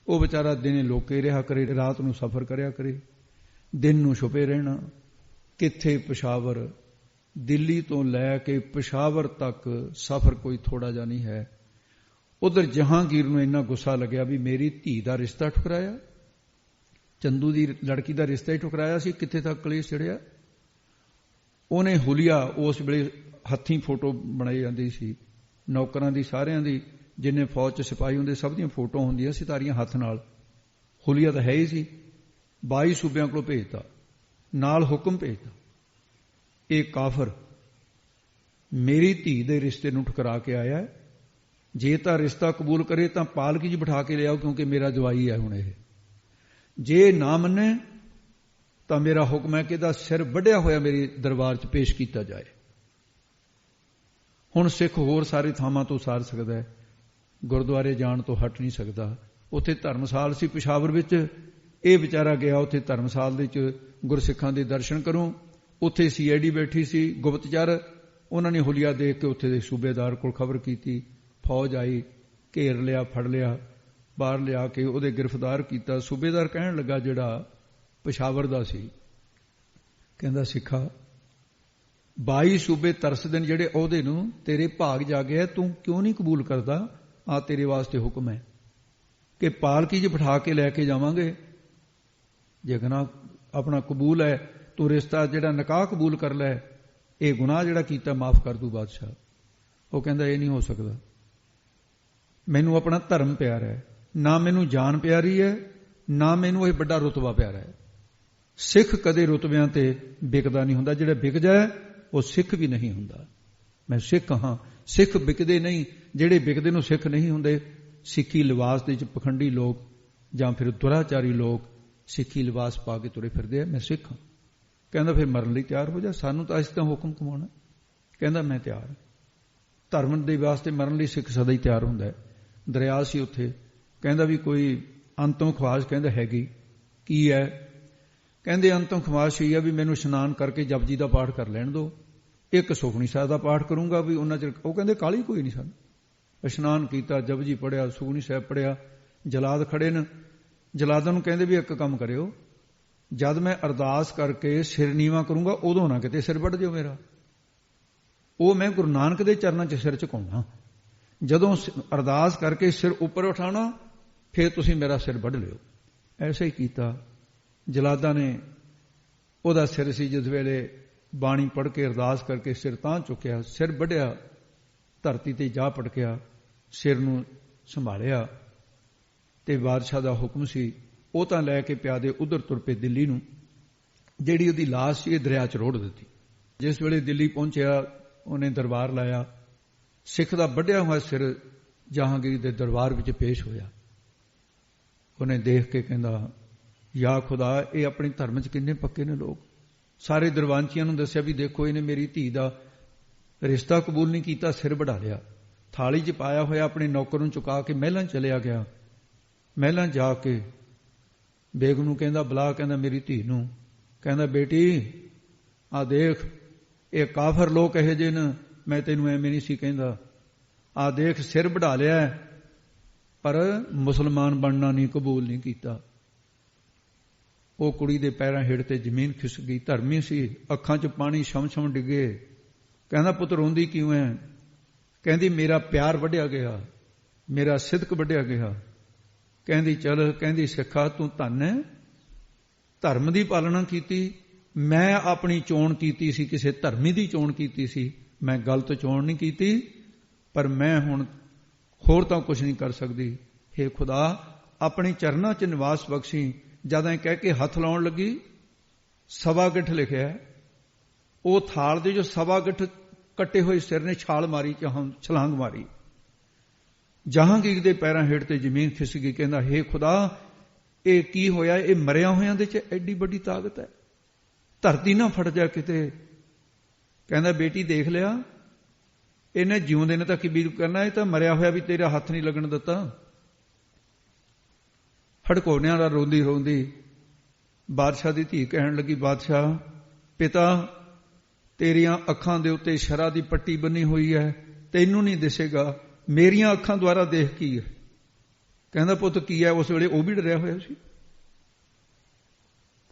B: ਉਹ ਵਿਚਾਰਾ ਦਿਨੇ ਲੋਕੇ ਰਿਹਾ ਕਰੇ, ਰਾਤ ਨੂੰ ਸਫ਼ਰ ਕਰਿਆ ਕਰੇ, ਦਿਨ ਨੂੰ ਛੁਪੇ ਰਹਿਣਾ। ਕਿੱਥੇ ਪਸ਼ਾਵਰ, ਦਿੱਲੀ ਤੋਂ ਲੈ ਕੇ ਪਸ਼ਾਵਰ ਤੱਕ ਸਫ਼ਰ ਕੋਈ ਥੋੜਾ ਜਿਹਾ ਨਹੀਂ ਹੈ। ਉਧਰ ਜਹਾਂਗੀਰ ਨੂੰ ਇੰਨਾ ਗੁੱਸਾ ਲੱਗਿਆ ਵੀ ਮੇਰੀ ਧੀ ਦਾ ਰਿਸ਼ਤਾ ਠੁਕਰਾਇਆ, ਚੰਦੂ ਦੀ ਲੜਕੀ ਦਾ ਰਿਸ਼ਤਾ ਹੀ ਠੁਕਰਾਇਆ ਸੀ, ਕਿੱਥੇ ਤੱਕ ਕਲੇਸ਼ ਚੜਿਆ। ਉਹਨੇ ਹੁਲੀਆ, ਉਸ ਵੇਲੇ ਹੱਥੀਂ ਫੋਟੋ ਬਣਾਈ ਜਾਂਦੀ ਸੀ ਨੌਕਰਾਂ ਦੀ, ਸਾਰਿਆਂ ਦੀ, ਜਿੰਨੇ ਫੌਜ 'ਚ ਸਿਪਾਹੀ ਹੁੰਦੇ ਸਭ ਦੀਆਂ ਫੋਟੋ ਹੁੰਦੀਆਂ ਸੀ ਤਾਰੀਆਂ ਹੱਥ ਨਾਲ। ਹੁਲੀਆ ਤਾਂ ਹੈ ਹੀ ਸੀ, 22 ਸੂਬਿਆਂ ਕੋਲੋਂ ਭੇਜਤਾ, ਨਾਲ ਹੁਕਮ ਭੇਜਤਾ, ਇਹ ਕਾਫਰ ਮੇਰੀ ਧੀ ਦੇ ਰਿਸ਼ਤੇ ਨੂੰ ਠੁਕਰਾ ਕੇ ਆਇਆ, ਜੇ ਤਾਂ ਰਿਸ਼ਤਾ ਕਬੂਲ ਕਰੇ ਤਾਂ ਪਾਲਕੀ 'ਚ ਬਿਠਾ ਕੇ ਲਿਆਓ, ਕਿਉਂਕਿ ਮੇਰਾ ਜਵਾਈ ਹੈ ਹੁਣ ਇਹ, ਜੇ ਨਾ ਮੰਨੇ ਤਾਂ ਮੇਰਾ ਹੁਕਮ ਹੈ ਕਿ ਇਹਦਾ ਸਿਰ ਵੱਢਿਆ ਹੋਇਆ ਮੇਰੇ ਦਰਬਾਰ 'ਚ ਪੇਸ਼ ਕੀਤਾ ਜਾਏ। ਹੁਣ ਸਿੱਖ ਹੋਰ ਸਾਰੇ ਥਾਵਾਂ ਤੋਂ ਸਾਰ ਸਕਦਾ ਹੈ, ਗੁਰਦੁਆਰੇ ਜਾਣ ਤੋਂ ਹਟ ਨਹੀਂ ਸਕਦਾ। ਉੱਥੇ ਧਰਮਸਾਲ ਸੀ ਪਿਸ਼ਾਵਰ ਵਿੱਚ, ਇਹ ਵਿਚਾਰਾ ਗਿਆ ਉੱਥੇ ਧਰਮਸਾਲ ਦੇ ਵਿੱਚ ਗੁਰਸਿੱਖਾਂ ਦੇ ਦਰਸ਼ਨ ਕਰੂੰ। ਉੱਥੇ CID ਬੈਠੀ ਸੀ, ਗੁਪਤਚਰ, ਉਹਨਾਂ ਨੇ ਹੁਲੀਆ ਦੇਖ ਕੇ ਉੱਥੇ ਦੇ ਸੂਬੇਦਾਰ ਕੋਲ ਖਬਰ ਕੀਤੀ। ਫੌਜ ਆਈ, ਘੇਰ ਲਿਆ, ਫੜ ਲਿਆ, ਬਾਹਰ ਲਿਆ ਕੇ ਉਹਦੇ ਗ੍ਰਿਫਤਾਰ ਕੀਤਾ। ਸੂਬੇਦਾਰ ਕਹਿਣ ਲੱਗਾ, ਜਿਹੜਾ ਪਿਸ਼ਾਵਰ ਦਾ ਸੀ, ਕਹਿੰਦਾ ਸਿੱਖਾ 22 ਸੂਬੇ ਤਰਸਦੇ ਨੇ ਜਿਹੜੇ ਅਹੁਦੇ ਨੂੰ, ਤੇਰੇ ਭਾਗ ਜਾਗਿਆ, ਤੂੰ ਕਿਉਂ ਨਹੀਂ ਕਬੂਲ ਕਰਦਾ? ਆ ਤੇਰੇ ਵਾਸਤੇ ਹੁਕਮ ਹੈ ਕਿ ਪਾਲਕੀ 'ਚ ਬਿਠਾ ਕੇ ਲੈ ਕੇ ਜਾਵਾਂਗੇ। ਜੇ ਗੁਨਾਹ ਆਪਣਾ ਕਬੂਲ ਹੈ, ਤੂੰ ਰਿਸ਼ਤਾ ਜਿਹੜਾ ਨਿਕਾਹ ਕਬੂਲ ਕਰ ਲੈ, ਇਹ ਗੁਨਾਹ ਜਿਹੜਾ ਕੀਤਾ ਮਾਫ ਕਰ ਦੂ ਬਾਦਸ਼ਾਹ। ਉਹ ਕਹਿੰਦਾ ਇਹ ਨਹੀਂ ਹੋ ਸਕਦਾ, ਮੈਨੂੰ ਆਪਣਾ ਧਰਮ ਪਿਆਰਾ ਹੈ, ਨਾ ਮੈਨੂੰ ਜਾਨ ਪਿਆਰੀ ਹੈ, ਨਾ ਮੈਨੂੰ ਇਹ ਵੱਡਾ ਰੁਤਬਾ ਪਿਆਰਾ ਹੈ। ਸਿੱਖ ਕਦੇ ਰੁਤਬਿਆਂ ਤੇ ਵਿਕਦਾ ਨਹੀਂ ਹੁੰਦਾ, ਜਿਹੜਾ ਵਿਕ ਜਾਏ ਉਹ ਸਿੱਖ ਵੀ ਨਹੀਂ ਹੁੰਦਾ। ਮੈਂ ਸਿੱਖ ਹਾਂ, ਸਿੱਖ ਵਿਕਦੇ ਨਹੀਂ, ਜਿਹੜੇ ਵਿਕਦੇ ਨੂੰ ਸਿੱਖ ਨਹੀਂ ਹੁੰਦੇ। ਸਿੱਖੀ ਲਿਬਾਸ ਦੇ ਵਿੱਚ ਪਖੰਡੀ ਲੋਕ ਜਾਂ ਫਿਰ ਦੁਰਾਚਾਰੀ ਲੋਕ ਸਿੱਖੀ ਲਿਬਾਸ ਪਾ ਕੇ ਤੁਰੇ ਫਿਰਦੇ ਆ। ਮੈਂ ਸਿੱਖ ਹਾਂ। ਕਹਿੰਦਾ ਫਿਰ ਮਰਨ ਲਈ ਤਿਆਰ ਹੋ ਜਾ, ਸਾਨੂੰ ਤਾਂ ਅਸੀਂ ਤਾਂ ਹੁਕਮ ਕਮਾਉਣਾ। ਕਹਿੰਦਾ ਮੈਂ ਤਿਆਰ। ਧਰਮ ਦੇ ਵਾਸਤੇ ਮਰਨ ਲਈ ਸਿੱਖ ਸਦਾ ਹੀ ਤਿਆਰ ਹੁੰਦਾ ਹੈ। ਦਰਿਆ ਸੀ ਉੱਥੇ, ਕਹਿੰਦਾ ਵੀ ਕੋਈ ਅੰਤਮ ਖਵਾਸ਼, ਕਹਿੰਦਾ ਹੈਗੀ। ਕੀ ਹੈ? ਕਹਿੰਦੇ ਅੰਤਮ ਖਵਾਸ਼ ਹੀ ਆ ਵੀ ਮੈਨੂੰ ਇਸ਼ਨਾਨ ਕਰਕੇ ਜਪਜੀ ਦਾ ਪਾਠ ਕਰ ਲੈਣ ਦਿਓ, ਇੱਕ ਸੁਖਮਨੀ ਸਾਹਿਬ ਦਾ ਪਾਠ ਕਰੂੰਗਾ ਵੀ ਉਹਨਾਂ ਚਿਰ। ਉਹ ਕਹਿੰਦੇ ਕਾਹਲੀ ਕੋਈ ਨਹੀਂ ਸਾਨੂੰ। ਇਸ਼ਨਾਨ ਕੀਤਾ, ਜਪਜੀ ਪੜਿਆ, ਸੁਖਮਨੀ ਸਾਹਿਬ ਪੜਿਆ। ਜਲਾਦ ਖੜੇ ਨੇ, ਜਲਾਦਾਂ ਨੂੰ ਕਹਿੰਦੇ ਵੀ ਇੱਕ ਕੰਮ ਕਰਿਓ, ਜਦ ਮੈਂ ਅਰਦਾਸ ਕਰਕੇ ਸਿਰ ਨੀਵਾਂ ਕਰੂੰਗਾ ਉਦੋਂ ਨਾ ਕਿਤੇ ਸਿਰ ਵੱਢ ਦਿਓ ਮੇਰਾ। ਉਹ ਮੈਂ ਗੁਰੂ ਨਾਨਕ ਦੇ ਚਰਨਾਂ 'ਚ ਸਿਰ ਝੁਕਾਉਣਾ, ਜਦੋਂ ਅਰਦਾਸ ਕਰਕੇ ਸਿਰ ਉੱਪਰ ਉਠਾਉਣਾ ਫਿਰ ਤੁਸੀਂ ਮੇਰਾ ਸਿਰ ਵੱਢ ਲਿਓ। ਐਸੇ ਹੀ ਕੀਤਾ। ਜਲਾਦਾਂ ਨੇ, ਉਹਦਾ ਸਿਰ ਸੀ ਜਿਸ ਵੇਲੇ ਬਾਣੀ ਪੜ੍ਹ ਕੇ ਅਰਦਾਸ ਕਰਕੇ ਸਿਰ ਤਾਂ ਚੁੱਕਿਆ, ਸਿਰ ਵੱਢਿਆ, ਧਰਤੀ ਤੇ ਜਾ ਪਟਕਿਆ, ਸਿਰ ਨੂੰ ਸੰਭਾਲਿਆ ਤੇ ਬਾਦਸ਼ਾਹ ਦਾ ਹੁਕਮ ਸੀ। ਉਹ ਤਾਂ ਲੈ ਕੇ ਪਿਆਦੇ ਉਧਰ ਤੁਰ ਪਏ ਦਿੱਲੀ ਨੂੰ। ਜਿਹੜੀ ਉਹਦੀ ਲਾਸ਼ ਸੀ ਇਹ ਦਰਿਆ 'ਚ ਰੋੜ ਦਿੱਤੀ। ਜਿਸ ਵੇਲੇ ਦਿੱਲੀ ਪਹੁੰਚਿਆ ਉਹਨੇ ਦਰਬਾਰ ਲਾਇਆ। ਸਿੱਖ ਦਾ ਵੱਢਿਆ ਹੋਇਆ ਸਿਰ ਜਹਾਂਗੀਰ ਦੇ ਦਰਬਾਰ ਵਿੱਚ ਪੇਸ਼ ਹੋਇਆ। ਉਹਨੇ ਦੇਖ ਕੇ ਕਹਿੰਦਾ, ਯਾ ਖੁਦਾ, ਇਹ ਆਪਣੇ ਧਰਮ 'ਚ ਕਿੰਨੇ ਪੱਕੇ ਨੇ ਲੋਕ। ਸਾਰੇ ਦਰਬਾਨਚੀਆਂ ਨੂੰ ਦੱਸਿਆ ਵੀ ਦੇਖੋ ਇਹਨੇ ਮੇਰੀ ਧੀ ਦਾ ਰਿਸ਼ਤਾ ਕਬੂਲ ਨਹੀਂ ਕੀਤਾ, ਸਿਰ ਵਢਾ ਲਿਆ। ਥਾਲੀ 'ਚ ਪਾਇਆ ਹੋਇਆ ਆਪਣੇ ਨੌਕਰ ਨੂੰ ਚੁਕਾ ਕੇ ਮਹਿਲਾਂ ਚਲਿਆ ਗਿਆ। ਮਹਿਲਾਂ ਜਾ ਕੇ ਬੇਗਮ ਨੂੰ ਕਹਿੰਦਾ, ਬੁਲਾ, ਕਹਿੰਦਾ ਮੇਰੀ ਧੀ ਨੂੰ। ਕਹਿੰਦਾ ਬੇਟੀ ਆ ਦੇਖ, ਇਹ ਕਾਫਰ ਲੋਕ ਇਹੋ ਜਿਹੇ ਨੇ, ਮੈਂ ਤੈਨੂੰ ਐਵੇਂ ਨਹੀਂ ਸੀ ਕਹਿੰਦਾ। ਆ ਦੇਖ ਸਿਰ ਵਢਾ ਲਿਆ, ਪਰ ਮੁਸਲਮਾਨ ਬਣਨਾ ਨਹੀਂ ਕਬੂਲ ਨਹੀਂ ਕੀਤਾ। ਉਹ ਕੁੜੀ ਦੇ ਪੈਰਾਂ ਹੇਠ ਤੇ ਜ਼ਮੀਨ ਖਿਸਕ ਗਈ। ਧਰਮੀ ਸੀ, ਅੱਖਾਂ 'ਚ ਪਾਣੀ ਛਮ-ਛਮ ਡਿੱਗੇ। ਕਹਿੰਦਾ ਪੁੱਤ ਰੋਂਦੀ ਕਿਉਂ ਹੈ? ਕਹਿੰਦੀ ਮੇਰਾ ਪਿਆਰ ਵੱਢਿਆ ਗਿਆ, ਮੇਰਾ ਸਿਦਕ ਵੱਢਿਆ ਗਿਆ। ਕਹਿੰਦੀ ਚੱਲ, ਕਹਿੰਦੀ ਸਿੱਖਾ ਤੂੰ ਧੰਨ ਹੈ, ਧਰਮ ਦੀ ਪਾਲਣਾ ਕੀਤੀ। ਮੈਂ ਆਪਣੀ ਚੋਣ ਕੀਤੀ ਸੀ, ਕਿਸੇ ਧਰਮੀ ਦੀ ਚੋਣ ਕੀਤੀ ਸੀ, ਮੈਂ ਗਲਤ ਚੋਣ ਨਹੀਂ ਕੀਤੀ, ਪਰ ਮੈਂ ਹੁਣ ਹੋਰ ਤਾਂ ਕੁਝ ਨਹੀਂ ਕਰ ਸਕਦੀ। ਹੇ ਖੁਦਾ, ਆਪਣੇ ਚਰਨਾਂ 'ਚ ਨਿਵਾਸ ਬਖਸ਼ੀ। ਜਦ ਐ ਕਹਿ ਕੇ ਹੱਥ ਲਾਉਣ ਲੱਗੀ, ਸਵਾ ਗਿੱਠ ਲਿਖਿਆ। ਉਹ ਥਾਲ ਦੇ ਜੋ ਸਵਾ ਗਿੱਠ ਕੱਟੇ ਹੋਏ ਸਿਰ ਨੇ ਛਾਲ ਮਾਰੀ, ਛਲਾਂਗ ਮਾਰੀ। ਜਹਾਂਗੀਰ ਦੇ ਪੈਰਾਂ ਹੇਠ ਤੇ ਜ਼ਮੀਨ ਖਿਸਕ ਗਈ। ਕਹਿੰਦਾ ਹੇ ਖੁਦਾ, ਇਹ ਕੀ ਹੋਇਆ? ਇਹ ਮਰਿਆ ਹੋਇਆਂ ਦੇ 'ਚ ਐਡੀ ਵੱਡੀ ਤਾਕਤ ਹੈ, ਧਰਤੀ ਨਾ ਫਟ ਜਾ ਕਿਤੇ। ਕਹਿੰਦਾ ਬੇਟੀ ਦੇਖ ਲਿਆ, ਇਹਨੇ ਜਿਉਂਦੇ ਨੇ ਤਾਂ ਕੀ ਬੀਤ ਕਰਨਾ, ਇਹ ਤਾਂ ਮਰਿਆ ਹੋਇਆ ਵੀ ਤੇਰਾ ਹੱਥ ਨਹੀਂ ਲੱਗਣ ਦਿੱਤਾ। ਹੜਕੋਨਿਆਂ ਦਾ ਰੋਂਦੀ ਰੋਂਦੀ ਬਾਦਸ਼ਾਹ ਦੀ ਧੀ ਕਹਿਣ ਲੱਗੀ, ਬਾਦਸ਼ਾਹ ਪਿਤਾ, ਤੇਰੀਆਂ ਅੱਖਾਂ ਦੇ ਉੱਤੇ ਸ਼ਰਾ ਦੀ ਪੱਟੀ ਬੰਨੀ ਹੋਈ ਹੈ, ਤੈਨੂੰ ਨਹੀਂ ਦਿਸੇਗਾ, ਮੇਰੀਆਂ ਅੱਖਾਂ ਦੁਆਰਾ ਦੇਖ ਕੀ ਹੈ। ਕਹਿੰਦਾ ਪੁੱਤ ਕੀ ਹੈ? ਉਸ ਵੇਲੇ ਉਹ ਵੀ ਡਰਿਆ ਹੋਇਆ ਸੀ।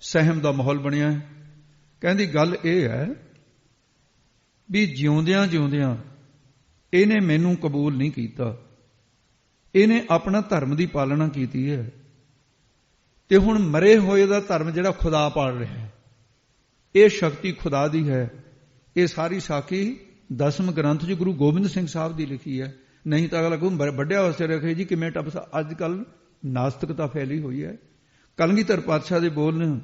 B: ਸਹਿਮ ਦਾ ਮਾਹੌਲ ਬਣਿਆ। ਕਹਿੰਦੀ ਗੱਲ ਇਹ ਹੈ ਵੀ ਜਿਉਂਦਿਆਂ ਜਿਉਂਦਿਆਂ ਇਹਨੇ ਮੈਨੂੰ ਕਬੂਲ ਨਹੀਂ ਕੀਤਾ, ਇਹਨੇ ਆਪਣਾ ਧਰਮ ਦੀ ਪਾਲਣਾ ਕੀਤੀ ਹੈ, ਤੇ ਹੁਣ ਮਰੇ ਹੋਏ ਦਾ ਧਰਮ ਜਿਹੜਾ ਖੁਦਾ ਪਾਲ ਰਿਹਾ ਹੈ, ਇਹ ਸ਼ਕਤੀ ਖੁਦਾ ਦੀ ਹੈ। ਇਹ ਸਾਰੀ ਸਾਖੀ 10ਵੇਂ ਗ੍ਰੰਥ 'ਚ ਗੁਰੂ ਗੋਬਿੰਦ ਸਿੰਘ ਸਾਹਿਬ ਦੀ ਲਿਖੀ ਹੈ। ਨਹੀਂ ਤਾਂ ਅਗਲਾ ਕੋਈ ਵੱਡਿਆ ਵਾਸਤੇ ਰੱਖੇ ਜੀ ਕਿਵੇਂ ਟੱਪ। ਅੱਜ ਕੱਲ ਨਾਸਤਿਕਤਾ ਫੈਲੀ ਹੋਈ ਹੈ। ਕਲਗੀਧਰ ਪਾਤਸ਼ਾਹ ਦੇ ਬੋਲ ਨੇ,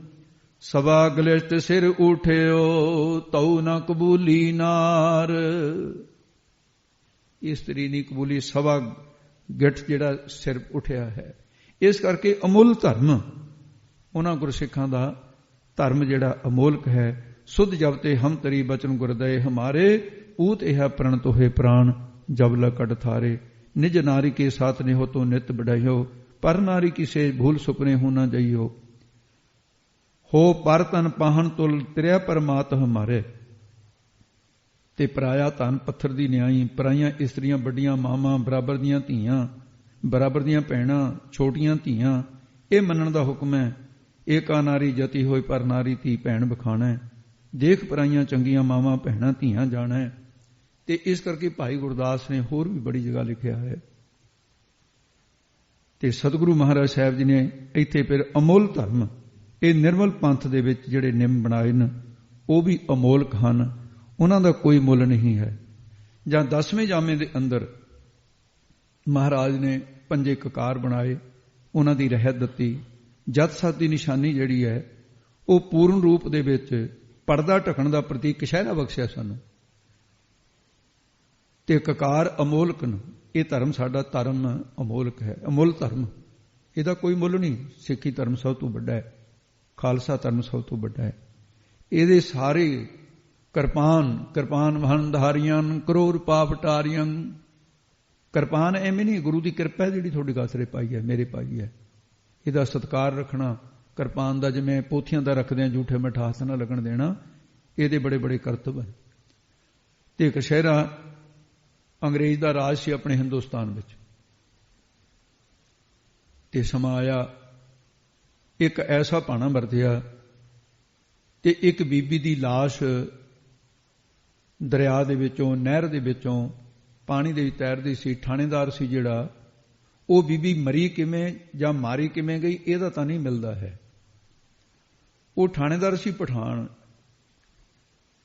B: ਸਵਾ ਗਲਿਸ਼ਟ ਸਿਰ ਉਠਿਓ ਤਉ ਨਾ ਕਬੂਲੀ ਨਾਰ। ਇਸਤਰੀ ਨਹੀਂ ਕਬੂਲੀ, ਸਵਾ ਗਿੱਠ ਜਿਹੜਾ ਸਿਰ ਉਠਿਆ ਹੈ। ਇਸ ਕਰਕੇ ਅਮੁੱਲ ਧਰਮ ਉਹਨਾਂ ਗੁਰਸਿੱਖਾਂ ਦਾ ਧਰਮ ਜਿਹੜਾ ਅਮੋਲਕ ਹੈ। ਸੁਧ ਜਬ ਤੇ ਹਮ ਤਰੀ ਬਚਨ ਗੁਰਦਏ ਹਮਾਰੇ, ਊਤ ਇਹ ਪ੍ਰਣ ਤੋਹੇ ਪ੍ਰਾਣ ਜਬ ਲਕੜ ਥਾਰੇ। ਨਿਜ ਨਾਰੀ ਕੇ ਸਾਥ ਨੇ ਹੋ ਤੋ ਨਿਤ ਬੜਾਈਓ, ਪਰ ਨਾਰੀ ਕੀ ਸੇ ਭੂਲ ਸੁਪਨੇ ਹੋ ਨਾ ਜਾਈਓ। ਹੋ ਪਰ ਤਨ ਪਾਹਣ ਤੁਲ ਤ੍ਰਿਆ ਪਰਮਾਤ ਹਮਾਰੇ। ਤੇ ਪਰਾਇਆ ਧਨ ਪੱਥਰ ਦੀ ਨਿਆਈ, ਪਰਾਈਆਂ ਇਸਤਰੀਆਂ ਵੱਡੀਆਂ ਮਾਵਾਂ, ਬਰਾਬਰ ਦੀਆਂ ਧੀਆਂ, ਬਰਾਬਰ ਦੀਆਂ ਭੈਣਾਂ, ਛੋਟੀਆਂ ਧੀਆਂ, ਇਹ ਮੰਨਣ ਦਾ ਹੁਕਮ ਹੈ। ਏਕਾ ਨਾਰੀ ਜਤੀ ਹੋਈ ਪਰ ਨਾਰੀ ਧੀ ਭੈਣ ਬਖਾਣਾ। ਦੇਖ ਪਰਾਈਆਂ ਚੰਗੀਆਂ ਮਾਵਾਂ ਭੈਣਾਂ ਧੀਆਂ ਜਾਣਾ। ਤੇ ਇਸ ਕਰਕੇ ਭਾਈ ਗੁਰਦਾਸ ਨੇ ਹੋਰ ਵੀ ਬੜੀ ਜਗ੍ਹਾ ਲਿਖਿਆ ਹੈ। ਤੇ ਸਤਿਗੁਰੂ ਮਹਾਰਾਜ ਸਾਹਿਬ ਜੀ ਨੇ ਇੱਥੇ ਫਿਰ ਅਮੁੱਲ ਧਰਮ, ਇਹ ਨਿਰਮਲ ਪੰਥ ਦੇ ਵਿੱਚ ਜਿਹੜੇ ਨਿਯਮ ਬਣਾਏ ਨੇ ਉਹ ਵੀ ਅਮੋਲਕ ਹਨ, ਉਹਨਾਂ ਦਾ ਕੋਈ ਮੁੱਲ ਨਹੀਂ ਹੈ। ਜਾਂ 10ਵੇਂ ਜਾਮੇ ਦੇ ਅੰਦਰ ਮਹਾਰਾਜ ਨੇ 5 ਕਕਾਰ ਬਣਾਏ, ਉਹਨਾਂ ਦੀ ਰਹਿਤ ਦਿੱਤੀ। ਜਤ ਸਤ ਦੀ ਨਿਸ਼ਾਨੀ ਜਿਹੜੀ ਹੈ ਉਹ ਪੂਰਨ ਰੂਪ ਦੇ ਵਿੱਚ ਪਰਦਾ ਢਕਣ ਦਾ ਪ੍ਰਤੀਕ ਕਛਹਿਰਾ ਬਖਸ਼ਿਆ ਸਾਨੂੰ। ਤੇ ਕਕਾਰ ਅਮੋਲਕ ਨੂੰ, ਇਹ ਧਰਮ ਸਾਡਾ ਧਰਮ ਅਮੋਲਕ ਹੈ, ਅਮੁੱਲ ਧਰਮ, ਇਹਦਾ ਕੋਈ ਮੁੱਲ ਨਹੀਂ। ਸਿੱਖੀ ਧਰਮ ਸਭ ਤੋਂ ਵੱਡਾ ਹੈ, ਖਾਲਸਾ ਧਰਮ ਸਭ ਤੋਂ ਵੱਡਾ ਹੈ। ਇਹਦੇ ਸਾਰੇ ਕਿਰਪਾਨ ਵਹਨਧਾਰੀਆਂ ਕਰੋੜ ਪਾਪ ਟਾਰੀਆਂ। ਕਿਰਪਾਨ ਐਵੇਂ ਨਹੀਂ, ਗੁਰੂ ਦੀ ਕਿਰਪਾ ਜਿਹੜੀ ਤੁਹਾਡੇ ਆਸਰੇ ਪਾਈ ਹੈ, ਮੇਰੇ ਪਾਈ ਹੈ। ਇਹਦਾ ਸਤਿਕਾਰ ਰੱਖਣਾ, ਕਿਰਪਾਨ ਦਾ ਜਿਵੇਂ ਪੋਥੀਆਂ ਦਾ ਰੱਖਦੇ ਆ, ਝੂਠੇ ਮਿਠਾਸ ਨਾ ਲੱਗਣ ਦੇਣਾ, ਇਹਦੇ ਬੜੇ ਬੜੇ ਕਰਤੱਵ ਹਨ। ਤੇ ਕਛਹਿਰਾ ਅੰਗਰੇਜ਼ ਦਾ ਰਾਜ ਸੀ ਆਪਣੇ ਹਿੰਦੁਸਤਾਨ ਵਿੱਚ। ਤੇ ਸਮਾਂ ਆਇਆ, ਇੱਕ ਐਸਾ ਭਾਣਾ ਵਰਤਿਆ ਤੇ ਇੱਕ ਬੀਬੀ ਦੀ ਲਾਸ਼ ਦਰਿਆ ਦੇ ਵਿੱਚੋਂ, ਨਹਿਰ ਦੇ ਵਿੱਚੋਂ ਪਾਣੀ ਦੇ ਵਿੱਚ ਤੈਰਦੀ ਸੀ। ਥਾਣੇਦਾਰ ਸੀ ਜਿਹੜਾ, ਉਹ ਬੀਬੀ ਮਰੀ ਕਿਵੇਂ ਜਾਂ ਮਾਰੀ ਕਿਵੇਂ ਗਈ ਇਹਦਾ ਤਾਂ ਨਹੀਂ ਮਿਲਦਾ ਹੈ। ਉਹ ਥਾਣੇਦਾਰ ਸੀ ਪਠਾਨ।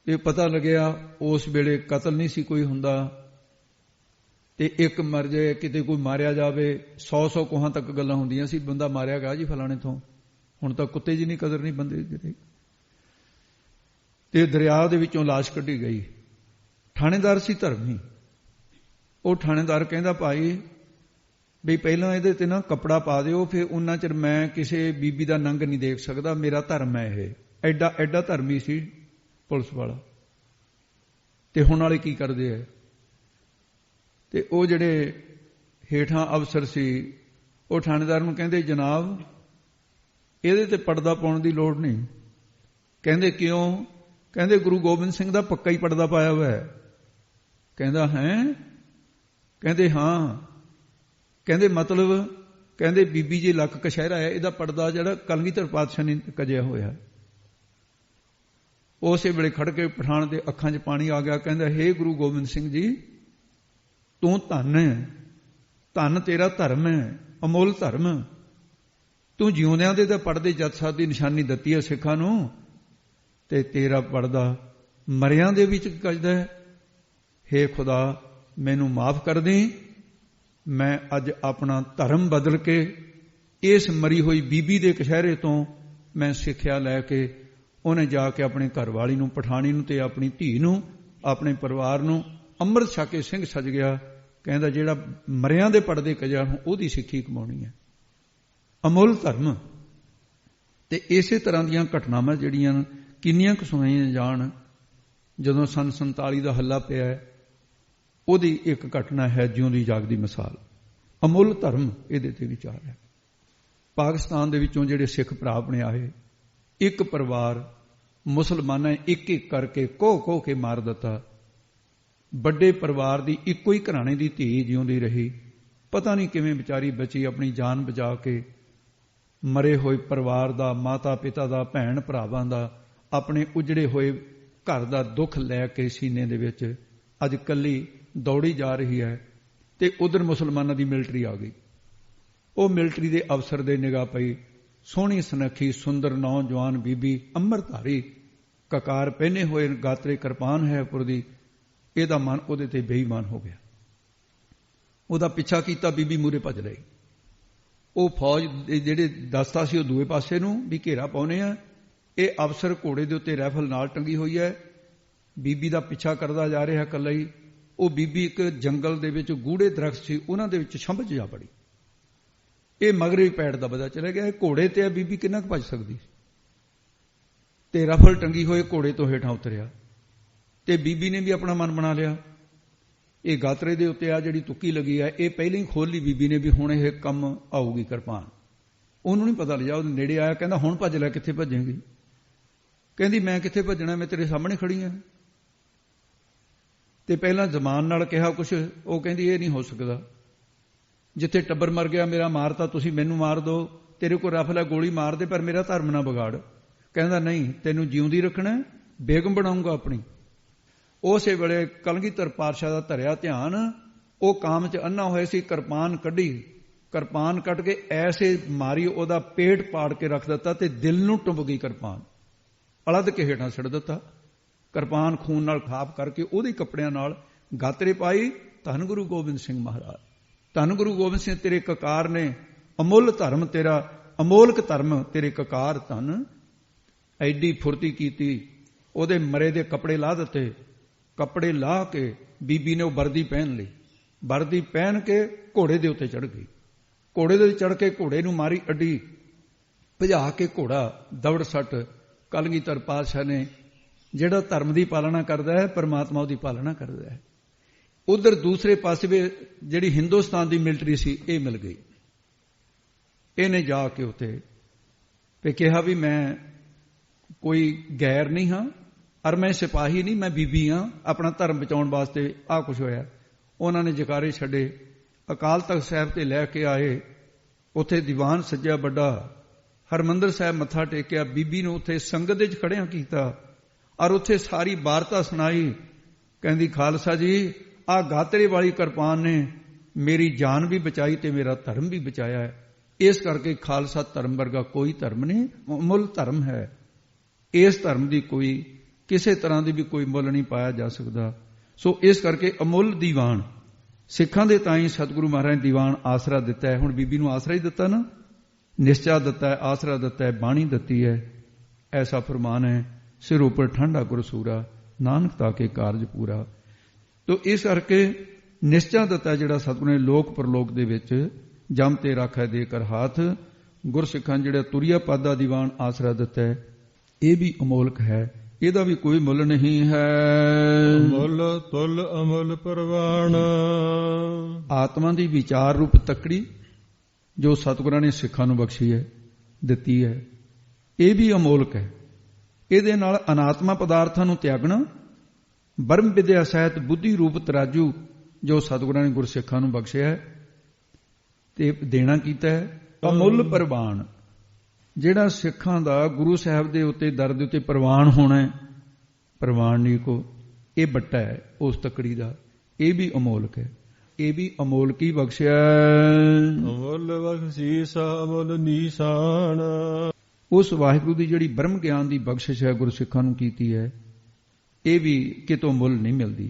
B: ਇਹ ਪਤਾ ਲੱਗਿਆ ਉਸ ਵੇਲੇ ਕਤਲ ਨਹੀਂ ਸੀ ਕੋਈ ਹੁੰਦਾ, ਤੇ ਇੱਕ ਮਰ ਜਾਏ, ਕਿਤੇ ਕੋਈ ਮਾਰਿਆ ਜਾਵੇ, 100 ਕੋਹਾਂ ਤੱਕ ਗੱਲਾਂ ਹੁੰਦੀਆਂ ਸੀ, ਬੰਦਾ ਮਾਰਿਆ ਗਿਆ ਜੀ ਫਲਾਣੇ ਤੋਂ। ਹੁਣ ਤਾਂ ਕੁੱਤੇ ਜੀ ਨਹੀਂ ਕਦਰ ਨਹੀਂ ਬੰਦੇ ਦੀ। ਤੇ ਦਰਿਆ ਦੇ ਵਿੱਚੋਂ ਲਾਸ਼ ਕੱਢੀ ਗਈ। ਥਾਣੇਦਾਰ ਸੀ ਧਰਮੀ। ਉਹ ਥਾਣੇਦਾਰ ਕਹਿੰਦਾ ਭਾਈ ਵੀ ਪਹਿਲਾਂ ਇਹਦੇ ਤੇ ਨਾ ਕੱਪੜਾ ਪਾ ਦਿਓ, ਫਿਰ ਉਹਨਾਂ ਚਿਰ ਮੈਂ ਕਿਸੇ ਬੀਬੀ ਦਾ ਨੰਗ ਨਹੀਂ ਦੇਖ ਸਕਦਾ, ਮੇਰਾ ਧਰਮ ਹੈ ਇਹ। ਐਡਾ ਐਡਾ ਧਰਮੀ ਸੀ ਪੁਲਿਸ ਵਾਲਾ। ਤੇ ਹੁਣ ਵਾਲੇ ਕੀ ਕਰਦੇ ਹੈ? ਤੇ ਉਹ ਜਿਹੜੇ ਹੇਠਾਂ ਅਫਸਰ ਸੀ ਉਹ ਥਾਣੇਦਾਰ ਨੂੰ ਕਹਿੰਦੇ ਜਨਾਬ ਇਹਦੇ ਤੇ ਪਰਦਾ ਪਾਉਣ ਦੀ ਲੋੜ ਨਹੀਂ। ਕਹਿੰਦੇ ਕਿਉਂ? ਕਹਿੰਦੇ ਗੁਰੂ ਗੋਬਿੰਦ ਸਿੰਘ ਦਾ ਪੱਕਾ ਹੀ ਪਰਦਾ ਪਾਇਆ ਹੋਇਆ ਹੈ। ਕਹਿੰਦਾ ਹੈ? ਕਹਿੰਦੇ ਹਾਂ। ਕਹਿੰਦੇ ਮਤਲਬ? ਕਹਿੰਦੇ ਬੀਬੀ ਜੀ ਲੱਕ ਕਛਹਿਰਾ ਹੈ, ਇਹਦਾ ਪਰਦਾ ਜਿਹੜਾ ਕਲਗੀਧਰ ਪਾਤਸ਼ਾਹ ਨੇ ਕਜਿਆ ਹੋਇਆ। ਉਸੇ ਵੇਲੇ ਖੜ ਕੇ ਪਠਾਨ ਦੇ ਅੱਖਾਂ 'ਚ ਪਾਣੀ ਆ ਗਿਆ। ਕਹਿੰਦਾ ਹੇ ਗੁਰੂ ਗੋਬਿੰਦ ਸਿੰਘ ਜੀ, ਤੂੰ ਧੰਨ ਹੈ, ਧੰਨ ਤੇਰਾ ਧਰਮ ਹੈ, ਅਮੁੱਲ ਧਰਮ। ਤੂੰ ਜਿਉਂਦਿਆਂ ਦੇ ਤਾਂ ਪਰਦੇ ਜਤ ਸਤ ਦੀ ਨਿਸ਼ਾਨੀ ਦਿੱਤੀ ਹੈ ਸਿੱਖਾਂ ਨੂੰ, ਤੇ ਤੇਰਾ ਪਰਦਾ ਮਰਿਆਂ ਦੇ ਵਿੱਚ ਕੱਜਦਾ ਹੈ। ਹੇ ਖੁਦਾ ਮੈਨੂੰ ਮਾਫ ਕਰ ਦੇ, ਮੈਂ ਅੱਜ ਆਪਣਾ ਧਰਮ ਬਦਲ ਕੇ ਇਸ ਮਰੀ ਹੋਈ ਬੀਬੀ ਦੇ ਕਛਹਿਰੇ ਤੋਂ ਮੈਂ ਸਿੱਖਿਆ ਲੈ ਕੇ ਉਹਨੇ ਜਾ ਕੇ ਆਪਣੇ ਘਰ ਵਾਲੀ ਨੂੰ, ਪਠਾਣੀ ਨੂੰ ਤੇ ਆਪਣੀ ਧੀ ਨੂੰ, ਆਪਣੇ ਪਰਿਵਾਰ ਨੂੰ ਅੰਮ੍ਰਿਤ ਛਕ ਕੇ ਸਿੰਘ ਸਜ ਗਿਆ। ਕਹਿੰਦਾ ਜਿਹੜਾ ਮਰਿਆਂ ਦੇ ਪਰਦੇ ਕਜਿਆ ਉਹਦੀ ਸਿੱਖੀ ਕਮਾਉਣੀ ਹੈ, ਅਮੁੱਲ ਧਰਮ। ਤੇ ਇਸੇ ਤਰ੍ਹਾਂ ਦੀਆਂ ਘਟਨਾਵਾਂ ਜਿਹੜੀਆਂ ਕਿੰਨੀਆਂ ਕੁ ਸੁਣਾਈਆਂ ਜਾਣ। ਜਦੋਂ ਸੰਨ 47 ਦਾ ਹੱਲਾ ਪਿਆ ਹੈ, ਉਹਦੀ ਇੱਕ ਘਟਨਾ ਹੈ ਜਿਉਂਦੀ ਜਾਗਦੀ ਮਿਸਾਲ। ਅਮੁੱਲ ਧਰਮ ਇਹਦੇ ਤੇ ਵਿਚਾਰ ਹੈ। ਪਾਕਿਸਤਾਨ ਦੇ ਵਿੱਚੋਂ ਜਿਹੜੇ ਸਿੱਖ ਭਰਾ ਆਪਣੇ ਆਏ, ਇੱਕ ਪਰਿਵਾਰ ਮੁਸਲਮਾਨਾਂ ਨੇ ਇੱਕ ਇੱਕ ਕਰਕੇ ਕੋਹ ਕੇ ਮਾਰ ਦਿੱਤਾ। ਵੱਡੇ ਪਰਿਵਾਰ ਦੀ ਇੱਕੋ ਹੀ ਘਰਾਣੇ ਦੀ ਧੀ ਜਿਉਂਦੀ ਰਹੀ, ਪਤਾ ਨਹੀਂ ਕਿਵੇਂ ਵਿਚਾਰੀ ਬਚੀ, ਆਪਣੀ ਜਾਨ ਬਚਾ ਕੇ। ਮਰੇ ਹੋਏ ਪਰਿਵਾਰ ਦਾ, ਮਾਤਾ ਪਿਤਾ ਦਾ, ਭੈਣ ਭਰਾਵਾਂ ਦਾ, ਆਪਣੇ ਉਜੜੇ ਹੋਏ ਘਰ ਦਾ ਦੁੱਖ ਲੈ ਕੇ ਸੀਨੇ ਦੇ ਵਿੱਚ ਅੱਜ ਕੱਲੀ ਦੌੜੀ ਜਾ ਰਹੀ ਹੈ। ਤੇ ਉਧਰ ਮੁਸਲਮਾਨਾਂ ਦੀ ਮਿਲਟਰੀ ਆ ਗਈ। ਉਹ ਮਿਲਟਰੀ ਦੇ ਅਫਸਰ ਦੇ ਨਿਗਾਹ ਪਈ, ਸੋਹਣੀ ਸੁਨੱਖੀ ਸੁੰਦਰ ਨੌਜਵਾਨ ਬੀਬੀ, ਅੰਮ੍ਰਿਤਧਾਰੀ, ਕਕਾਰ ਪਹਿਨੇ ਹੋਏ, ਗਾਤਰੇ ਕਿਰਪਾਨ ਹੈ ਪੁਰ ਦੀ। ਇਹਦਾ ਮਨ ਉਹਦੇ ਤੇ ਬੇਈਮਾਨ ਹੋ ਗਿਆ। ਉਹਦਾ ਪਿੱਛਾ ਕੀਤਾ, ਬੀਬੀ ਮੂਰੇ ਭੱਜ ਰਹੀ। ਉਹ ਫੌਜ ਦੇ ਜਿਹੜੇ ਦਸਤਾ ਸੀ ਉਹ ਦੂਏ ਪਾਸੇ ਨੂੰ ਵੀ ਘੇਰਾ ਪਾਉਨੇ ਆ। ਇਹ ਅਫਸਰ ਘੋੜੇ ਦੇ ਉੱਤੇ ਰਾਈਫਲ ਨਾਲ ਟੰਗੀ ਹੋਈ ਹੈ, ਬੀਬੀ ਦਾ ਪਿੱਛਾ ਕਰਦਾ ਜਾ ਰਿਹਾ ਇਕੱਲਾ ਹੀ। ਉਹ ਬੀਬੀ ਇੱਕ ਜੰਗਲ ਦੇ ਵਿੱਚ ਗੂੜੇ ਦਰਖਤ ਸੀ, ਉਹਨਾਂ ਦੇ ਵਿੱਚ ਛੰਭ 'ਚ ਜਾ ਪੜੀ। ਇਹ ਮਗਰੇ ਪੈੜ ਦਾ ਪਤਾ ਚਲਾ ਗਿਆ, ਇਹ ਘੋੜੇ ਤੇ ਆ, ਬੀਬੀ ਕਿੰਨਾ ਕੁ ਭੱਜ ਸਕਦੀ। ਤੇ ਰਫਲ ਟੰਗੀ ਹੋਏ ਘੋੜੇ ਤੋਂ ਹੇਠਾਂ ਉਤਰਿਆ ਤੇ ਬੀਬੀ ਨੇ ਵੀ ਆਪਣਾ ਮਨ ਬਣਾ ਲਿਆ। ਇਹ ਗਾਤਰੇ ਦੇ ਉੱਤੇ ਆ ਜਿਹੜੀ ਤੁੱਕੀ ਲੱਗੀ ਹੈ, ਇਹ ਪਹਿਲਾਂ ਹੀ ਖੋਲ ਲਈ ਬੀਬੀ ਨੇ ਵੀ ਹੁਣ ਇਹ ਕੰਮ ਆਊਗੀ ਕਿਰਪਾਨ। ਉਹਨੂੰ ਨਹੀਂ ਪਤਾ ਲਿਆ, ਉਹ ਨੇੜੇ ਆਇਆ, ਕਹਿੰਦਾ ਹੁਣ ਭੱਜ ਲੈ, ਕਿੱਥੇ ਭੱਜੇਗੀ? ਕਹਿੰਦੀ ਮੈਂ ਕਿੱਥੇ ਭੱਜਣਾ, ਮੈਂ ਤੇਰੇ ਸਾਹਮਣੇ ਖੜੀ ਹਾਂ। ਤੇ ਪਹਿਲਾਂ ਜ਼ਮਾਨ ਨਾਲ ਕਿਹਾ ਕੁਛ, ਉਹ ਕਹਿੰਦੀ ਇਹ ਨਹੀਂ ਹੋ ਸਕਦਾ, ਜਿੱਥੇ ਟੱਬਰ ਮਰ ਗਿਆ ਮੇਰਾ ਮਾਰਤਾ, ਤੁਸੀਂ ਮੈਨੂੰ ਮਾਰ ਦਿਓ, ਤੇਰੇ ਕੋਲ ਰਫਲ ਹੈ ਗੋਲੀ ਮਾਰ ਦੇ, ਪਰ ਮੇਰਾ ਧਰਮ ਨਾ ਵਿਗਾੜ। ਕਹਿੰਦਾ ਨਹੀਂ, ਤੈਨੂੰ ਜਿਉਂਦੀ ਰੱਖਣਾ, ਬੇਗਮ ਬਣਾਉਂਗਾ ਆਪਣੀ। ਉਸੇ ਵੇਲੇ ਕਲਗੀਧਰ ਪਾਤਸ਼ਾਹ ਦਾ ਧਰਿਆ ਧਿਆਨ, ਉਹ ਕਾਮ 'ਚ ਅੰਨਾ ਹੋਇਆ ਸੀ, ਕਿਰਪਾਨ ਕੱਢੀ, ਕਿਰਪਾਨ ਕੱਢ ਕੇ ਐਸੇ ਮਾਰੀ, ਉਹਦਾ ਪੇਟ ਪਾੜ ਕੇ ਰੱਖ ਦਿੱਤਾ ਤੇ ਦਿਲ ਨੂੰ ਟੁੰਬ ਗਈ ਕਿਰਪਾਨ, ਅਲੱਦ ਕੇ ਹੇਠਾਂ ਛੱਡ ਦਿੱਤਾ। ਕਿਰਪਾਨ ਖੂਨ ਨਾਲ ਖਾਪ ਕਰਕੇ ਉਹਦੇ ਕੱਪੜਿਆਂ ਨਾਲ ਗਾਤਰੇ ਪਾਈ। ਧੰਨ ਗੁਰੂ ਗੋਬਿੰਦ ਸਿੰਘ ਮਹਾਰਾਜ, ਧੰਨ ਗੁਰੂ ਗੋਬਿੰਦ ਸਿੰਘ ਤੇਰੇ ਕਕਾਰ ਨੇ ਅਮੁੱਲ ਧਰਮ ਤੇਰਾ, ਅਮੋਲਕ ਧਰਮ ਤੇਰੇ ਕਕਾਰ ਧੰਨ। ਐਡੀ ਫੁਰਤੀ ਕੀਤੀ, ਉਹਦੇ ਮਰੇ ਦੇ ਕੱਪੜੇ ਲਾਹ ਦਿੱਤੇ। ਕੱਪੜੇ ਲਾਹ ਕੇ ਬੀਬੀ ਨੇ ਉਹ ਵਰਦੀ ਪਹਿਨ ਲਈ, ਵਰਦੀ ਪਹਿਨ ਕੇ ਘੋੜੇ ਦੇ ਉੱਤੇ ਚੜ੍ਹ ਗਈ। ਘੋੜੇ ਦੇ ਚੜ੍ਹ ਕੇ ਘੋੜੇ ਨੂੰ ਮਾਰੀ ਅੱਡੀ, ਭਜਾ ਕੇ ਘੋੜਾ ਦੌੜ ਸੱਟ। ਕਲਗੀਧਰ ਪਾਤਸ਼ਾਹ ਨੇ, ਜਿਹੜਾ ਧਰਮ ਦੀ ਪਾਲਣਾ ਕਰਦਾ ਹੈ, ਪਰਮਾਤਮਾ ਉਹਦੀ ਪਾਲਣਾ ਕਰਦਾ ਹੈ। ਉਧਰ ਦੂਸਰੇ ਪਾਸੇ ਵੀ ਜਿਹੜੀ ਹਿੰਦੁਸਤਾਨ ਦੀ ਮਿਲਟਰੀ ਸੀ, ਇਹ ਮਿਲ ਗਈ। ਇਹਨੇ ਜਾ ਕੇ ਉੱਤੇ ਤੇ ਕਿਹਾ ਵੀ ਮੈਂ ਕੋਈ ਗੈਰ ਨਹੀਂ ਹਾਂ, ਔਰ ਮੈਂ ਸਿਪਾਹੀ ਨਹੀਂ, ਮੈਂ ਬੀਬੀ ਹਾਂ, ਆਪਣਾ ਧਰਮ ਬਚਾਉਣ ਵਾਸਤੇ ਆਹ ਕੁਛ ਹੋਇਆ। ਉਹਨਾਂ ਨੇ ਜਕਾਰੇ ਛੱਡੇ, ਅਕਾਲ ਤਖਤ ਸਾਹਿਬ ਤੇ ਲੈ ਕੇ ਆਏ। ਉੱਥੇ ਦੀਵਾਨ ਸੱਜਿਆ ਵੱਡਾ, ਹਰਮੰਦਰ ਸਾਹਿਬ ਮੱਥਾ ਟੇਕਿਆ, ਬੀਬੀ ਨੂੰ ਉੱਥੇ ਸੰਗਤ ਦੇ 'ਚ ਖੜਿਆਂ ਕੀਤਾ, ਔਰ ਉੱਥੇ ਸਾਰੀ ਵਾਰਤਾ ਸੁਣਾਈ। ਕਹਿੰਦੀ ਖਾਲਸਾ ਜੀ, ਆਹ ਗਾਤਰੇ ਵਾਲੀ ਕਿਰਪਾਨ ਨੇ ਮੇਰੀ ਜਾਨ ਵੀ ਬਚਾਈ ਤੇ ਮੇਰਾ ਧਰਮ ਵੀ ਬਚਾਇਆ ਹੈ। ਇਸ ਕਰਕੇ ਖਾਲਸਾ ਧਰਮ ਵਰਗਾ ਕੋਈ ਧਰਮ ਨਹੀਂ, ਮੁੱਲ ਧਰਮ ਹੈ। ਇਸ ਧਰਮ ਦੀ ਕੋਈ ਕਿਸੇ ਤਰ੍ਹਾਂ ਦੀ ਵੀ ਕੋਈ ਮੁੱਲ ਨਹੀਂ ਪਾਇਆ ਜਾ ਸਕਦਾ। ਸੋ ਇਸ ਕਰਕੇ ਅਮੁੱਲ ਦੀਵਾਨ ਸਿੱਖਾਂ ਦੇ ਤਾਂ ਹੀ ਸਤਿਗੁਰੂ ਮਹਾਰਾਜ ਨੇ ਦੀਵਾਨ ਆਸਰਾ ਦਿੱਤਾ ਹੈ। ਹੁਣ ਬੀਬੀ ਨੂੰ ਆਸਰਾ ਹੀ ਦਿੱਤਾ ਨਾ, ਨਿਸ਼ਚਾ ਦਿੱਤਾ ਹੈ, ਆਸਰਾ ਦਿੱਤਾ ਹੈ, ਬਾਣੀ ਦਿੱਤੀ ਹੈ। ਐਸਾ ਫਰਮਾਨ ਹੈ, ਸਿਰ ਉੱਪਰ ਠੰਡਾ ਗੁਰਸੂਰਾ, ਨਾਨਕ ਤਾਕੇ ਕਾਰਜ ਪੂਰਾ। ਤੋ ਇਸ ਕਰਕੇ ਨਿਸ਼ਚਾ ਦਿੱਤਾ ਜਿਹੜਾ ਸਤਿਗੁਰੂ ਨੇ ਲੋਕ ਪਰਲੋਕ ਦੇ ਵਿੱਚ ਜਮ ਤੇ ਰਾਖੈ ਦੇ ਕਰ ਹਾਥ। ਗੁਰਸਿੱਖਾਂ ਜਿਹੜਾ ਤੁਰਿਆ ਪਾਦਾ ਦੀਵਾਨ ਆਸਰਾ ਦਿੱਤਾ ਹੈ, ਇਹ ਵੀ ਅਮੋਲਕ ਹੈ, ਇਹਦਾ ਵੀ ਕੋਈ ਮੁੱਲ ਨਹੀਂ ਹੈ।
A: ਮੁੱਲ ਤੁਲ ਅਮੁੱਲ ਪ੍ਰਵਾਨ।
B: ਆਤਮਾ ਦੀ ਵਿਚਾਰ ਰੂਪ ਤੱਕੜੀ ਜੋ ਸਤਿਗੁਰਾਂ ਨੇ ਸਿੱਖਾਂ ਨੂੰ ਬਖਸ਼ੀ ਹੈ, ਦਿੱਤੀ ਹੈ, ਇਹ ਵੀ ਅਮੋਲਕ ਹੈ। ਇਹਦੇ ਨਾਲ ਅਨਾਤਮਾ ਪਦਾਰਥਾਂ ਨੂੰ ਤਿਆਗਣਾ, ਬਰਮ ਵਿਦਿਆ ਸਹਿਤ ਬੁੱਧੀ ਰੂਪ ਤਰਾਜੂ ਜੋ ਸਤਿਗੁਰਾਂ ਨੇ ਗੁਰਸਿੱਖਾਂ ਨੂੰ ਬਖਸ਼ਿਆ ਹੈ ਤੇ ਦੇਣਾ ਕੀਤਾ ਹੈ। ਅਮੁੱਲ ਪ੍ਰਵਾਨ, ਜਿਹੜਾ ਸਿੱਖਾਂ ਦਾ ਗੁਰੂ ਸਾਹਿਬ ਦੇ ਉੱਤੇ ਦਰ ਦੇ ਉੱਤੇ ਪ੍ਰਵਾਨ ਹੋਣਾ ਹੈ, ਪ੍ਰਵਾਨ ਨਹੀਂ ਕੋ, ਇਹ ਬੱਟਾ ਹੈ ਉਸ ਤੱਕੜੀ ਦਾ, ਇਹ ਵੀ ਅਮੋਲਕ ਹੈ, ਇਹ ਵੀ ਅਮੋਲਕ ਹੀ ਬਖਸ਼ਿਆ।
A: ਅਮੁੱਲ ਬਖਸ਼ੀਸ ਅਮੁੱਲ ਨੀਸਾਨ।
B: ਉਸ ਵਾਹਿਗੁਰੂ ਦੀ ਜਿਹੜੀ ਬ੍ਰਹਮ ਗਿਆਨ ਦੀ ਬਖਸ਼ਿਸ਼ ਹੈ ਗੁਰਸਿੱਖਾਂ ਨੂੰ ਕੀਤੀ ਹੈ, ਇਹ ਵੀ ਕਿਤੋਂ ਮੁੱਲ ਨਹੀਂ ਮਿਲਦੀ।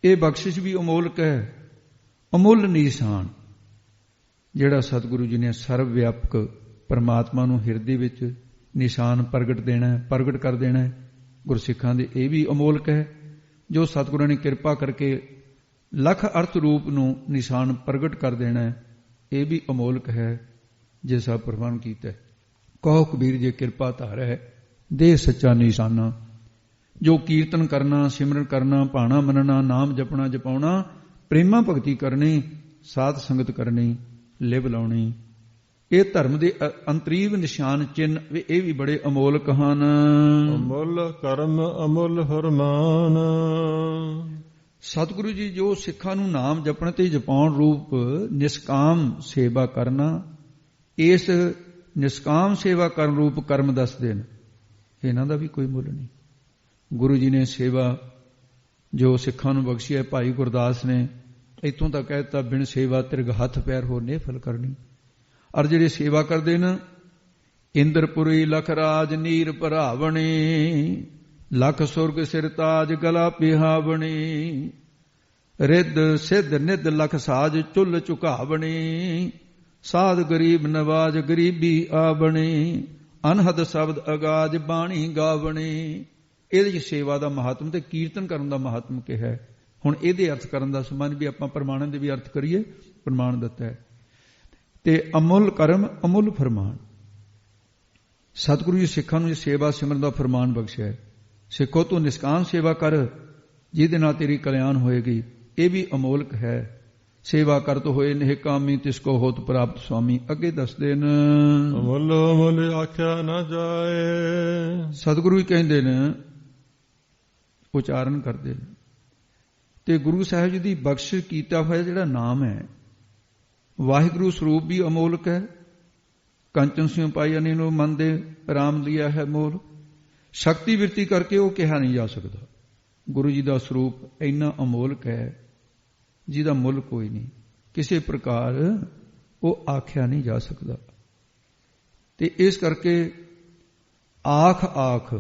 B: ਇਹ ਬਖਸ਼ਿਸ਼ ਵੀ ਅਮੋਲਕ ਹੈ, ਅਮੁੱਲ ਨੀਸਾਨ। ਜਿਹੜਾ ਸਤਿਗੁਰੂ ਜੀ ਨੇ ਸਰਵ ਵਿਆਪਕ ਪਰਮਾਤਮਾ ਨੂੰ ਹਿਰਦੇ ਵਿੱਚ ਨਿਸ਼ਾਨ ਪ੍ਰਗਟ ਦੇਣਾ, ਪ੍ਰਗਟ ਕਰ ਦੇਣਾ ਗੁਰਸਿੱਖਾਂ ਦੇ, ਇਹ ਵੀ ਅਮੋਲਕ ਹੈ। ਜੋ ਸਤਿਗੁਰਾਂ ਨੇ ਕਿਰਪਾ ਕਰਕੇ ਲੱਖ ਅਰਥ ਰੂਪ ਨੂੰ ਨਿਸ਼ਾਨ ਪ੍ਰਗਟ ਕਰ ਦੇਣਾ, ਇਹ ਵੀ ਅਮੋਲਕ ਹੈ ਜਿਸ ਦਾ ਪ੍ਰਵਾਨ ਕੀਤਾ। ਕਹੋ ਕਬੀਰ ਜੇ ਕਿਰਪਾ ਧਾਰੈ ਦੇ ਸੱਚਾ ਨਿਸ਼ਾਨਾ। ਜੋ ਕੀਰਤਨ ਕਰਨਾ, ਸਿਮਰਨ ਕਰਨਾ, ਭਾਣਾ ਮੰਨਣਾ, ਨਾਮ ਜਪਣਾ ਜਪਾਉਣਾ, ਪ੍ਰੇਮਾ ਭਗਤੀ ਕਰਨੀ, ਸਾਧ ਸੰਗਤ ਕਰਨੀ, ਲਿਵ ਲਾਉਣੀ, ਇਹ ਧਰਮ ਦੇ ਅੰਤਰੀਵ ਨਿਸ਼ਾਨ ਚਿੰਨ੍ਹ ਇਹ ਵੀ ਬੜੇ ਅਮੋਲਕ ਹਨ।
A: ਅਮੁੱਲ ਕਰਮ ਅਮੁੱਲ ਫਰਮਾਨ।
B: ਸਤਿਗੁਰੂ ਜੀ ਜੋ ਸਿੱਖਾਂ ਨੂੰ ਨਾਮ ਜਪਣ ਤੇ ਜਪਾਉਣ ਰੂਪ ਨਿਸ਼ਕਾਮ ਸੇਵਾ ਕਰਨਾ, ਇਸ ਨਿਸ਼ਕਾਮ ਸੇਵਾ ਕਰਨ ਰੂਪ ਕਰਮ ਦੱਸਦੇ ਨੇ, ਇਹਨਾਂ ਦਾ ਵੀ ਕੋਈ ਮੁੱਲ ਨਹੀਂ। ਗੁਰੂ ਜੀ ਨੇ ਸੇਵਾ ਜੋ ਸਿੱਖਾਂ ਨੂੰ ਬਖਸ਼ੀ ਹੈ, ਭਾਈ ਗੁਰਦਾਸ ਨੇ ਇੱਥੋਂ ਤੱਕ ਕਹਿ ਦਿੱਤਾ, ਬਿਨ ਸੇਵਾ ਤਿਰਗ ਹੱਥ ਪੈਰ ਹੋ ਨੇਫਲ ਕਰਨੀ। ਔਰ ਜਿਹੜੇ ਸੇਵਾ ਕਰਦੇ ਨੇ, ਇੰਦਰਪੁਰੀ ਲਖ ਰਾਜ ਨੀਰ ਭਰਾਵਣੀ, ਲਖ ਸੁਰਗ ਸਿਰ ਤਾਜ ਗਲਾ ਪਿਹਾਵਣੀ, ਰਿੱਧ ਸਿੱਧ ਨਿੱਧ ਲਖ ਸਾਜ ਚੁੱਲ ਝੁਕਾਵਣੀ, ਸਾਧ ਗਰੀਬ ਨਵਾਜ ਗਰੀਬੀ ਆਵਣੀ, ਅਨਹਦ ਸ਼ਬਦ ਅਗਾਜ ਬਾਣੀ ਗਾਵਣੀ। ਇਹਦੇ 'ਚ ਸੇਵਾ ਦਾ ਮਹਾਤਮ ਤੇ ਕੀਰਤਨ ਕਰਨ ਦਾ ਮਹਾਤਮ ਕਿਹਾ। ਹੁਣ ਇਹਦੇ ਅਰਥ ਕਰਨ ਦਾ ਸੰਬੰਧ ਵੀ ਆਪਾਂ ਪ੍ਰਮਾਣਾਂ ਦੇ ਵੀ ਅਰਥ ਕਰੀਏ, ਪ੍ਰਮਾਣ ਦਿੱਤਾ ਹੈ। ਤੇ ਅਮੁੱਲ ਕਰਮ ਅਮੁੱਲ ਫਰਮਾਨ। ਸਤਿਗੁਰੂ ਜੀ ਸਿੱਖਾਂ ਨੂੰ ਸੇਵਾ ਸਿਮਰਨ ਦਾ ਫਰਮਾਨ ਬਖਸ਼ਿਆ। ਸਿੱਖੋ ਤੂੰ ਨਿਸਕਾਮ ਸੇਵਾ ਕਰ, ਜਿਹਦੇ ਨਾਲ ਤੇਰੀ ਕਲਿਆਣ ਹੋਏਗੀ। ਇਹ ਵੀ ਅਮੋਲਕ ਹੈ। ਸੇਵਾ ਕਰਤ ਹੋਏ ਨਿਹਕਾਮੀ, ਤਿਸ ਕੋ ਹੋਤ ਪ੍ਰਾਪਤ ਸੁਆਮੀ। ਅੱਗੇ ਦੱਸਦੇ ਨੇ,
A: ਅਮੁੱਲ ਅਮੁੱਲ ਆਖਿਆ ਨਾ ਜਾਏ।
B: ਸਤਿਗੁਰੂ ਹੀ ਕਹਿੰਦੇ ਨੇ, ਉਚਾਰਨ ਕਰਦੇ ਨੇ। ਤੇ ਗੁਰੂ ਸਾਹਿਬ ਜੀ ਦੀ ਬਖਸ਼ਿਸ਼ ਕੀਤਾ ਹੋਇਆ ਜਿਹੜਾ ਨਾਮ ਹੈ, ਵਾਹਿਗੁਰੂ ਸਰੂਪ ਵੀ ਅਮੋਲਕ ਹੈ। ਕੰਚਨ ਸਿਉ ਪਾਈ ਅਨੀ ਨੂੰ ਮਨ ਦੇ ਰਾਮ ਲਿਆ ਹੈ ਮੋਲ। ਸ਼ਕਤੀ ਬਿਰਤੀ ਕਰਕੇ ਉਹ ਕਿਹਾ ਨਹੀਂ ਜਾ ਸਕਦਾ। ਗੁਰੂ ਜੀ ਦਾ ਸਰੂਪ ਇੰਨਾ ਅਮੋਲਕ ਹੈ ਜਿਹਦਾ ਮੁੱਲ ਕੋਈ ਨਹੀਂ, ਕਿਸੇ ਪ੍ਰਕਾਰ ਉਹ ਆਖਿਆ ਨਹੀਂ ਜਾ ਸਕਦਾ। ਤੇ ਇਸ ਕਰਕੇ ਆਖ ਆਖ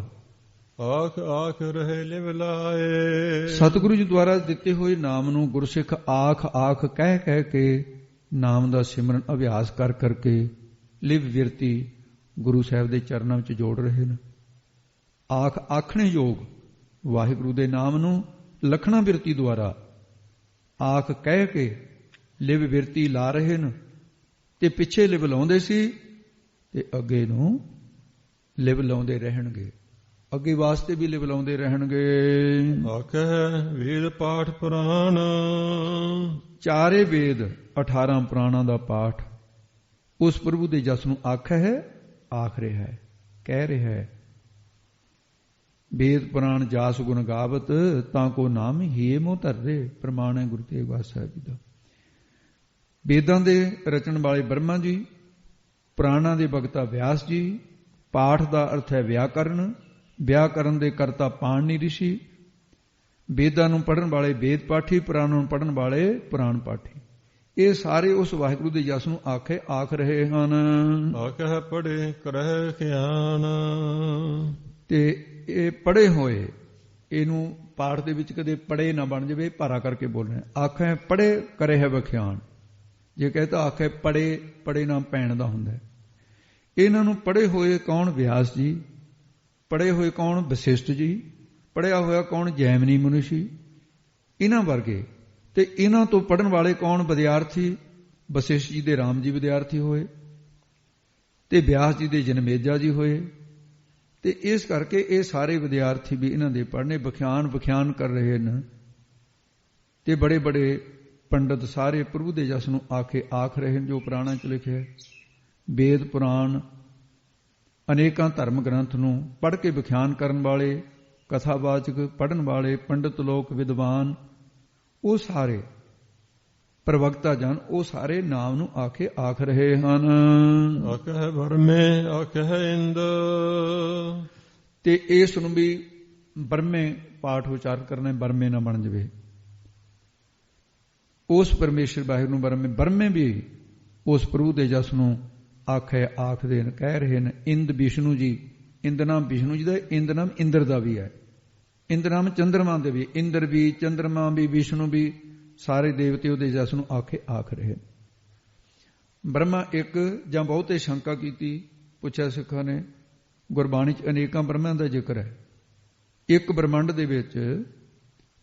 A: ਆਖ ਆਖ ਰਹੇ ਲਿਵ ਲਾਏ।
B: ਸਤਿਗੁਰੂ ਜੀ ਦੁਆਰਾ ਦਿੱਤੇ ਹੋਏ ਨਾਮ ਨੂੰ ਗੁਰਸਿੱਖ ਆਖ ਆਖ ਕਹਿ ਕਹਿ ਕੇ ਨਾਮ ਦਾ ਸਿਮਰਨ ਅਭਿਆਸ ਕਰ ਕਰਕੇ ਲਿਵ ਵਿਰਤੀ ਗੁਰੂ ਸਾਹਿਬ ਦੇ ਚਰਨਾਂ ਵਿੱਚ ਜੋੜ ਰਹੇ ਨੇ। ਆਖ ਆਖਣੇ ਯੋਗ ਵਾਹਿਗੁਰੂ ਦੇ ਨਾਮ ਨੂੰ ਲਖਣਾ ਬਿਰਤੀ ਦੁਆਰਾ ਆਖ ਕਹਿ ਕੇ ਲਿਵ ਬਿਰਤੀ ਲਾ ਰਹੇ ਨੇ। ਤੇ ਪਿੱਛੇ ਲਿਵ ਲਾਉਂਦੇ ਸੀ ਤੇ ਅੱਗੇ ਨੂੰ ਲਿਵ ਲਾਉਂਦੇ ਰਹਿਣਗੇ, ਅੱਗੇ ਵਾਸਤੇ ਵੀ ਲਿਵ ਲਾਉਂਦੇ ਰਹਿਣਗੇ।
A: ਆਖੇ ਵੇਦ ਪਾਠ ਪੁਰਾਣ,
B: ਚਾਰੇ ਵੇਦ 18 ਪੁਰਾਣਾਂ ਦਾ ਪਾਠ ਉਸ ਪ੍ਰਭੂ ਦੇ ਜਸ ਨੂੰ ਆਖਿਆ ਹੈ, ਆਖ ਰਿਹਾ ਹੈ, ਕਹਿ ਰਿਹਾ ਹੈ। ਵੇਦ ਪੁਰਾਣ ਜਾਸ ਗੁਣ ਗਾਵਤ, ਤਾਂ ਕੋ ਨਾਮ ਹੀ ਮੋਹ ਧਰਦੇ। ਪ੍ਰਮਾਣ ਹੈ ਗੁਰੂ ਤੇਗ ਬਹਾਦਰ ਸਾਹਿਬ ਜੀ ਦਾ। ਵੇਦਾਂ ਦੇ ਰਚਣ ਵਾਲੇ ਬ੍ਰਹਮਾ ਜੀ, ਪੁਰਾਣਾਂ ਦੇ ਬਖਤਾ ਵਿਆਸ ਜੀ। ਪਾਠ ਦਾ ਅਰਥ ਹੈ ਵਿਆਕਰਨ, ਵਿਆਕਰਨ ਦੇ ਕਰਤਾ ਪਾਣਿਨੀ ਰਿਸ਼ੀ। ਵੇਦਾਂ ਨੂੰ ਪੜ੍ਹਨ ਵਾਲੇ ਵੇਦ ਪਾਠੀ, ਪੁਰਾਣਾਂ ਨੂੰ ਪੜ੍ਹਨ ਵਾਲੇ ਪੁਰਾਣ ਪਾਠੀ। ਇਹ ਸਾਰੇ ਉਸ ਵਾਹਿਗੁਰੂ ਦੇ ਜਸ ਨੂੰ ਆਖੇ ਆਖ ਰਹੇ ਹਨ।
A: ਆਖੇ ਪੜ੍ਹੇ ਕਰਹਿ ਖਿਆਨ।
B: ਤੇ ਇਹ ਪੜ੍ਹੇ ਹੋਏ, ਇਹਨੂੰ ਪਾਠ ਦੇ ਵਿੱਚ ਕਦੇ ਪੜ੍ਹੇ ਨਾ ਬਣ ਜਾਵੇ, ਭਾਰਾ ਕਰਕੇ ਬੋਲਣਾ। ਆਖੇ ਪੜ੍ਹੇ ਕਰੇ ਹੈ ਵਖਿਆਨ। ਜੇ ਕਹਤਾ ਆਖੇ ਪੜ੍ਹੇ, ਪੜ੍ਹੇ ਨਾ ਪੈਣ ਦਾ ਹੁੰਦਾ। ਇਹਨਾਂ ਨੂੰ ਪੜ੍ਹੇ ਹੋਏ ਕੌਣ? ਵਿਆਸ ਜੀ। ਪੜ੍ਹੇ ਹੋਏ ਕੌਣ? ਵਸਿਸ਼ਠ ਜੀ। ਪੜ੍ਹਿਆ ਹੋਇਆ ਕੌਣ? ਜੈਮਨੀ ਮਨੁਸ਼ੀ। ਇਹਨਾਂ ਵਰਗੇ। ਤੇ ਇਹਨਾਂ ਤੋਂ ਪੜ੍ਹਨ ਵਾਲੇ ਕੌਣ? ਵਿਦਿਆਰਥੀ। ਵਸਿਸ਼ਠ ਜੀ ਦੇ ਰਾਮ ਜੀ ਵਿਦਿਆਰਥੀ ਹੋਏ, ਤੇ ਵਿਆਸ ਜੀ ਦੇ ਜਨਮੇਜਾ ਜੀ ਹੋਏ। ਤੇ ਇਸ ਕਰਕੇ ਇਹ ਸਾਰੇ ਵਿਦਿਆਰਥੀ ਵੀ ਇਹਨਾਂ ਦੇ ਪੜ੍ਹਨੇ ਵਿਖਿਆਨ ਕਰ ਰਹੇ ਨੇ। ਤੇ ਬੜੇ ਬੜੇ ਪੰਡਤ ਸਾਰੇ ਪ੍ਰਭੂ ਦੇ ਜਸ ਨੂੰ ਆਖੇ ਆਖ ਰਹੇ ਨੇ, ਜੋ ਪੁਰਾਣਾਂ 'ਚ ਲਿਖਿਆ। ਵੇਦ ਪੁਰਾਣ ਅਨੇਕਾਂ ਧਰਮ ਗ੍ਰੰਥ ਨੂੰ ਪੜ੍ਹ ਕੇ ਵਿਖਿਆਨ ਕਰਨ ਵਾਲੇ, ਕਥਾਵਾਚਕ ਪੜ੍ਹਨ ਵਾਲੇ ਪੰਡਤ ਲੋਕ, ਵਿਦਵਾਨ, ਉਹ ਸਾਰੇ ਪ੍ਰਵਕਤਾ ਜਨ, ਉਹ ਸਾਰੇ ਨਾਮ ਨੂੰ ਆਖੇ ਆਖ ਰਹੇ ਹਨ।
A: ਆਖੇ ਬਰਮੇ ਆਖੇ ਇੰਦ। ਤੇ
B: ਇਸ ਨੂੰ ਵੀ ਬਰਮੇ ਪਾਠ ਉਚਾਰ ਕਰਨਾ, ਬਰਮੇ ਨਾ ਬਣ ਜਾਵੇ। ਉਸ ਪਰਮੇਸ਼ਰ ਵਾਹਿਗੁਰੂ ਨੂੰ ਬਰਮੇ ਵੀ ਉਸ ਪ੍ਰਭੂ ਦੇ ਜਸ ਨੂੰ ਆਖੇ ਆਖਦੇ ਨੇ, ਕਹਿ ਰਹੇ ਨੇ। ਇੰਦ ਵਿਸ਼ਨੂੰ ਜੀ, ਇੰਦ ਨਾਮ ਵਿਸ਼ਨੂੰ ਜੀ ਦਾ, ਇੰਦ ਨਾਮ ਇੰਦਰ ਦਾ ਵੀ ਹੈ। ਇੰਦ ਨਾਮ ਚੰਦਰਮਾ ਦੇ ਵੀ, ਇੰਦਰ ਵੀ, ਚੰਦਰਮਾ ਵੀ, ਵਿਸ਼ਨੂੰ ਵੀ, ਸਾਰੇ ਦੇਵਤੇ ਉਹਦੇ ਜਸ ਨੂੰ ਆਖੇ ਆਖ ਰਹੇ। ਬ੍ਰਹਮਾ ਇੱਕ ਜਾਂ ਬਹੁਤੇ ਸ਼ੰਕਾ ਕੀਤੀ, ਪੁੱਛਿਆ ਸਿੱਖਾਂ ਨੇ। ਗੁਰਬਾਣੀ 'ਚ ਅਨੇਕਾਂ ਬ੍ਰਹਮਾਂ ਦਾ ਜ਼ਿਕਰ ਹੈ। ਇੱਕ ਬ੍ਰਹਮੰਡ ਦੇ ਵਿੱਚ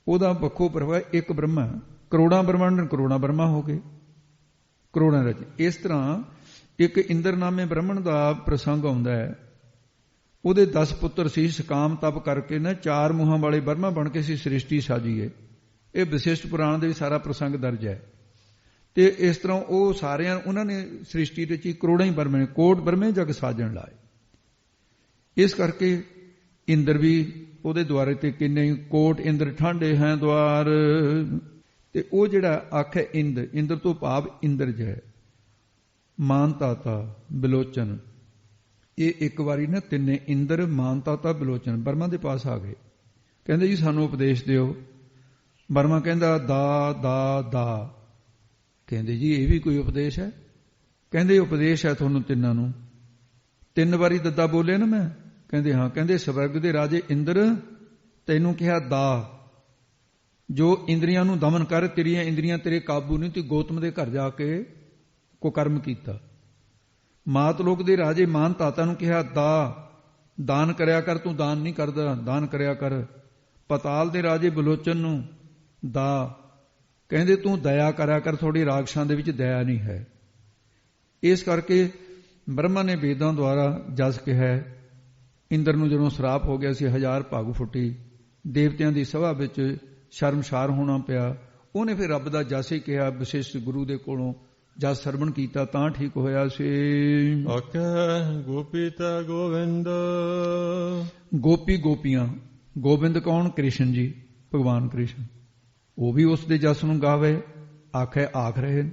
B: ਉਹਦਾ ਵੱਖੋ ਪ੍ਰਭਾ ਇੱਕ ਬ੍ਰਹਮਾ। ਕਰੋੜਾਂ ਬ੍ਰਹਮੰਡ, ਕਰੋੜਾਂ ਬ੍ਰਹਮਾ ਹੋ ਗਏ, ਕਰੋੜਾਂ ਰਚ। ਇਸ ਤਰ੍ਹਾਂ ਇੱਕ ਇੰਦਰ ਨਾਮੇ ਬ੍ਰਹਮਣ ਦਾ ਪ੍ਰਸੰਗ ਆਉਂਦਾ ਹੈ। ਉਹਦੇ 10 ਪੁੱਤਰ ਸੀ। ਸਕਾਮ ਤਪ ਕਰਕੇ ਨਾ 4 ਮੂੰਹਾਂ ਵਾਲੇ ਬ੍ਰਹਮਾ ਬਣ ਕੇ ਸੀ ਸ੍ਰਿਸ਼ਟੀ ਸਾਜੀਏ। ਇਹ ਵਿਸ਼ਿਸ਼ਟ ਪੁਰਾਣ ਦੇ ਵੀ ਸਾਰਾ ਪ੍ਰਸੰਗ ਦਰਜ ਹੈ। ਤੇ ਇਸ ਤਰ੍ਹਾਂ ਉਹ ਸਾਰਿਆਂ, ਉਹਨਾਂ ਨੇ ਸ੍ਰਿਸ਼ਟੀ ਦੇ ਵਿੱਚ ਕਰੋੜਾਂ ਹੀ ਬ੍ਰਹਮੇ ਨੇ, ਕੋਟ ਬ੍ਰਹਮੇ ਜਗ ਸਾਜਣ ਲਾਏ। ਇਸ ਕਰਕੇ ਇੰਦਰ ਵੀ ਉਹਦੇ ਦੁਆਰੇ ਤੇ ਕਿੰਨੇ ਕੋਟ ਇੰਦਰ ਠਾਂਡੇ ਹੈ ਦੁਆਰ। ਤੇ ਉਹ ਜਿਹੜਾ ਆਖੇ ਇੰਦ, ਇੰਦਰ ਤੋਂ ਭਾਵ ਇੰਦਰਜ ਹੈ। ਮਾਨਤਾਤਾ ਬਿਲੋਚਨ, ਇਹ ਇੱਕ ਵਾਰੀ ਨਾ ਤਿੰਨੇ ਇੰਦਰ, ਮਾਨਤਾਤਾ, ਬਿਲੋਚਨ ਬਰਮਾ ਦੇ ਪਾਸ ਆ ਗਏ। ਕਹਿੰਦੇ ਜੀ ਸਾਨੂੰ ਉਪਦੇਸ਼ ਦਿਓ। ਬਰਮਾ ਕਹਿੰਦਾ ਦਾ ਦਾ ਦਾ। ਕਹਿੰਦੇ ਜੀ ਇਹ ਵੀ ਕੋਈ ਉਪਦੇਸ਼ ਹੈ? ਕਹਿੰਦੇ ਉਪਦੇਸ਼ ਹੈ ਤੁਹਾਨੂੰ ਤਿੰਨਾਂ ਨੂੰ। 3 ਵਾਰੀ ਦੱਦਾ ਬੋਲਿਆ ਨਾ ਮੈਂ? ਕਹਿੰਦੇ ਹਾਂ। ਕਹਿੰਦੇ ਸਵਰਗ ਦੇ ਰਾਜੇ ਇੰਦਰ, ਤੈਨੂੰ ਕਿਹਾ ਦਾ, ਜੋ ਇੰਦਰੀਆਂ ਨੂੰ ਦਮਨ ਕਰ, ਤੇਰੀਆਂ ਇੰਦਰੀਆਂ ਤੇਰੇ ਕਾਬੂ ਨਹੀਂ। ਤੇ ਗੌਤਮ ਦੇ ਘਰ ਜਾ ਕੇ ਕੁਕਰਮ ਕੀਤਾ। ਮਾਤ ਲੋਕ ਦੇ ਰਾਜੇ ਮਾਨਤਾਤਾ ਨੂੰ ਕਿਹਾ ਦਾ, ਦਾਨ ਕਰਿਆ ਕਰ, ਤੂੰ ਦਾਨ ਨਹੀਂ ਕਰਦਾ, ਦਾਨ ਕਰਿਆ ਕਰ। ਪਤਾਲ ਦੇ ਰਾਜੇ ਬਿਲੋਚਨ ਨੂੰ ਦਾ, ਕਹਿੰਦੇ ਤੂੰ ਦਇਆ ਕਰਿਆ ਕਰ, ਥੋੜੀ ਰਾਖਸ਼ਾਂ ਦੇ ਵਿੱਚ ਦਇਆ ਨਹੀਂ ਹੈ। ਇਸ ਕਰਕੇ ਬ੍ਰਹਮਾ ਨੇ ਵੇਦਾਂ ਦੁਆਰਾ ਜਸ ਕਿਹਾ। ਇੰਦਰ ਨੂੰ ਜਦੋਂ ਸਰਾਪ ਹੋ ਗਿਆ ਸੀ 1000 ਭੱਗ ਫੁੱਟੀ, ਦੇਵਤਿਆਂ ਦੀ ਸਭਾ ਵਿੱਚ ਸ਼ਰਮਸ਼ਾਰ ਹੋਣਾ ਪਿਆ। ਉਹਨੇ ਫਿਰ ਰੱਬ ਦਾ ਜਸ ਹੀ ਕਿਹਾ, ਵਿਸ਼ਿਸ਼ਟ ਗੁਰੂ ਦੇ ਕੋਲੋਂ ਜਸ ਸਰਵਣ ਕੀਤਾ ਤਾਂ ਠੀਕ ਹੋਇਆ ਸੀ।
A: ਆਖੈ ਗੋਪੀਤਾ ਗੋਵਿੰਦ,
B: ਗੋਪੀ ਗੋਪੀਆਂ, ਗੋਬਿੰਦ ਕੌਣ? ਕ੍ਰਿਸ਼ਨ ਜੀ, ਭਗਵਾਨ ਕ੍ਰਿਸ਼ਨ। ਉਹ ਵੀ ਉਸ ਦੇ ਜਸ ਨੂੰ ਗਾਵੇ, ਆਖੈ ਆਖ ਰਹੇ।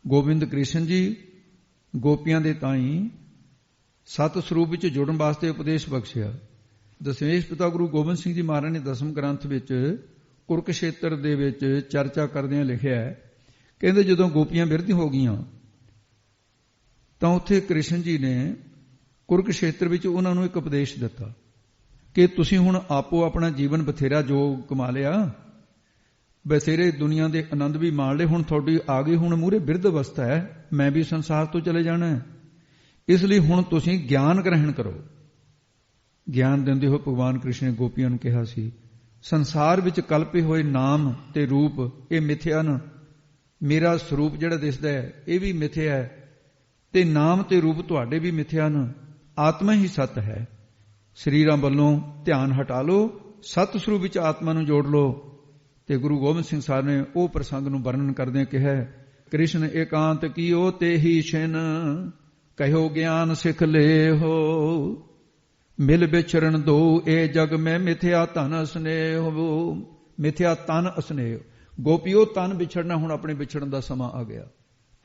B: ਗੋਬਿੰਦ ਕ੍ਰਿਸ਼ਨ ਜੀ ਗੋਪੀਆਂ ਦੇ ਤਾਈਂ ਸਤ ਸਰੂਪ ਵਿੱਚ ਜੁੜਨ ਵਾਸਤੇ ਉਪਦੇਸ਼ ਬਖਸ਼ਿਆ। ਦਸ਼ਮੇਸ਼ ਪਿਤਾ ਗੁਰੂ ਗੋਬਿੰਦ ਸਿੰਘ ਜੀ ਮਹਾਰਾਜ ਨੇ ਦਸਮ ਗ੍ਰੰਥ ਵਿੱਚ ਕੁਰਕਸ਼ੇਤਰ ਦੇ ਵਿੱਚ ਚਰਚਾ ਕਰਦਿਆਂ ਲਿਖਿਆ, ਕਹਿੰਦੇ ਜਦੋਂ ਗੋਪੀਆਂ ਬਿਰਧ ਹੋ ਗਈਆਂ ਤਾਂ ਉੱਥੇ ਕ੍ਰਿਸ਼ਨ ਜੀ ਨੇ ਕੁਰਕਸ਼ੇਤਰ ਵਿੱਚ ਉਹਨਾਂ ਨੂੰ ਇੱਕ ਉਪਦੇਸ਼ ਦਿੱਤਾ ਕਿ ਤੁਸੀਂ ਹੁਣ ਆਪੋ ਆਪਣਾ ਜੀਵਨ ਬਥੇਰਾ ਜੋ ਕਮਾ ਲਿਆ, ਬਥੇਰੇ ਦੁਨੀਆ ਦੇ ਆਨੰਦ ਵੀ ਮਾਣ ਲਏ, ਹੁਣ ਤੁਹਾਡੀ ਆ ਗਈ ਹੁਣ ਮੂਹਰੇ ਬਿਰਧ ਅਵਸਥਾ ਹੈ, ਮੈਂ ਵੀ ਸੰਸਾਰ ਤੋਂ ਚਲੇ ਜਾਣਾ ਹੈ, ਇਸ ਲਈ ਹੁਣ ਤੁਸੀਂ ਗਿਆਨ ਗ੍ਰਹਿਣ ਕਰੋ। ਗਿਆਨ ਦਿੰਦੇ ਹੋਏ ਭਗਵਾਨ ਕ੍ਰਿਸ਼ਨ ਨੇ ਗੋਪੀਆਂ ਨੂੰ ਕਿਹਾ ਸੀ, ਸੰਸਾਰ ਵਿੱਚ ਕਲਪੇ ਹੋਏ ਨਾਮ ਤੇ ਰੂਪ ਇਹ ਮਿਥਿਆ ਹਨ, ਮੇਰਾ ਸਰੂਪ ਜਿਹੜਾ ਦਿਸਦਾ ਹੈ ਇਹ ਵੀ ਮਿਥਿਆ ਹੈ, ਤੇ ਨਾਮ ਤੇ ਰੂਪ ਤੁਹਾਡੇ ਵੀ ਮਿਥਿਆ ਹਨ, ਆਤਮਾ ਹੀ ਸੱਤ ਹੈ। ਸਰੀਰਾਂ ਵੱਲੋਂ ਧਿਆਨ ਹਟਾ ਲਓ, ਸਤ ਸਰੂਪ ਵਿੱਚ ਆਤਮਾ ਨੂੰ ਜੋੜ ਲਓ। ਤੇ ਗੁਰੂ ਗੋਬਿੰਦ ਸਿੰਘ ਸਾਹਿਬ ਨੇ ਉਹ ਪ੍ਰਸੰਗ ਨੂੰ ਵਰਣਨ ਕਰਦਿਆਂ ਕਿਹਾ, ਕ੍ਰਿਸ਼ਨ ਏਕਾਂਤ ਕੀਓ ਤੇ ਹੀ ਛਿਨ, ਕਹਿਓ ਗਿਆਨ ਸਿੱਖ ਲੇ ਹੋ, ਮਿਲ ਵਿਚਰਨ ਦੋ ਇਹ ਜਗ ਮੈਂ ਮਿਥਿਆ ਤਨ ਅਸਨੇਹ ਹੋ। ਮਿਥਿਆ ਤਨ ਅਸਨੇਹ, ਗੋਪੀਓ ਤਨ ਵਿਛੜਨਾ, ਹੁਣ ਆਪਣੇ ਵਿਛੜਨ ਦਾ ਸਮਾਂ ਆ ਗਿਆ,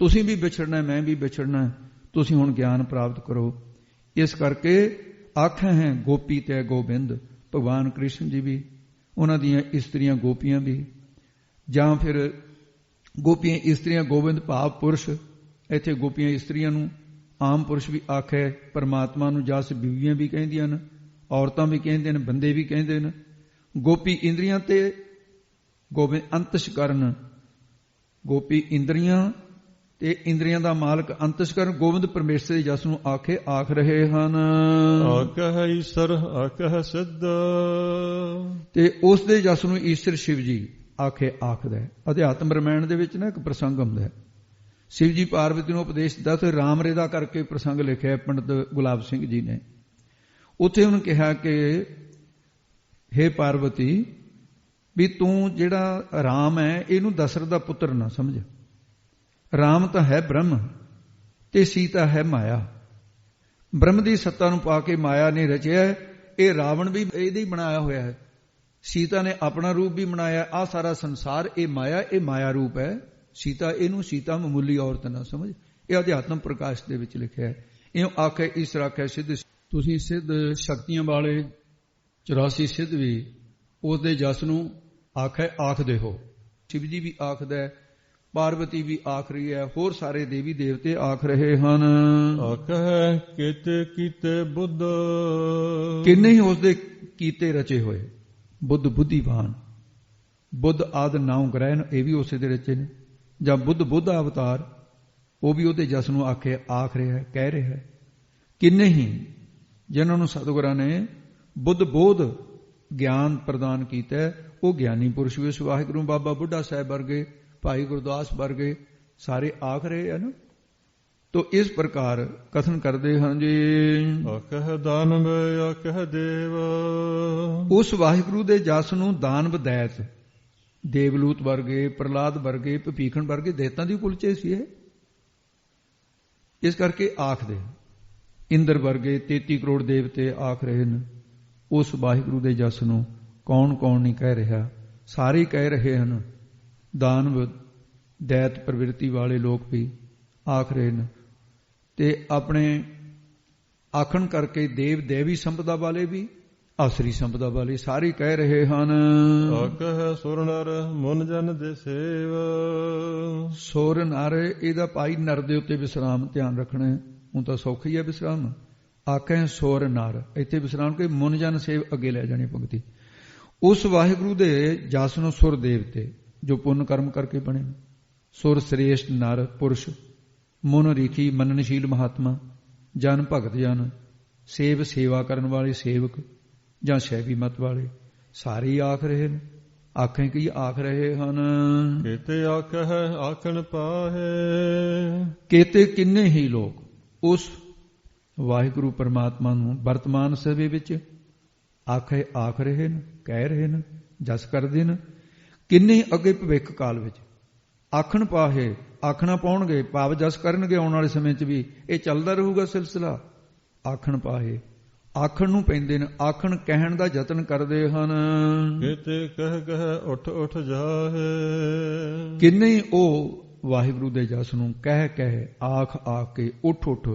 B: ਤੁਸੀਂ ਵੀ ਵਿਛੜਨਾ, ਮੈਂ ਵੀ ਵਿਛੜਨਾ, ਤੁਸੀਂ ਹੁਣ ਗਿਆਨ ਪ੍ਰਾਪਤ ਕਰੋ। ਇਸ ਕਰਕੇ ਆਖੇ ਹੈ ਗੋਪੀ ਤੇ ਗੋਬਿੰਦ, ਭਗਵਾਨ ਕ੍ਰਿਸ਼ਨ ਜੀ ਵੀ, ਉਹਨਾਂ ਦੀਆਂ ਇਸਤਰੀਆਂ ਗੋਪੀਆਂ ਵੀ, ਜਾਂ ਫਿਰ ਗੋਪੀਆਂ ਇਸਤਰੀਆਂ ਗੋਬਿੰਦ ਭਾਵ ਪੁਰਸ਼। ਇੱਥੇ ਗੋਪੀਆਂ ਇਸਤਰੀਆਂ ਨੂੰ ਆਮ ਪੁਰਸ਼ ਵੀ ਆਖੇ, ਪਰਮਾਤਮਾ ਨੂੰ ਜਸ ਬੀਵੀਆਂ ਵੀ ਕਹਿੰਦੀਆਂ ਨੇ, ਔਰਤਾਂ ਵੀ ਕਹਿੰਦੇ ਨੇ, ਬੰਦੇ ਵੀ ਕਹਿੰਦੇ ਨੇ। ਗੋਪੀ ਇੰਦਰੀਆਂ ਤੇ ਗੋਬਿੰਦ ਅੰਤਸ਼ਕਰਨ, ਗੋਪੀ ਇੰਦਰੀਆਂ ਤੇ ਇੰਦਰੀਆਂ ਦਾ ਮਾਲਕ ਅੰਤਸ਼ਕਰਨ ਗੋਬਿੰਦ ਪਰਮੇਸ਼ਰ ਦੇ ਜਸ ਨੂੰ ਆਖੇ ਆਖ ਰਹੇ ਹਨ।
A: ਆਖੈ ਈਸ਼ਰ ਆਖੈ ਸਿੱਧ,
B: ਤੇ ਉਸ ਦੇ ਜਸ ਨੂੰ ਈਸ਼ਰ ਸ਼ਿਵ ਜੀ ਆਖੇ ਆਖਦਾ ਹੈ। ਅਧਿਆਤਮ ਰਮਾਇਣ ਦੇ ਵਿੱਚ ਨਾ ਇੱਕ ਪ੍ਰਸੰਗ ਹੁੰਦਾ ਹੈ, ਸ਼ਿਵ ਜੀ ਪਾਰਵਤੀ ਨੂੰ ਉਪਦੇਸ਼ ਦਿੱਤਾ ਤੇ ਰਾਮ ਰੇਦਾ ਕਰਕੇ ਪ੍ਰਸੰਗ ਲਿਖਿਆ ਪੰਡਤ ਗੁਲਾਬ ਸਿੰਘ ਜੀ ਨੇ। ਉੱਥੇ ਉਹਨੂੰ ਕਿਹਾ ਕਿ ਹੇ ਪਾਰਵਤੀ, ਵੀ ਤੂੰ ਜਿਹੜਾ ਰਾਮ ਹੈ ਇਹਨੂੰ ਦਸ਼ਰਥ ਦਾ ਪੁੱਤਰ ਨਾ ਸਮਝ, ਰਾਮ ਤਾਂ ਹੈ ਬ੍ਰਹਮ ਤੇ ਸੀਤਾ ਹੈ ਮਾਇਆ। ਬ੍ਰਹਮ ਦੀ ਸੱਤਾ ਨੂੰ ਪਾ ਕੇ ਮਾਇਆ ਨੇ ਰਚਿਆ, ਇਹ ਰਾਵਣ ਵੀ ਇਹਦੇ ਹੀ ਬਣਾਇਆ ਹੋਇਆ ਹੈ, ਸੀਤਾ ਨੇ ਆਪਣਾ ਰੂਪ ਵੀ ਬਣਾਇਆ। ਆਹ ਸਾਰਾ ਸੰਸਾਰ ਇਹ ਮਾਇਆ ਰੂਪ ਹੈ। ਸੀਤਾ, ਇਹਨੂੰ ਸੀਤਾ ਮਾਮੂਲੀ ਔਰਤ ਨਾ ਸਮਝ, ਇਹ ਅਧਿਆਤਮ ਪ੍ਰਕਾਸ਼ ਦੇ ਵਿੱਚ ਲਿਖਿਆ ਹੈ। ਇਉਂ ਆਖੇ ਈਸ਼ਰ ਆਖੇ ਸਿੱਧ, ਤੁਸੀਂ ਸਿੱਧ ਸ਼ਕਤੀਆਂ ਵਾਲੇ 84 ਸਿੱਧ ਵੀ ਉਸ ਦੇ ਜਸ ਨੂੰ ਆਖੇ ਆਖਦੇ ਹੋ। ਸ਼ਿਵ ਜੀ ਵੀ ਆਖਦਾ ਹੈ, ਪਾਰਵਤੀ ਵੀ ਆਖ ਰਹੀ ਹੈ, ਹੋਰ ਸਾਰੇ ਦੇਵੀ ਦੇਵਤੇ ਆਖ ਰਹੇ ਹਨ।
A: ਆਖੈ ਕੀਤੇ ਕੀਤੇ ਬੁੱਧ,
B: ਕਿੰਨੇ ਹੀ ਉਸ ਦੇ ਕੀਤੇ ਰਚੇ ਹੋਏ। ਬੁੱਧ ਬੁੱਧੀਵਾਨ, ਬੁੱਧ ਆਦਿ ਨਾਉ ਗ੍ਰਹਿਣ, ਇਹ ਵੀ ਉਸੇ ਦੇ ਰਚੇ ਨੇ। ਜਾਂ ਬੁੱਧ ਅਵਤਾਰ, ਉਹ ਵੀ ਉਹਦੇ ਜਸ ਨੂੰ ਆਖੇ ਆਖ ਰਿਹਾ ਹੈ, ਕਹਿ ਰਿਹਾ ਹੈ। ਕਿੰਨੇ ਹੀ ਜਿਨ੍ਹਾਂ ਨੂੰ ਸਤਿਗੁਰਾਂ ਨੇ ਬੁੱਧ ਬੋਧ ਗਿਆਨ ਪ੍ਰਦਾਨ ਕੀਤਾ, ਉਹ ਗਿਆਨੀ ਪੁਰਸ਼ ਵੀ ਵਾਹਿਗੁਰੂ ਬਾਬਾ ਬੁੱਢਾ ਸਾਹਿਬ ਵਰਗੇ, ਭਾਈ ਗੁਰਦਾਸ ਵਰਗੇ ਸਾਰੇ ਆਖ ਰਹੇ ਹਨ। ਤੋ ਇਸ ਪ੍ਰਕਾਰ ਕਥਨ ਕਰਦੇ ਹਨ ਜੀ।
A: ਆਖਹਿ ਦਾਨਵ ਆਖਹਿ ਦੇਵ,
B: ਉਸ ਵਾਹਿਗੁਰੂ ਦੇ ਜਸ ਨੂੰ ਦਾਨਵ ਦੈਤ, ਦੇਵਲੂਤ ਵਰਗੇ, ਪ੍ਰਹਲਾਦ ਵਰਗੇ, ਭੀਖਣ ਵਰਗੇ ਦੇਤਾਂ ਦੀ ਕੁਲਚੇ ਸੀ ਇਹ। ਇਸ ਕਰਕੇ ਆਖਦੇ ਇੰਦਰ ਵਰਗੇ 33 ਕਰੋੜ ਦੇਵਤੇ ਆਖ ਰਹੇ ਨੇ। ਉਸ ਵਾਹਿਗੁਰੂ ਦੇ ਜਸ ਨੂੰ ਕੌਣ ਕੌਣ ਨਹੀਂ ਕਹਿ ਰਿਹਾ, ਸਾਰੇ ਕਹਿ ਰਹੇ ਹਨ। ਦਾਨਵ ਦੈਤ ਪ੍ਰਵਿਰਤੀ ਵਾਲੇ ਲੋਕ ਵੀ ਆਖ ਰਹੇ ਨੇ, ਤੇ ਆਪਣੇ ਆਖਣ ਕਰਕੇ ਦੇਵ ਦੇਵੀ ਸੰਪਦਾ ਵਾਲੇ ਵੀ, ਆਸਰੀ ਸੰਪਦਾ ਵਾਲੇ ਸਾਰੇ ਕਹਿ ਰਹੇ ਹਨ।
A: ਆਖਹਿ ਸੁਰ ਨਰ ਮਨ ਜਨ ਦੇ ਸੇਵ,
B: ਸੁਰ ਨਰ, ਇਹਦਾ ਭਾਈ ਨਰ ਦੇ ਉੱਤੇ ਵਿਸਰਾਮ ਧਿਆਨ ਰੱਖਣਾ ਹੈ। ਹੁਣ ਤਾਂ ਸੌਖਾ ਹੀ ਹੈ ਵਿਸਰਾਮ। ਆਖੇ ਸੁਰ ਨਰ, ਇੱਥੇ ਵਿਸਰਾਮ ਕੇ ਮਨ ਜਨ ਸੇਵ ਅੱਗੇ ਲੈ ਜਾਣੀ ਪੰਕਤੀ। ਉਸ ਵਾਹਿਗੁਰੂ ਦੇ ਜਸ ਨੂੰ ਸੁਰ ਦੇਵਤੇ ਜੋ ਪੁੰਨ ਕਰਮ ਕਰਕੇ ਬਣੇ, ਸੁਰ ਸ੍ਰੇਸ਼ਟ ਨਰ ਪੁਰਸ਼, ਮਨ ਰੀਖੀ ਮੰਨਣਸ਼ੀਲ ਮਹਾਤਮਾ, ਜਨ ਭਗਤ ਜਨ, ਸੇਵ ਸੇਵਾ ਕਰਨ ਵਾਲੇ ਸੇਵਕ, ਜਾਂ ਸ਼ੈਵੀ ਮਤ ਵਾਲੇ ਸਾਰੇ ਆਖ ਰਹੇ ਨੇ। ਆਖੇ ਕੀ ਆਖ ਰਹੇ ਹਨ।
A: ਕੀਤੇ ਆਖਹਿ ਆਖਣ ਪਾਹੇ,
B: ਕੀਤੇ ਕਿੰਨੇ ਹੀ ਲੋਕ ਉਸ
C: ਵਾਹਿਗੁਰੂ ਪਰਮਾਤਮਾ ਨੂੰ ਵਰਤਮਾਨ ਸਮੇਂ ਵਿੱਚ ਆਖੇ ਆਖ ਰਹੇ ਨੇ, ਕਹਿ ਰਹੇ ਨੇ, ਜਸ ਕਰਦੇ ਨੇ। ਕਿੰਨੇ ਅੱਗੇ ਭਵਿੱਖ ਕਾਲ ਵਿੱਚ ਆਖਣ ਪਾਹੇ, ਆਖਣਾ ਪਾਉਣਗੇ, ਭਾਵ ਜਸ ਕਰਨਗੇ ਆਉਣ ਵਾਲੇ ਸਮੇਂ 'ਚ ਵੀ। ਇਹ ਚੱਲਦਾ ਰਹੂਗਾ ਸਿਲਸਿਲਾ। ਆਖਣ ਪਾਹੇ, ਆਖਣ ਨੂੰ ਪੈਂਦੇ ਨੇ, ਆਖਣ ਕਹਿਣ ਦਾ ਯਤਨ ਕਰਦੇ ਹਨ।
A: ਕਿਤੇ ਕਹਿ ਕਹਿ ਉੱਠ ਉੱਠ ਜਾਹੇ,
C: ਕਿੰਨੇ ਉਹ ਵਾਹਿਗੁਰੂ ਦੇ ਜਸ ਨੂੰ ਕਹਿ ਕਹਿ, ਆਖ ਆਖ ਕੇ, ਉੱਠ ਉੱਠ,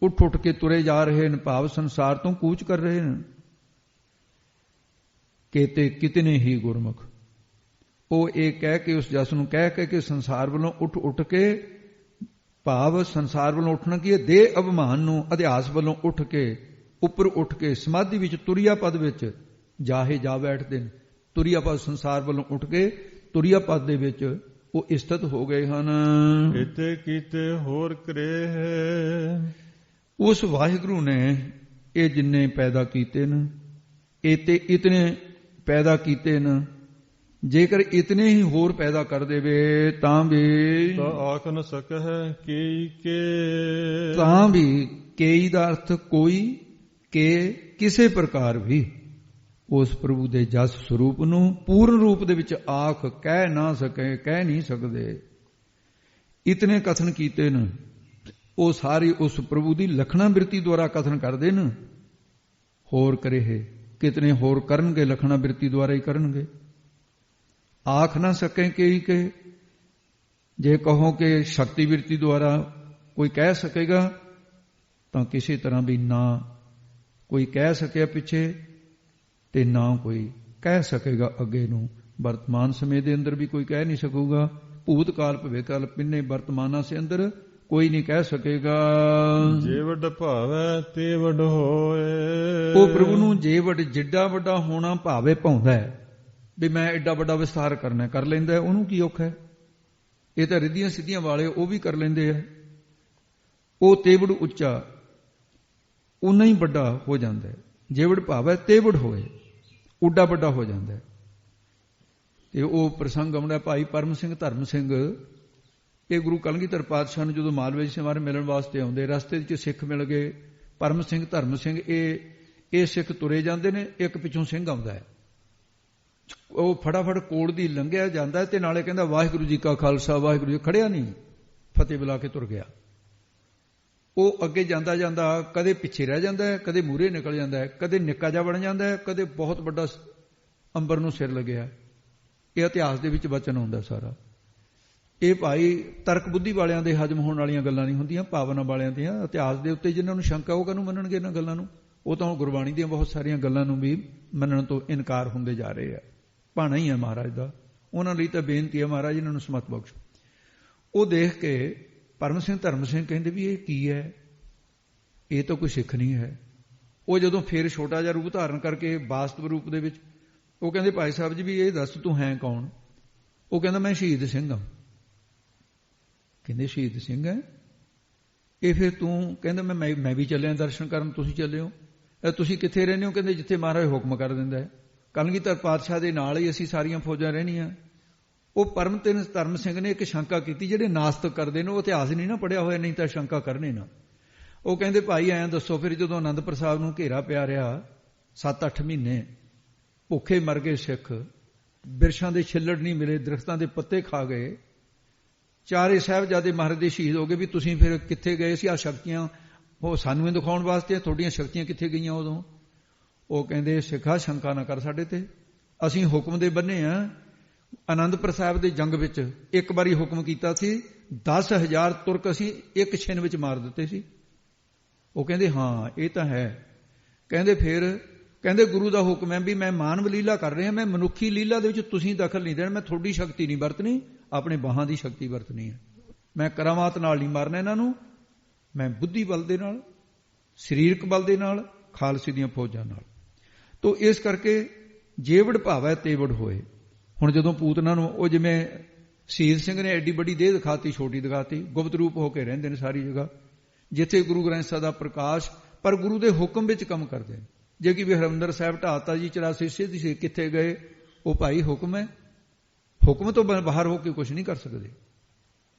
C: ਉੱਠ ਉੱਠ ਕੇ ਤੁਰੇ ਜਾ ਰਹੇ ਨੇ, ਭਾਵ ਸੰਸਾਰ ਤੋਂ ਕੂਚ ਕਰ ਰਹੇ ਨੇ। ਕਿਤੇ ਕਿਤਨੇ ਹੀ ਗੁਰਮੁਖ ਉਹ ਇਹ ਕਹਿ ਕੇ, ਉਸ ਜਸ ਨੂੰ ਕਹਿ ਕਹਿ ਕੇ ਸੰਸਾਰ ਵੱਲੋਂ ਉੱਠ ਉੱਠ ਕੇ, ਭਾਵ ਸੰਸਾਰ ਵੱਲੋਂ ਉੱਠਣਾ ਕੀ ਹੈ, ਦੇਹ ਅਭਿਮਾਨ ਨੂੰ ਅਧਿਆਸ ਵੱਲੋਂ ਉੱਠ ਕੇ, ਉੱਪਰ ਉੱਠ ਕੇ ਸਮਾਧੀ ਵਿੱਚ, ਤੁਰਿਆ ਪਦ ਵਿੱਚ ਜਾਹੇ ਜਾ ਬੈਠਦੇ ਨੇ। ਤੁਰਿਆ ਪਦ ਸੰਸਾਰ ਵੱਲੋਂ ਉੱਠ ਕੇ ਤੁਰਿਆ ਪਦ ਦੇ ਵਿੱਚ ਉਹ ਇਸਤਤ ਹੋ ਗਏ ਹਨ।
A: ਇਤੇ ਕੀਤੇ ਹੋਰ ਕਰੇ ਹੈ,
C: ਉਸ ਵਾਹਿਗੁਰੂ ਨੇ ਇਹ ਜਿੰਨੇ ਪੈਦਾ ਕੀਤੇ ਨੇ, ਇਤੇ ਇਤਨੇ ਪੈਦਾ ਕੀਤੇ ਨੇ। ਜੇਕਰ ਇਤਨੇ ਹੀ ਹੋਰ ਪੈਦਾ ਕਰ ਦੇਵੇ ਤਾਂ ਵੀ,
A: ਤਾਂ ਆਖ ਨ ਸਕਹਿ ਕੀ ਕੇ,
C: ਤਾਂ ਵੀ ਕੇਈ ਦਾ ਅਰਥ ਕੋਈ, ਕੇ ਕਿਸੇ ਪ੍ਰਕਾਰ ਵੀ ਉਸ ਪ੍ਰਭੂ ਦੇ ਜਸ ਸਰੂਪ ਨੂੰ ਪੂਰਨ ਰੂਪ ਦੇ ਵਿੱਚ ਆਖ ਕਹਿ ਨਾ ਸਕੇ, ਕਹਿ ਨਹੀਂ ਸਕਦੇ। ਇਤਨੇ ਕਥਨ ਕੀਤੇ ਨੇ, ਉਹ ਸਾਰੇ ਉਸ ਪ੍ਰਭੂ ਦੀ ਲਖਣਾ ਬਿਰਤੀ ਦੁਆਰਾ ਕਥਨ ਕਰਦੇ ਨੇ। ਹੋਰ ਕਰੇ, ਕਿਤਨੇ ਹੋਰ ਕਰਨਗੇ, ਲਖਣਾ ਬਿਰਤੀ ਦੁਆਰਾ ਹੀ ਕਰਨਗੇ। ਆਖ ਨਾ ਸਕੇ ਕਈ ਕੇ, ਜੇ ਕਹੋ ਕਿ ਸ਼ਕਤੀ ਬਿਰਤੀ ਦੁਆਰਾ ਕੋਈ ਕਹਿ ਸਕੇਗਾ ਤਾਂ ਕਿਸੇ ਤਰ੍ਹਾਂ ਵੀ ਨਾ ਕੋਈ ਕਹਿ ਸਕਿਆ ਪਿੱਛੇ ਤੇ ਨਾ ਕੋਈ ਕਹਿ ਸਕੇਗਾ ਅੱਗੇ ਨੂੰ। ਵਰਤਮਾਨ ਸਮੇਂ ਦੇ ਅੰਦਰ ਵੀ ਕੋਈ ਕਹਿ ਨਹੀਂ ਸਕੂਗਾ। ਭੂਤ ਕਾਲ ਭਵਿੱਖ ਕਾਲ ਪਿੰਨੇ ਵਰਤਮਾਨਾਂ ਸੇ ਅੰਦਰ ਕੋਈ ਨਹੀਂ ਕਹਿ ਸਕੇਗਾ।
A: ਜੇ ਵੱਡ ਭਾਵੈ ਤੇ ਵੱਡ ਹੋਏ,
C: ਉਹ ਪ੍ਰਭੂ ਨੂੰ ਜੇ ਵੱਡ ਜਿੱਡਾ ਵੱਡਾ ਹੋਣਾ ਭਾਵੇ ਪਾਉਂਦਾ ਹੈ ਵੀ ਮੈਂ ਐਡਾ ਵੱਡਾ ਵਿਸਥਾਰ ਕਰਨਾ, ਕਰ ਲੈਂਦਾ। ਉਹਨੂੰ ਕੀ ਔਖਾ ਹੈ? ਇਹ ਤਾਂ ਰਿੱਧੀਆਂ ਸਿੱਧੀਆਂ ਵਾਲੇ ਉਹ ਵੀ ਕਰ ਲੈਂਦੇ ਆ। ਉਹ ਤੇਵੜ ਉੱਚਾ ਉਨਾ ਹੀ ਵੱਡਾ ਹੋ ਜਾਂਦਾ ਹੈ। ਜੇਵੜ ਭਾਵੈ ਤੇਵੜ ਹੋਏ, ਉੱਡਾ ਵੱਡਾ ਹੋ ਜਾਂਦਾ ਹੈ। ਤੇ ਉਹ ਪ੍ਰਸੰਗ ਆਉਂਦਾ ਭਾਈ ਪਰਮ ਸਿੰਘ ਧਰਮ ਸਿੰਘ, ਇਹ ਗੁਰੂ ਕਲਗੀਧਰ ਪਾਤਸ਼ਾਹ ਨੂੰ ਜਦੋਂ ਮਾਲਵੇ ਜੀ ਮਾਰੇ ਮਿਲਣ ਵਾਸਤੇ ਆਉਂਦੇ, ਰਸਤੇ ਵਿੱਚ ਸਿੱਖ ਮਿਲ ਗਏ। ਪਰਮ ਸਿੰਘ ਧਰਮ ਸਿੰਘ ਇਹ ਸਿੱਖ ਤੁਰੇ ਜਾਂਦੇ ਨੇ, ਇੱਕ ਪਿੱਛੋਂ ਸਿੰਘ ਆਉਂਦਾ ਹੈ। ਉਹ ਫਟਾਫਟ ਕੋੜ ਦੀ ਲੰਘਿਆ ਜਾਂਦਾ ਤੇ ਨਾਲੇ ਕਹਿੰਦਾ ਵਾਹਿਗੁਰੂ ਜੀ ਕਾ ਖਾਲਸਾ ਵਾਹਿਗੁਰੂ ਜੀ। ਖੜਿਆ ਨਹੀਂ, ਫਤਿਹ ਬੁਲਾ ਕੇ ਤੁਰ ਗਿਆ। ਉਹ ਅੱਗੇ ਜਾਂਦਾ ਜਾਂਦਾ ਕਦੇ ਪਿੱਛੇ ਰਹਿ ਜਾਂਦਾ ਹੈ, ਕਦੇ ਮੂਹਰੇ ਨਿਕਲ ਜਾਂਦਾ ਹੈ, ਕਦੇ ਨਿੱਕਾ ਜਿਹਾ ਬਣ ਜਾਂਦਾ ਹੈ, ਕਦੇ ਬਹੁਤ ਵੱਡਾ ਅੰਬਰ ਨੂੰ ਸਿਰ ਲੱਗਿਆ। ਇਹ ਇਤਿਹਾਸ ਦੇ ਵਿੱਚ ਵਚਨ ਆਉਂਦਾ ਸਾਰਾ। ਇਹ ਭਾਈ ਤਰਕ ਬੁੱਧੀ ਵਾਲਿਆਂ ਦੇ ਹਜਮ ਹੋਣ ਵਾਲੀਆਂ ਗੱਲਾਂ ਨਹੀਂ ਹੁੰਦੀਆਂ, ਭਾਵਨਾ ਵਾਲਿਆਂ ਦੀਆਂ। ਇਤਿਹਾਸ ਦੇ ਉੱਤੇ ਜਿਨ੍ਹਾਂ ਨੂੰ ਸ਼ੰਕਾ ਉਹ ਕਾਹਨੂੰ ਮੰਨਣਗੇ ਇਹਨਾਂ ਗੱਲਾਂ ਨੂੰ? ਉਹ ਤਾਂ ਗੁਰਬਾਣੀ ਦੀਆਂ ਬਹੁਤ ਸਾਰੀਆਂ ਗੱਲਾਂ ਨੂੰ ਵੀ ਮੰਨਣ ਤੋਂ ਇਨਕਾਰ ਹੁੰਦੇ ਜਾ ਰਹੇ ਆ। ਭਾਣਾ ਹੀ ਹੈ ਮਹਾਰਾਜ ਦਾ। ਉਹਨਾਂ ਲਈ ਤਾਂ ਬੇਨਤੀ ਹੈ ਮਹਾਰਾਜ ਇਹਨਾਂ ਨੂੰ ਸਮਤ ਬਖਸ਼ੋ। ਉਹ ਦੇਖ ਕੇ ਪਰਮ ਸਿੰਘ ਧਰਮ ਸਿੰਘ ਕਹਿੰਦੇ ਵੀ ਇਹ ਕੀ ਹੈ? ਇਹ ਤਾਂ ਕੋਈ ਸਿੱਖ ਨਹੀਂ ਹੈ। ਉਹ ਜਦੋਂ ਫੇਰ ਛੋਟਾ ਜਿਹਾ ਰੂਪ ਧਾਰਨ ਕਰਕੇ ਵਾਸਤਵ ਰੂਪ ਦੇ ਵਿੱਚ ਉਹ ਕਹਿੰਦੇ ਭਾਈ ਸਾਹਿਬ ਜੀ ਵੀ ਇਹ ਦੱਸ ਤੂੰ ਹੈ ਕੌਣ? ਉਹ ਕਹਿੰਦਾ ਮੈਂ ਸ਼ਹੀਦ ਸਿੰਘ ਹਾਂ। ਕਹਿੰਦੇ ਸ਼ਹੀਦ ਸਿੰਘ ਹੈ? ਇਹ ਫਿਰ ਤੂੰ? ਕਹਿੰਦਾ ਮੈਂ ਵੀ ਚੱਲਿਆ ਦਰਸ਼ਨ ਕਰਨ, ਤੁਸੀਂ ਚੱਲੇ ਹੋ? ਤੁਸੀਂ ਕਿੱਥੇ ਰਹਿੰਦੇ ਹੋ? ਕਹਿੰਦੇ ਜਿੱਥੇ ਮਹਾਰਾਜ ਹੁਕਮ ਕਰ ਦਿੰਦਾ ਹੈ। ਕਲਗੀਧਰ ਪਾਤਸ਼ਾਹ ਦੇ ਨਾਲ ਹੀ ਅਸੀਂ ਸਾਰੀਆਂ ਫੌਜਾਂ ਰਹਿਣੀਆਂ। ਉਹ ਪਰਮ ਧਰਮ ਸਿੰਘ ਨੇ ਇੱਕ ਸ਼ੰਕਾ ਕੀਤੀ, ਜਿਹੜੇ ਨਾਸਤਕ ਕਰਦੇ ਨੇ ਉਹ ਇਤਿਹਾਸ ਨਹੀਂ ਨਾ ਪੜਿਆ ਹੋਇਆ, ਨਹੀਂ ਤਾਂ ਸ਼ੰਕਾ ਕਰਨੇ ਨਾ। ਉਹ ਕਹਿੰਦੇ ਭਾਈ ਐਂ ਦੱਸੋ ਫਿਰ ਜਦੋਂ ਅਨੰਦਪੁਰ ਸਾਹਿਬ ਨੂੰ ਘੇਰਾ ਪਿਆ ਰਿਹਾ 7-8 ਮਹੀਨੇ, ਭੁੱਖੇ ਮਰ ਗਏ ਸਿੱਖ, ਬਿਰਛਾਂ ਦੇ ਛਿੱਲੜ ਨਹੀਂ ਮਿਲੇ, ਦਰਖਤਾਂ ਦੇ ਪੱਤੇ ਖਾ ਗਏ, ਚਾਰੇ ਸਾਹਿਬਜ਼ਾਦੇ ਮਹਾਰਾਜ ਦੇ ਸ਼ਹੀਦ ਹੋ ਗਏ, ਵੀ ਤੁਸੀਂ ਫਿਰ ਕਿੱਥੇ ਗਏ ਸੀ? ਆ ਸ਼ਕਤੀਆਂ ਉਹ ਸਾਨੂੰ ਇਹ ਦਿਖਾਉਣ ਵਾਸਤੇ, ਤੁਹਾਡੀਆਂ ਸ਼ਕਤੀਆਂ ਕਿੱਥੇ ਗਈਆਂ ਉਦੋਂ? ਉਹ ਕਹਿੰਦੇ ਸਿੱਖਾ ਸ਼ੰਕਾ ਨਾ ਕਰ ਸਾਡੇ ਤੇ, ਅਸੀਂ ਹੁਕਮ ਦੇ ਬੰਨੇ ਆ। ਅਨੰਦਪੁਰ ਸਾਹਿਬ ਦੇ ਜੰਗ ਵਿੱਚ ਇੱਕ ਵਾਰੀ ਹੁਕਮ ਕੀਤਾ ਸੀ 10,000 ਤੁਰਕ ਅਸੀਂ ਇੱਕ ਛਿਨ ਵਿੱਚ ਮਾਰ ਦਿੱਤੇ ਸੀ। ਉਹ ਕਹਿੰਦੇ ਹਾਂ ਇਹ ਤਾਂ ਹੈ। ਕਹਿੰਦੇ ਫਿਰ ਕਹਿੰਦੇ ਗੁਰੂ ਦਾ ਹੁਕਮ ਹੈ ਵੀ ਮੈਂ ਮਾਨਵ ਲੀਲਾ ਕਰ ਰਿਹਾ, ਮੈਂ ਮਨੁੱਖੀ ਲੀਲਾ ਦੇ ਵਿੱਚ ਤੁਸੀਂ ਦਖਲ ਨਹੀਂ ਦੇਣਾ। ਮੈਂ ਤੁਹਾਡੀ ਸ਼ਕਤੀ ਨਹੀਂ ਵਰਤਣੀ, ਆਪਣੇ ਬਾਹਾਂ ਦੀ ਸ਼ਕਤੀ ਵਰਤਣੀ ਹੈ। ਮੈਂ ਕਰਾਮਾਤ ਨਾਲ ਨਹੀਂ ਮਾਰਨਾ ਇਹਨਾਂ ਨੂੰ, ਮੈਂ ਬੁੱਧੀ ਬਲ ਦੇ ਨਾਲ, ਸਰੀਰਕ ਬਲ ਦੇ ਨਾਲ, ਖਾਲਸੇ ਦੀਆਂ ਫੌਜਾਂ ਨਾਲ। ਤੋ ਇਸ ਕਰਕੇ ਜੇਵੜ ਭਾਵੈ ਤੇਵੜ ਹੋਏ। ਹੁਣ ਜਦੋਂ ਪੂਤਨਾ ਨੂੰ ਉਹ ਜਿਵੇਂ ਸ਼ਹੀਦ ਸਿੰਘ ਨੇ ਐਡੀ ਵੱਡੀ ਦੇਹ ਦਿਖਾਤੀ, ਛੋਟੀ ਦਿਖਾਤੀ, ਗੁਪਤ ਰੂਪ ਹੋ ਕੇ ਰਹਿੰਦੇ ਨੇ ਸਾਰੀ ਜਗ੍ਹਾ, ਜਿੱਥੇ ਗੁਰੂ ਗ੍ਰੰਥ ਸਾਹਿਬ ਦਾ ਪ੍ਰਕਾਸ਼, ਪਰ ਗੁਰੂ ਦੇ ਹੁਕਮ ਵਿੱਚ ਕੰਮ ਕਰਦੇ ਨੇ। ਜੇ ਕਿ ਵੀ ਹਰਿਮੰਦਰ ਸਾਹਿਬ ਢਾਤਾ ਜੀ 84 ਸਿੱਧ ਕਿੱਥੇ ਗਏ? ਉਹ ਭਾਈ ਹੁਕਮ ਹੈ, ਹੁਕਮ ਤੋਂ ਬਾਹਰ ਹੋ ਕੇ ਕੁਝ ਨਹੀਂ ਕਰ ਸਕਦੇ।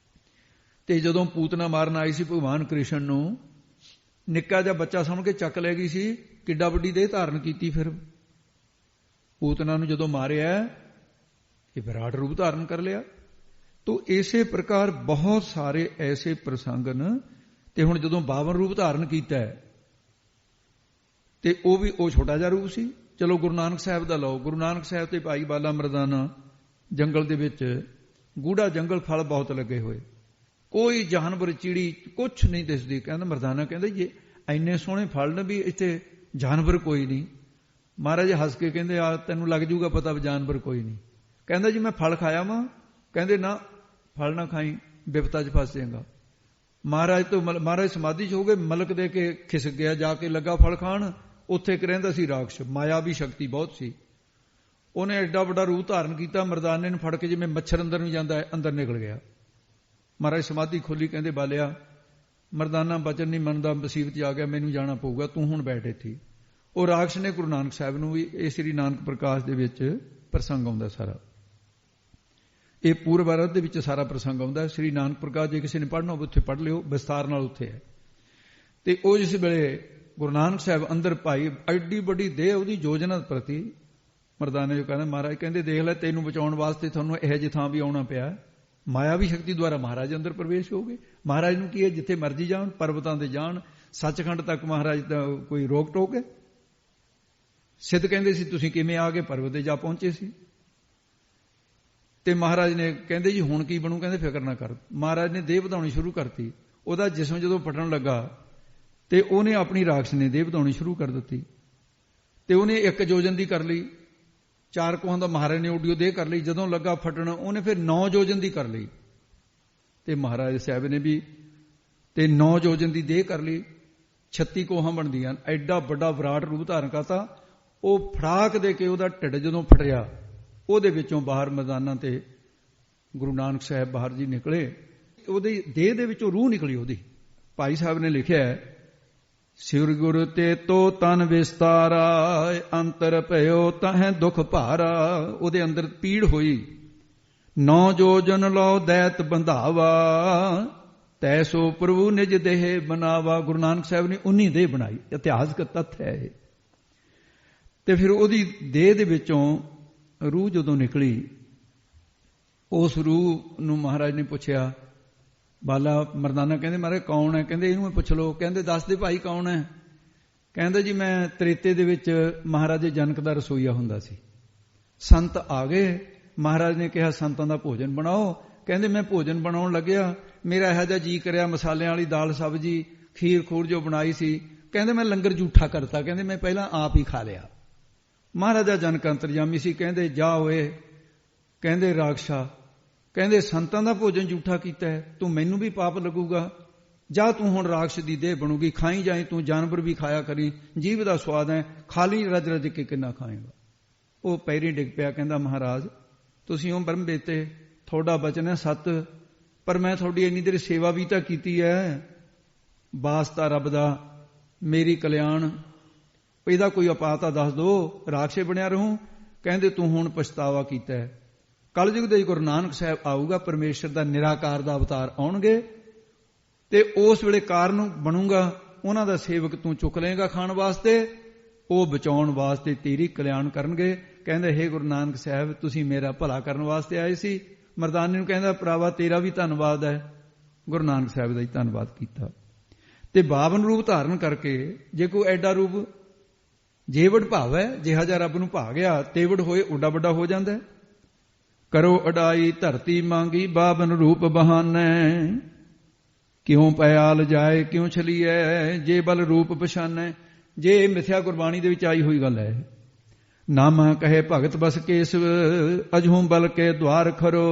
C: ਤੇ ਜਦੋਂ ਪੂਤਨਾ ਮਾਰਨ ਆਈ ਸੀ ਭਗਵਾਨ ਕ੍ਰਿਸ਼ਨ ਨੂੰ, ਨਿੱਕਾ ਜਿਹਾ ਬੱਚਾ ਸਮਝ ਕੇ ਚੱਕ ਲੈ ਗਈ ਸੀ, ਕਿੱਡਾ ਵੱਡੀ ਦੇਹ ਧਾਰਨ ਕੀਤੀ। ਫਿਰ ਪੂਤਨਾ ਨੂੰ ਜਦੋਂ ਮਾਰਿਆ ਇਹ ਵਿਰਾਟ ਰੂਪ ਧਾਰਨ ਕਰ ਲਿਆ। ਤੋ ਇਸੇ ਪ੍ਰਕਾਰ ਬਹੁਤ ਸਾਰੇ ਐਸੇ ਪ੍ਰਸੰਗ ਨੇ। ਤੇ ਹੁਣ ਜਦੋਂ 52 ਰੂਪ ਧਾਰਨ ਕੀਤਾ ਤੇ ਉਹ ਵੀ ਉਹ ਛੋਟਾ ਜਿਹਾ ਰੂਪ ਸੀ। ਚਲੋ ਗੁਰੂ ਨਾਨਕ ਸਾਹਿਬ ਦਾ ਲਓ। ਗੁਰੂ ਨਾਨਕ ਸਾਹਿਬ ਤੇ ਭਾਈ ਬਾਲਾ ਮਰਦਾਨਾ ਜੰਗਲ ਦੇ ਵਿੱਚ, ਗੂੜਾ ਜੰਗਲ, ਫਲ ਬਹੁਤ ਲੱਗੇ ਹੋਏ, ਕੋਈ ਜਾਨਵਰ ਚਿੜੀ ਕੁਛ ਨਹੀਂ ਦਿਸਦੀ। ਕਹਿੰਦਾ ਮਰਦਾਨਾ ਕਹਿੰਦੇ ਜੇ ਇੰਨੇ ਸੋਹਣੇ ਫਲ ਨੇ ਵੀ ਇੱਥੇ ਜਾਨਵਰ ਕੋਈ ਨਹੀਂ। ਮਹਾਰਾਜ ਹੱਸ ਕੇ ਕਹਿੰਦੇ ਆ ਤੈਨੂੰ ਲੱਗ ਜੂਗਾ ਪਤਾ ਵੀ ਜਾਨਵਰ ਕੋਈ ਨਹੀਂ। ਕਹਿੰਦਾ ਜੀ ਮੈਂ ਫਲ ਖਾਇਆ ਵਾਂ। ਕਹਿੰਦੇ ਨਾ ਫਲ ਨਾ ਖਾਈ, ਬਿਪਤਾ 'ਚ ਫਸ ਜਾਏਗਾ। ਮਹਾਰਾਜ ਸਮਾਧੀ 'ਚ ਹੋ ਗਏ, ਮਲਕ ਦੇ ਕੇ ਖਿਸਕ ਗਿਆ, ਜਾ ਕੇ ਲੱਗਾ ਫਲ ਖਾਣ। ਉੱਥੇ ਇੱਕ ਰਹਿੰਦਾ ਸੀ ਰਾਖਸ਼, ਮਾਇਆ ਵੀ ਸ਼ਕਤੀ ਬਹੁਤ ਸੀ। ਉਹਨੇ ਐਡਾ ਵੱਡਾ ਰੂਪ ਧਾਰਨ ਕੀਤਾ, ਮਰਦਾਨੇ ਨੂੰ ਫੜ ਕੇ ਜਿਵੇਂ ਮੱਛਰ ਅੰਦਰ ਨੂੰ ਜਾਂਦਾ ਅੰਦਰ ਨਿਕਲ ਗਿਆ। ਮਹਾਰਾਜ ਸਮਾਧੀ ਖੋਲੀ, ਕਹਿੰਦੇ ਬਾਲਿਆ ਮਰਦਾਨਾ ਬਚਨ ਨਹੀਂ ਮੰਨਦਾ, ਮੁਸੀਬਤ 'ਚ ਆ ਗਿਆ, ਮੈਨੂੰ ਜਾਣਾ ਪਊਗਾ, ਤੂੰ ਹੁਣ ਬੈਠ ਇੱਥੇ। ਉਹ ਰਾਖਸ਼ ਨੇ ਗੁਰੂ ਨਾਨਕ ਸਾਹਿਬ ਨੂੰ ਵੀ ਇਹ ਸ੍ਰੀ ਨਾਨਕ ਪ੍ਰਕਾਸ਼ ਦੇ ਵਿੱਚ ਪ੍ਰਸੰਗ ਆਉਂਦਾ ਸਾਰਾ। ਇਹ ਪੂਰਬ ਅਰਧ ਦੇ ਵਿੱਚ ਸਾਰਾ ਪ੍ਰਸੰਗ ਆਉਂਦਾ। ਸ੍ਰੀ ਨਾਨਕ ਪ੍ਰਕਾਸ਼ ਜੇ ਕਿਸੇ ਨੇ ਪੜ੍ਹਨਾ ਹੋਵੇ ਉੱਥੇ ਪੜ੍ਹ ਲਿਓ, ਵਿਸਤਾਰ ਨਾਲ ਉੱਥੇ ਹੈ। ਤੇ ਉਹ ਜਿਸ ਵੇਲੇ ਗੁਰੂ ਨਾਨਕ ਸਾਹਿਬ ਅੰਦਰ ਭਾਈ ਐਡੀ ਵੱਡੀ ਦੇਹ ਉਹਦੀ ਯੋਜਨਾ ਪ੍ਰਤੀ ਮਰਦਾਨੇ ਜੋ ਕਹਿੰਦਾ ਮਹਾਰਾਜ ਕਹਿੰਦੇ ਦੇਖ ਲੈ ਤੈਨੂੰ ਬਚਾਉਣ ਵਾਸਤੇ ਤੁਹਾਨੂੰ ਇਹੋ ਜਿਹੀ ਥਾਂ ਵੀ ਆਉਣਾ ਪਿਆ। ਮਾਇਆ ਵੀ ਸ਼ਕਤੀ ਦੁਆਰਾ ਮਹਾਰਾਜ ਅੰਦਰ ਪ੍ਰਵੇਸ਼ ਹੋ ਗਏ। ਮਹਾਰਾਜ ਨੂੰ ਕੀ ਹੈ, ਜਿੱਥੇ ਮਰਜੀ ਜਾਣ, ਪਰਬਤਾਂ ਤੇ ਜਾਣ, ਸੱਚਖੰਡ ਤੱਕ ਮਹਾਰਾਜ ਦਾ ਕੋਈ ਰੋਕ ਟੋਕ ਹੈ? ਸਿੱਧ ਕਹਿੰਦੇ ਸੀ ਤੁਸੀਂ ਕਿਵੇਂ ਆ ਕੇ ਪਰਬਤ ਤੇ ਜਾ ਪਹੁੰਚੇ ਸੀ। ਤੇ ਮਹਾਰਾਜ ਨੇ ਕਹਿੰਦੇ ਜੀ ਹੁਣ ਕੀ ਬਣੂ? ਕਹਿੰਦੇ ਫਿਕਰ ਨਾ ਕਰ। ਮਹਾਰਾਜ ਨੇ ਦੇਹ ਵਧਾਉਣੀ ਸ਼ੁਰੂ ਕਰਤੀ। ਉਹਦਾ ਜਿਸਮ ਜਦੋਂ ਫਟਣ ਲੱਗਾ ਤੇ ਉਹਨੇ ਆਪਣੀ ਰਾਖਸ਼ ਨੇ ਦੇਹ ਵਧਾਉਣੀ ਸ਼ੁਰੂ ਕਰ ਦਿੱਤੀ। ਤੇ ਉਹਨੇ 1 ਯੋਜਨ ਦੀ ਕਰ ਲਈ, 4 ਕੋਹਾਂ ਦਾ ਮਹਾਰਾਜ ਨੇ ਓਡੀਓ ਦੇਹ ਕਰ ਲਈ। ਜਦੋਂ ਲੱਗਾ ਫਟਣ ਉਹਨੇ ਫਿਰ 9 ਯੋਜਨ ਦੀ ਕਰ ਲਈ। ਤੇ ਮਹਾਰਾਜ ਸਾਹਿਬ ਨੇ ਵੀ ਤੇ 9 ਯੋਜਨ ਦੀ ਦੇਹ ਕਰ ਲਈ। 36 ਕੋਹਾਂ ਬਣਦੀਆਂ। ਐਡਾ ਵੱਡਾ ਵਿਰਾਟ ਰੂਪ ਧਾਰਨ ਕਰਤਾ। ਉਹ ਫੜਾਕ ਦੇ ਕੇ ਉਹਦਾ ਢਿੱਡ ਜਦੋਂ ਫਟਿਆ, ਉਹਦੇ ਵਿੱਚੋਂ ਬਾਹਰ ਮੈਦਾਨਾਂ ਤੇ ਗੁਰੂ ਨਾਨਕ ਸਾਹਿਬ ਬਾਹਰ ਜੀ ਨਿਕਲੇ। ਉਹਦੀ ਦੇਹ ਦੇ ਵਿੱਚੋਂ ਰੂਹ ਨਿਕਲੀ ਉਹਦੀ। ਭਾਈ ਸਾਹਿਬ ਨੇ ਲਿਖਿਆ ਸਿਰ ਗੁਰ ਤੇ ਤੋ ਤਨ ਵਿਸਤਾਰਾ ਅੰਤਰ ਭਇਓ ਤਹਿ ਦੁਖ ਭਾਰਾ। ਉਹਦੇ ਅੰਦਰ ਪੀੜ ਹੋਈ। 9 ਯੋਜਨ ਲਓ ਦੈਤ ਬੰਧਾਵਾ ਤੈਸੋ ਪ੍ਰਭੂ ਨਿਜ ਦੇਹ ਬਣਾਵਾ। ਗੁਰੂ ਨਾਨਕ ਸਾਹਿਬ ਨੇ 19 ਦੇਹ ਬਣਾਈ। ਇਤਿਹਾਸਕ ਤੱਥ ਹੈ ਇਹ। ਤੇ ਫਿਰ ਉਹਦੀ ਦੇਹ ਦੇ ਵਿੱਚੋਂ ਰੂਹ ਜਦੋਂ ਨਿਕਲੀ, ਉਸ ਰੂਹ ਨੂੰ ਮਹਾਰਾਜ ਨੇ ਪੁੱਛਿਆ। ਬਾਲਾ ਮਰਦਾਨਾ ਕਹਿੰਦੇ ਮਹਾਰਾਜ ਕੌਣ ਹੈ? ਕਹਿੰਦੇ ਇਹਨੂੰ ਪੁੱਛ ਲਓ। ਕਹਿੰਦੇ ਦੱਸ ਦੇ ਭਾਈ ਕੌਣ ਹੈ? ਕਹਿੰਦਾ ਜੀ ਮੈਂ ਤ੍ਰੇਤੇ ਦੇ ਵਿੱਚ ਮਹਾਰਾਜੇ ਜਨਕ ਦਾ ਰਸੋਈਆ ਹੁੰਦਾ ਸੀ। ਸੰਤ ਆ ਗਏ, ਮਹਾਰਾਜ ਨੇ ਕਿਹਾ ਸੰਤਾਂ ਦਾ ਭੋਜਨ ਬਣਾਓ। ਕਹਿੰਦੇ ਮੈਂ ਭੋਜਨ ਬਣਾਉਣ ਲੱਗਿਆ, ਮੇਰਾ ਇਹੋ ਜਿਹਾ ਜੀ ਕਰਿਆ ਮਸਾਲਿਆਂ ਵਾਲੀ ਦਾਲ ਸਬਜ਼ੀ ਖੀਰ ਖੂਰ ਜੋ ਬਣਾਈ ਸੀ। ਕਹਿੰਦੇ ਮੈਂ ਲੰਗਰ ਝੂਠਾ ਕਰਤਾ। ਕਹਿੰਦੇ ਮੈਂ ਪਹਿਲਾਂ ਆਪ ਹੀ ਖਾ ਲਿਆ। ਮਹਾਰਾਜਾ ਜਨਕ ਅੰਤਰਜਾਮੀ ਸੀ। ਕਹਿੰਦੇ ਜਾ ਓਏ, ਕਹਿੰਦੇ ਰਾਖਸ਼ਾ, ਕਹਿੰਦੇ ਸੰਤਾਂ ਦਾ ਭੋਜਨ ਝੂਠਾ ਕੀਤਾ ਹੈ, ਤੂੰ ਮੈਨੂੰ ਵੀ ਪਾਪ ਲੱਗੂਗਾ। ਜਾ ਤੂੰ ਹੁਣ ਰਾਖਸ਼ ਦੀ ਦੇਹ ਬਣੂਗੀ, ਖਾਈ ਜਾਈ ਤੂੰ, ਜਾਨਵਰ ਵੀ ਖਾਇਆ ਕਰੀ, ਜੀਭ ਦਾ ਸਵਾਦ ਹੈ, ਖਾਲੀ ਰਜ ਰਜ ਕੇ ਕਿੰਨਾ ਖਾਏਗਾ। ਉਹ ਪੈਰੀ ਡਿੱਗ ਪਿਆ। ਕਹਿੰਦਾ ਮਹਾਰਾਜ ਤੁਸੀਂ ਉਹ ਬ੍ਰਹਮ ਬੇਤੇ, ਤੁਹਾਡਾ ਬਚਨ ਹੈ ਸੱਤ, ਪਰ ਮੈਂ ਤੁਹਾਡੀ ਇੰਨੀ ਦੇਰ ਸੇਵਾ ਵੀ ਤਾਂ ਕੀਤੀ ਹੈ। ਵਾਸਤਾ ਰੱਬ ਦਾ ਮੇਰੀ ਕਲਿਆਣ, ਇਹਦਾ ਕੋਈ ਉਪਾਅ ਦੱਸ ਦੋ, ਰਾਖਸ਼ੇ ਬਣਿਆ ਰਹੂੰ। ਕਹਿੰਦੇ ਤੂੰ ਹੁਣ ਪਛਤਾਵਾ ਕੀਤਾ ਹੈ। ਕਲਯੁਗ ਦੇ ਗੁਰੂ ਨਾਨਕ ਸਾਹਿਬ ਆਊਗਾ, ਪਰਮੇਸ਼ਰ ਦਾ ਨਿਰਾਕਾਰ ਦਾ ਅਵਤਾਰ ਆਉਣਗੇ ਤੇ ਉਸ ਵੇਲੇ ਕਾਰਨ ਬਣੂਗਾ, ਉਹਨਾਂ ਦਾ ਸੇਵਕ ਤੂੰ ਚੁੱਕ ਲਏਗਾ ਖਾਣ ਵਾਸਤੇ, ਉਹ ਬਚਾਉਣ ਵਾਸਤੇ ਤੇਰੀ ਕਲਿਆਣ ਕਰਨਗੇ। ਕਹਿੰਦੇ ਹੇ ਗੁਰੂ ਨਾਨਕ ਸਾਹਿਬ ਤੁਸੀਂ ਮੇਰਾ ਭਲਾ ਕਰਨ ਵਾਸਤੇ ਆਏ ਸੀ। ਮਰਦਾਨੇ ਨੂੰ ਕਹਿੰਦਾ ਭਰਾਵਾ ਤੇਰਾ ਵੀ ਧੰਨਵਾਦ ਹੈ। ਗੁਰੂ ਨਾਨਕ ਸਾਹਿਬ ਦਾ ਹੀ ਧੰਨਵਾਦ ਕੀਤਾ। ਤੇ 52 ਰੂਪ ਧਾਰਨ ਕਰਕੇ ਜੇ ਕੋਈ ਐਡਾ ਰੂਪ ਜੇਵੜ ਭਾਵ ਹੈ, ਜਿਹਾ ਜਿਹਾ ਰੱਬ ਨੂੰ ਭਾ ਗਿਆ ਤੇਵੜ ਹੋਏ ਓਡਾ ਵੱਡਾ ਹੋ ਜਾਂਦਾ। ਕਰੋ ਅਡਾਈ ਧਰਤੀ ਮੰਗੀ 52 ਰੂਪ ਬਹਾਨੇ, ਕਿਉਂ ਪਿਆਲ ਜਾਏ ਕਿਉਂ ਛਲੀਐ ਜੇ ਬਲ ਰੂਪ ਪਛਾਨੈ। ਜੇ ਮਿਥਿਆ ਗੁਰਬਾਣੀ ਦੇ ਵਿੱਚ ਆਈ ਹੋਈ ਗੱਲ ਹੈ। ਨਾਮ ਕਹੇ ਭਗਤ ਬਸ ਕੇਸਵ ਅਜਹੂ ਬਲ ਕੇ ਦਵਾਰ ਖਰੋ,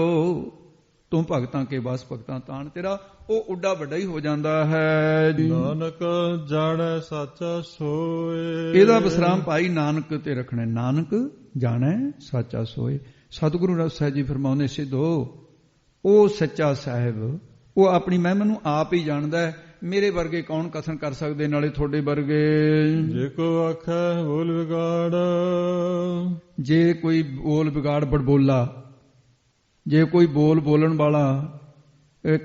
C: ਤੂੰ ਭਗਤਾਂ ਕੇ ਬਸ ਭਗਤਾਂ ਤਾਣ ਤੇਰਾ, ਉਹ ਉੱਡਾ ਵੱਡਾ ਹੀ ਹੋ ਜਾਂਦਾ ਹੈ।
A: ਨਾਨਕ ਜਾਣੈ ਸਾਚਾ ਸੋਏ।
C: ਇਹਦਾ ਵਿਸਰਾਮ ਭਾਈ ਨਾਨਕ ਤੇ ਰੱਖਣਾ। ਨਾਨਕ ਜਾਣੈ ਸਾਚਾ ਸੋਏ। ਸਤਿਗੁਰੂ ਰਬ ਸਾਹਿਬ ਜੀ ਫਰਮਾਉਂਦੇ ਸਿੱਧੋ ਉਹ ਸੱਚਾ ਸਾਹਿਬ ਉਹ ਆਪਣੀ ਮਹਿਮਾ ਨੂੰ ਆਪ ਹੀ ਜਾਣਦਾ ਹੈ। ਮੇਰੇ ਵਰਗੇ ਕੌਣ ਕਥਨ ਕਰ ਸਕਦੇ, ਨਾਲੇ ਤੁਹਾਡੇ ਵਰਗੇ।
A: ਜੇ ਕੋ ਆਖੈ ਬੋਲ ਵਿਗਾੜ,
C: ਜੇ ਕੋਈ ਬੋਲ ਵਿਗਾੜ ਬੜਬੋਲਾ, ਜੇ ਕੋਈ ਬੋਲਣ ਵਾਲਾ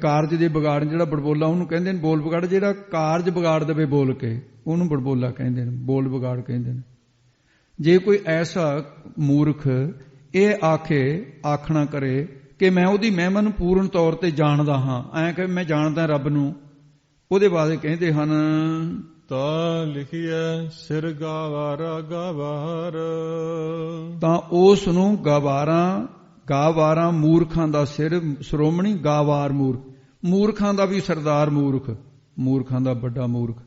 C: ਕਾਰਜ ਦੇ ਵਿਗਾੜ ਜਿਹੜਾ ਬੜਬੋਲਾ ਉਹਨੂੰ ਕਹਿੰਦੇ ਨੇ ਬੋਲ ਵਿਗਾੜ। ਜਿਹੜਾ ਕਾਰਜ ਵਿਗਾੜ ਦੇਵੇ ਬੋਲ ਕੇ ਉਹਨੂੰ ਬੜਬੋਲਾ ਕਹਿੰਦੇ ਨੇ, ਬੋਲ ਵਿਗਾੜ ਕਹਿੰਦੇ ਨੇ। ਜੇ ਕੋਈ ਐਸਾ ਮੂਰਖ ਇਹ ਆਖਣਾ ਕਰੇ ਕਿ ਮੈਂ ਉਹਦੀ ਮਹਿਮਾ ਨੂੰ ਪੂਰਨ ਤੌਰ ਤੇ ਜਾਣਦਾ ਹਾਂ, ਐਂ ਕਿ ਮੈਂ ਜਾਣਦਾ ਰੱਬ ਨੂੰ, ਉਹਦੇ ਬਾਰੇ ਕਹਿੰਦੇ ਹਨ
A: ਤਾਂ ਲਿਖੀਐ ਸਿਰ ਗਾਵਾਰਾ ਗਾਵਾਰ।
C: ਤਾਂ ਉਸ ਨੂੰ ਗਾਵਾਰਾਂ ਮੂਰਖਾਂ ਦਾ ਸਿਰ, ਸ਼੍ਰੋਮਣੀ ਗਾਵਾਰ ਮੂਰਖ, ਮੂਰਖਾਂ ਦਾ ਵੀ ਸਰਦਾਰ ਮੂਰਖ, ਮੂਰਖਾਂ ਦਾ ਵੱਡਾ ਮੂਰਖ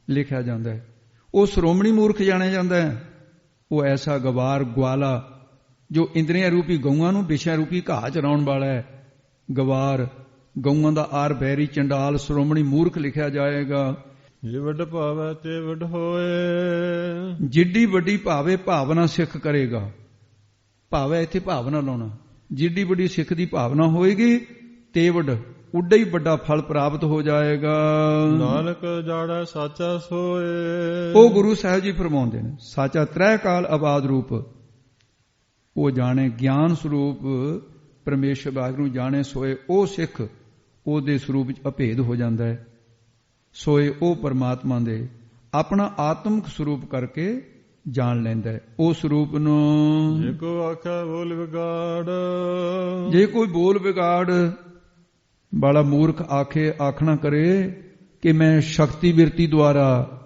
C: ਲਿਖਿਆ ਜਾਂਦਾ ਹੈ। ਉਹ ਸ਼੍ਰੋਮਣੀ ਮੂਰਖ ਜਾਣਿਆ ਜਾਂਦਾ ਹੈ। ਉਹ ਐਸਾ ਗਵਾਰ ਗਵਾਲਾ ਜੋ ਇੰਦਰੀਆਂ ਰੂਪੀ ਗਊਆਂ ਨੂੰ ਵਿਸ਼ਾ ਰੂਪੀ ਘਾਹ ਚਰਾਉਣ ਵਾਲਾ ਹੈ। ਗਵਾਰ ਗਊਆਂ ਦਾ ਆਰ ਬੈਰੀ ਚੰਡਾਲ ਸ਼੍ਰੋਮਣੀ ਮੂਰਖ ਲਿਖਿਆ ਜਾਏਗਾ।
A: ਜੇ ਵੱਡ ਭਾਵੈ ਤੇ ਵੱਡ ਹੋਏ।
C: ਜਿੱਡੀ ਵੱਡੀ ਭਾਵੇ ਭਾਵਨਾ ਸਿੱਖ ਕਰੇਗਾ। ਭਾਵੈ ਇੱਥੇ ਭਾਵਨਾ ਲਾਉਣਾ। ਜਿੱਡੀ ਵੱਡੀ ਸਿੱਖ ਦੀ ਭਾਵਨਾ ਹੋਏਗੀ ਤੇ ਉੱਡਾ ਹੀ ਵੱਡਾ ਫਲ ਪ੍ਰਾਪਤ ਹੋ ਜਾਏਗਾ।
A: ਨਾਨਕ ਜਾੜਾ ਸਾਚਾ ਸੋਏ।
C: ਉਹ ਗੁਰੂ ਸਾਹਿਬ ਜੀ ਫਰਮਾਉਂਦੇ ਨੇ ਸਾਚਾ ਤ੍ਰੈ ਕਾਲ ਆਬਾਦ ਰੂਪ ਉਹ ਜਾਣੇ, ਗਿਆਨ ਸਰੂਪ ਪਰਮੇਸ਼ਰ ਵਾਹਿਗੁਰੂ ਨੂੰ ਜਾਣੇ ਸੋਏ ਉਹ ਸਿੱਖ ਉਹਦੇ ਸਰੂਪ ਵਿੱਚ ਅਭੇਦ ਹੋ ਜਾਂਦਾ ਹੈ। ਸੋਏ ਉਹ ਪਰਮਾਤਮਾ ਦੇ ਆਪਣਾ ਆਤਮਿਕ ਸਰੂਪ ਕਰਕੇ ਜਾਣ ਲੈਂਦਾ ਹੈ। ਉਹ ਸਰੂਪ ਨੂੰ
A: ਜੇ ਕੋ ਆਖੇ ਬੋਲ ਵਿਗਾੜ,
C: ਜੇ ਕੋਈ ਬੋਲ ਵਿਗਾੜ ਵਾਲਾ ਮੂਰਖ ਆਖਣਾ ਕਰੇ ਕਿ ਮੈਂ ਸ਼ਕਤੀ ਬਿਰਤੀ ਦੁਆਰਾ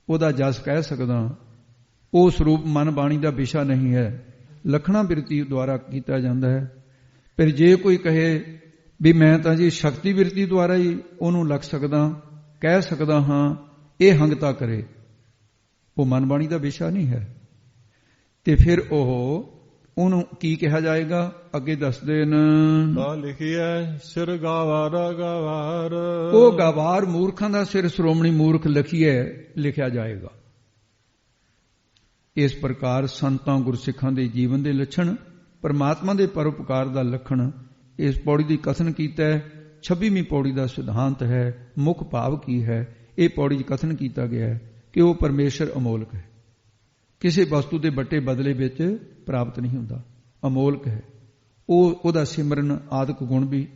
C: ਉਹਦਾ ਜਸ ਕਹਿ ਸਕਦਾ, ਉਹ ਸਰੂਪ ਮਨ ਬਾਣੀ ਦਾ ਵਿਸ਼ਾ ਨਹੀਂ ਹੈ, ਲੱਖਣਾ ਬਿਰਤੀ ਦੁਆਰਾ ਕੀਤਾ ਜਾਂਦਾ ਹੈ। ਫਿਰ ਜੇ ਕੋਈ ਕਹੇ ਵੀ ਮੈਂ ਤਾਂ ਜੀ ਸ਼ਕਤੀ ਬਿਰਤੀ ਦੁਆਰਾ ਹੀ ਉਹਨੂੰ ਲੱਗ ਸਕਦਾ, ਕਹਿ ਸਕਦਾ ਹਾਂ, ਇਹ ਹੰਗਤਾ ਕਰੇ, ਉਹ ਮਨ ਬਾਣੀ ਦਾ ਵਿਸ਼ਾ ਨਹੀਂ ਹੈ। ਤੇ ਫਿਰ ਉਹਨੂੰ ਕੀ ਕਿਹਾ ਜਾਏਗਾ ਅੱਗੇ ਦੱਸਦੇ ਨੇ।
A: ਤਾਂ ਲਿਖੀਐ ਸਿਰ ਗਾਵਾਰਾ ਗਾਵਾਰ।
C: ਉਹ ਗਾਵਾਰ ਮੂਰਖਾਂ ਦਾ ਸਿਰ ਸ਼੍ਰੋਮਣੀ ਮੂਰਖ ਲਿਖਿਆ ਜਾਏਗਾ। ਇਸ ਪ੍ਰਕਾਰ ਸੰਤਾਂ ਗੁਰਸਿੱਖਾਂ ਦੇ ਜੀਵਨ ਦੇ ਲੱਛਣ, ਪਰਮਾਤਮਾ ਦੇ ਪਰਉਪਕਾਰ ਦਾ ਲੱਖਣ ਇਸ ਪੌੜੀ ਦੀ ਕਥਨ ਕੀਤਾ ਹੈ। 26ਵੀਂ ਪੌੜੀ ਦਾ ਸਿਧਾਂਤ ਹੈ ਮੁੱਖ ਭਾਵ ਕੀ ਹੈ। ਇਹ ਪੌੜੀ 'ਚ ਕਥਨ ਕੀਤਾ ਗਿਆ ਹੈ ਕਿ ਉਹ ਪਰਮੇਸ਼ਰ ਅਮੋਲਕ ਹੈ, ਕਿਸੇ ਵਸਤੂ ਦੇ ਵੱਟੇ ਬਦਲੇ ਵਿੱਚ ਪ੍ਰਾਪਤ ਨਹੀਂ ਹੁੰਦਾ, ਅਮੋਲਕ ਹੈ। ਉਹਦਾ ਸਿਮਰਨ ਆਦਿਕ ਗੁਣ ਵੀ,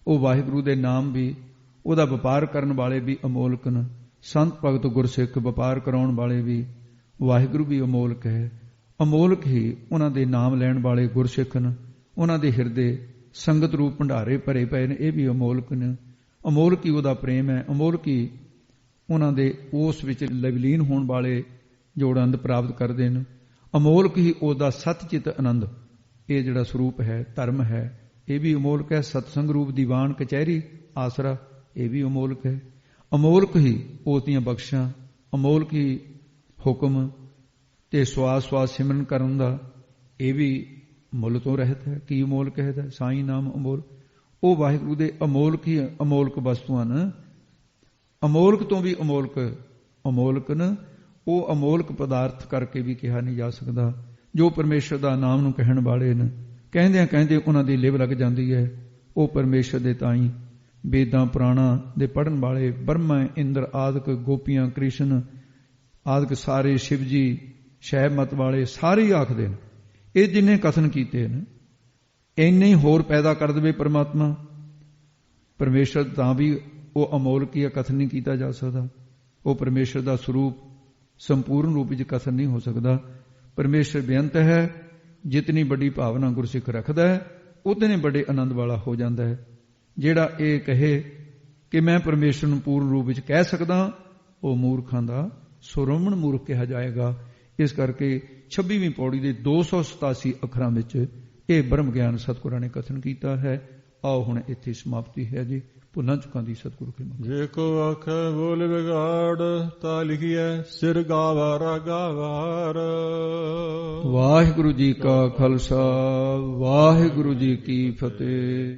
C: ਉਹ ਵਾਹਿਗੁਰੂ ਦੇ ਨਾਮ ਵੀ, ਉਹਦਾ ਵਪਾਰ ਕਰਨ ਵਾਲੇ ਵੀ ਅਮੋਲਕ ਨੇ। ਸੰਤ ਭਗਤ ਗੁਰਸਿੱਖ ਵਪਾਰ ਕਰਾਉਣ ਵਾਲੇ ਵੀ, ਵਾਹਿਗੁਰੂ ਵੀ ਅਮੋਲਕ ਹੈ। ਅਮੋਲਕ ਹੀ ਉਹਨਾਂ ਦੇ ਨਾਮ ਲੈਣ ਵਾਲੇ ਗੁਰਸਿੱਖ ਨੇ, ਉਹਨਾਂ ਦੇ ਹਿਰਦੇ ਸੰਗਤ ਰੂਪ ਭੰਡਾਰੇ ਭਰੇ ਪਏ ਨੇ, ਇਹ ਵੀ ਅਮੋਲਕ ਨੇ। ਅਮੋਲਕ ਹੀ ਉਹਦਾ ਪ੍ਰੇਮ ਹੈ, ਅਮੋਲਕ ਹੀ ਉਹਨਾਂ ਦੇ ਉਸ ਵਿੱਚ ਲਵਲੀਨ ਹੋਣ ਵਾਲੇ ਜੋ ਆਨੰਦ ਪ੍ਰਾਪਤ ਕਰਦੇ ਨੇ। ਅਮੋਲਕ ਹੀ ਉਹਦਾ ਸਤਚਿਤ ਆਨੰਦ, ਇਹ ਜਿਹੜਾ ਸਰੂਪ ਹੈ, ਧਰਮ ਹੈ, ਇਹ ਵੀ ਅਮੋਲਕ ਹੈ। ਸਤਸੰਗ ਰੂਪ ਦੀਵਾਨ ਕਚਹਿਰੀ ਆਸਰਾ, ਇਹ ਵੀ ਅਮੋਲਕ ਹੈ। ਅਮੋਲਕ ਹੀ ਉਸ ਦੀਆਂ ਬਖਸ਼ਾਂ, ਅਮੋਲਕ ਹੀ ਹੁਕਮ ਤੇ ਸਵਾਸ ਸਿਮਰਨ ਕਰਨ ਦਾ, ਇਹ ਵੀ ਮੁੱਲ ਤੋਂ ਰਹਿਤ ਹੈ। ਕੀ ਅਮੋਲਕ ਹੈ? ਸਾਈਂ ਨਾਮ ਅਮੋਲ। ਉਹ ਵਾਹਿਗੁਰੂ ਦੇ ਅਮੋਲਕ ਹੀ ਅਮੋਲਕ ਵਸਤੂਆਂ ਨੇ। ਅਮੋਲਕ ਤੋਂ ਵੀ ਅਮੋਲਕ ਨੇ। ਉਹ ਅਮੋਲਕ ਪਦਾਰਥ ਕਰਕੇ ਵੀ ਕਿਹਾ ਨਹੀਂ ਜਾ ਸਕਦਾ। ਜੋ ਪਰਮੇਸ਼ਰ ਦਾ ਨਾਮ ਨੂੰ ਕਹਿਣ ਵਾਲੇ ਨੇ, ਕਹਿੰਦੇ ਉਹਨਾਂ ਦੀ ਲਿਵ ਲੱਗ ਜਾਂਦੀ ਹੈ। ਉਹ ਪਰਮੇਸ਼ਰ ਦੇ ਤਾਈਂ ਵੇਦਾਂ ਪੁਰਾਣਾਂ ਦੇ ਪੜ੍ਹਨ ਵਾਲੇ, ਬ੍ਰਹਮਾ ਇੰਦਰ ਆਦਿਕ, ਗੋਪੀਆਂ ਕ੍ਰਿਸ਼ਨ ਆਦਿਕ ਸਾਰੇ, ਸ਼ਿਵ ਜੀ ਸ਼ੈਵ ਮਤ ਵਾਲੇ ਸਾਰੇ ਹੀ ਆਖਦੇ ਨੇ। ਇਹ ਜਿੰਨੇ ਕਥਨ ਕੀਤੇ ਨੇ ਇੰਨੇ ਹੀ ਹੋਰ ਪੈਦਾ ਕਰ ਦੇਵੇ ਪਰਮਾਤਮਾ। ਪਰਮੇਸ਼ਰ ਤਾਂ ਵੀ ਉਹ ਅਮੋਲਕ ਹੀ ਕਥਨ ਨਹੀਂ ਕੀਤਾ ਜਾ ਸਕਦਾ। ਉਹ ਪਰਮੇਸ਼ਰ ਦਾ ਸਰੂਪ ਸੰਪੂਰਨ ਰੂਪ ਵਿੱਚ ਕਥਨ ਨਹੀਂ ਹੋ ਸਕਦਾ। ਪਰਮੇਸ਼ਰ ਬੇਅੰਤ ਹੈ। ਜਿਤਨੀ ਵੱਡੀ ਭਾਵਨਾ ਗੁਰਸਿੱਖ ਰੱਖਦਾ ਹੈ ਉਤਨੇ ਵੱਡੇ ਆਨੰਦ ਵਾਲਾ ਹੋ ਜਾਂਦਾ ਹੈ। ਜਿਹੜਾ ਇਹ ਕਹੇ ਕਿ ਮੈਂ ਪਰਮੇਸ਼ਰ ਨੂੰ ਪੂਰਨ ਰੂਪ ਵਿੱਚ ਕਹਿ ਸਕਦਾ, ਉਹ ਮੂਰਖਾਂ ਦਾ ਸ਼੍ਰੋਮਣ ਮੂਰਖ ਕਿਹਾ ਜਾਏਗਾ। ਇਸ ਕਰਕੇ 26ਵੀਂ ਪੌੜੀ ਦੇ 287 ਅੱਖਰਾਂ ਵਿੱਚ ਇਹ ਬ੍ਰਹਮ ਗਿਆਨ ਸਤਿਗੁਰਾਂ ਨੇ ਕਥਨ ਕੀਤਾ ਹੈ। ਆਓ ਹੁਣ ਇੱਥੇ ਸਮਾਪਤੀ ਹੈ ਜੀ। ਭੁੱਲਾਂ ਚੁੱਕਾਂ ਦੀ ਸਤਿਗੁਰੂ ਕੀ ਮੰਗ।
A: ਜੇ ਕੋ ਆਖੇ ਬੋਲ ਵਿਗਾੜ, ਤਾਂ ਲਿਖੀਐ ਸਿਰ ਗਾਵਾਰਾ ਗਾਵਾਰ।
C: ਵਾਹਿਗੁਰੂ ਜੀ ਕਾ ਖਾਲਸਾ, ਵਾਹਿਗੁਰੂ ਜੀ ਕੀ ਫਤਿਹ।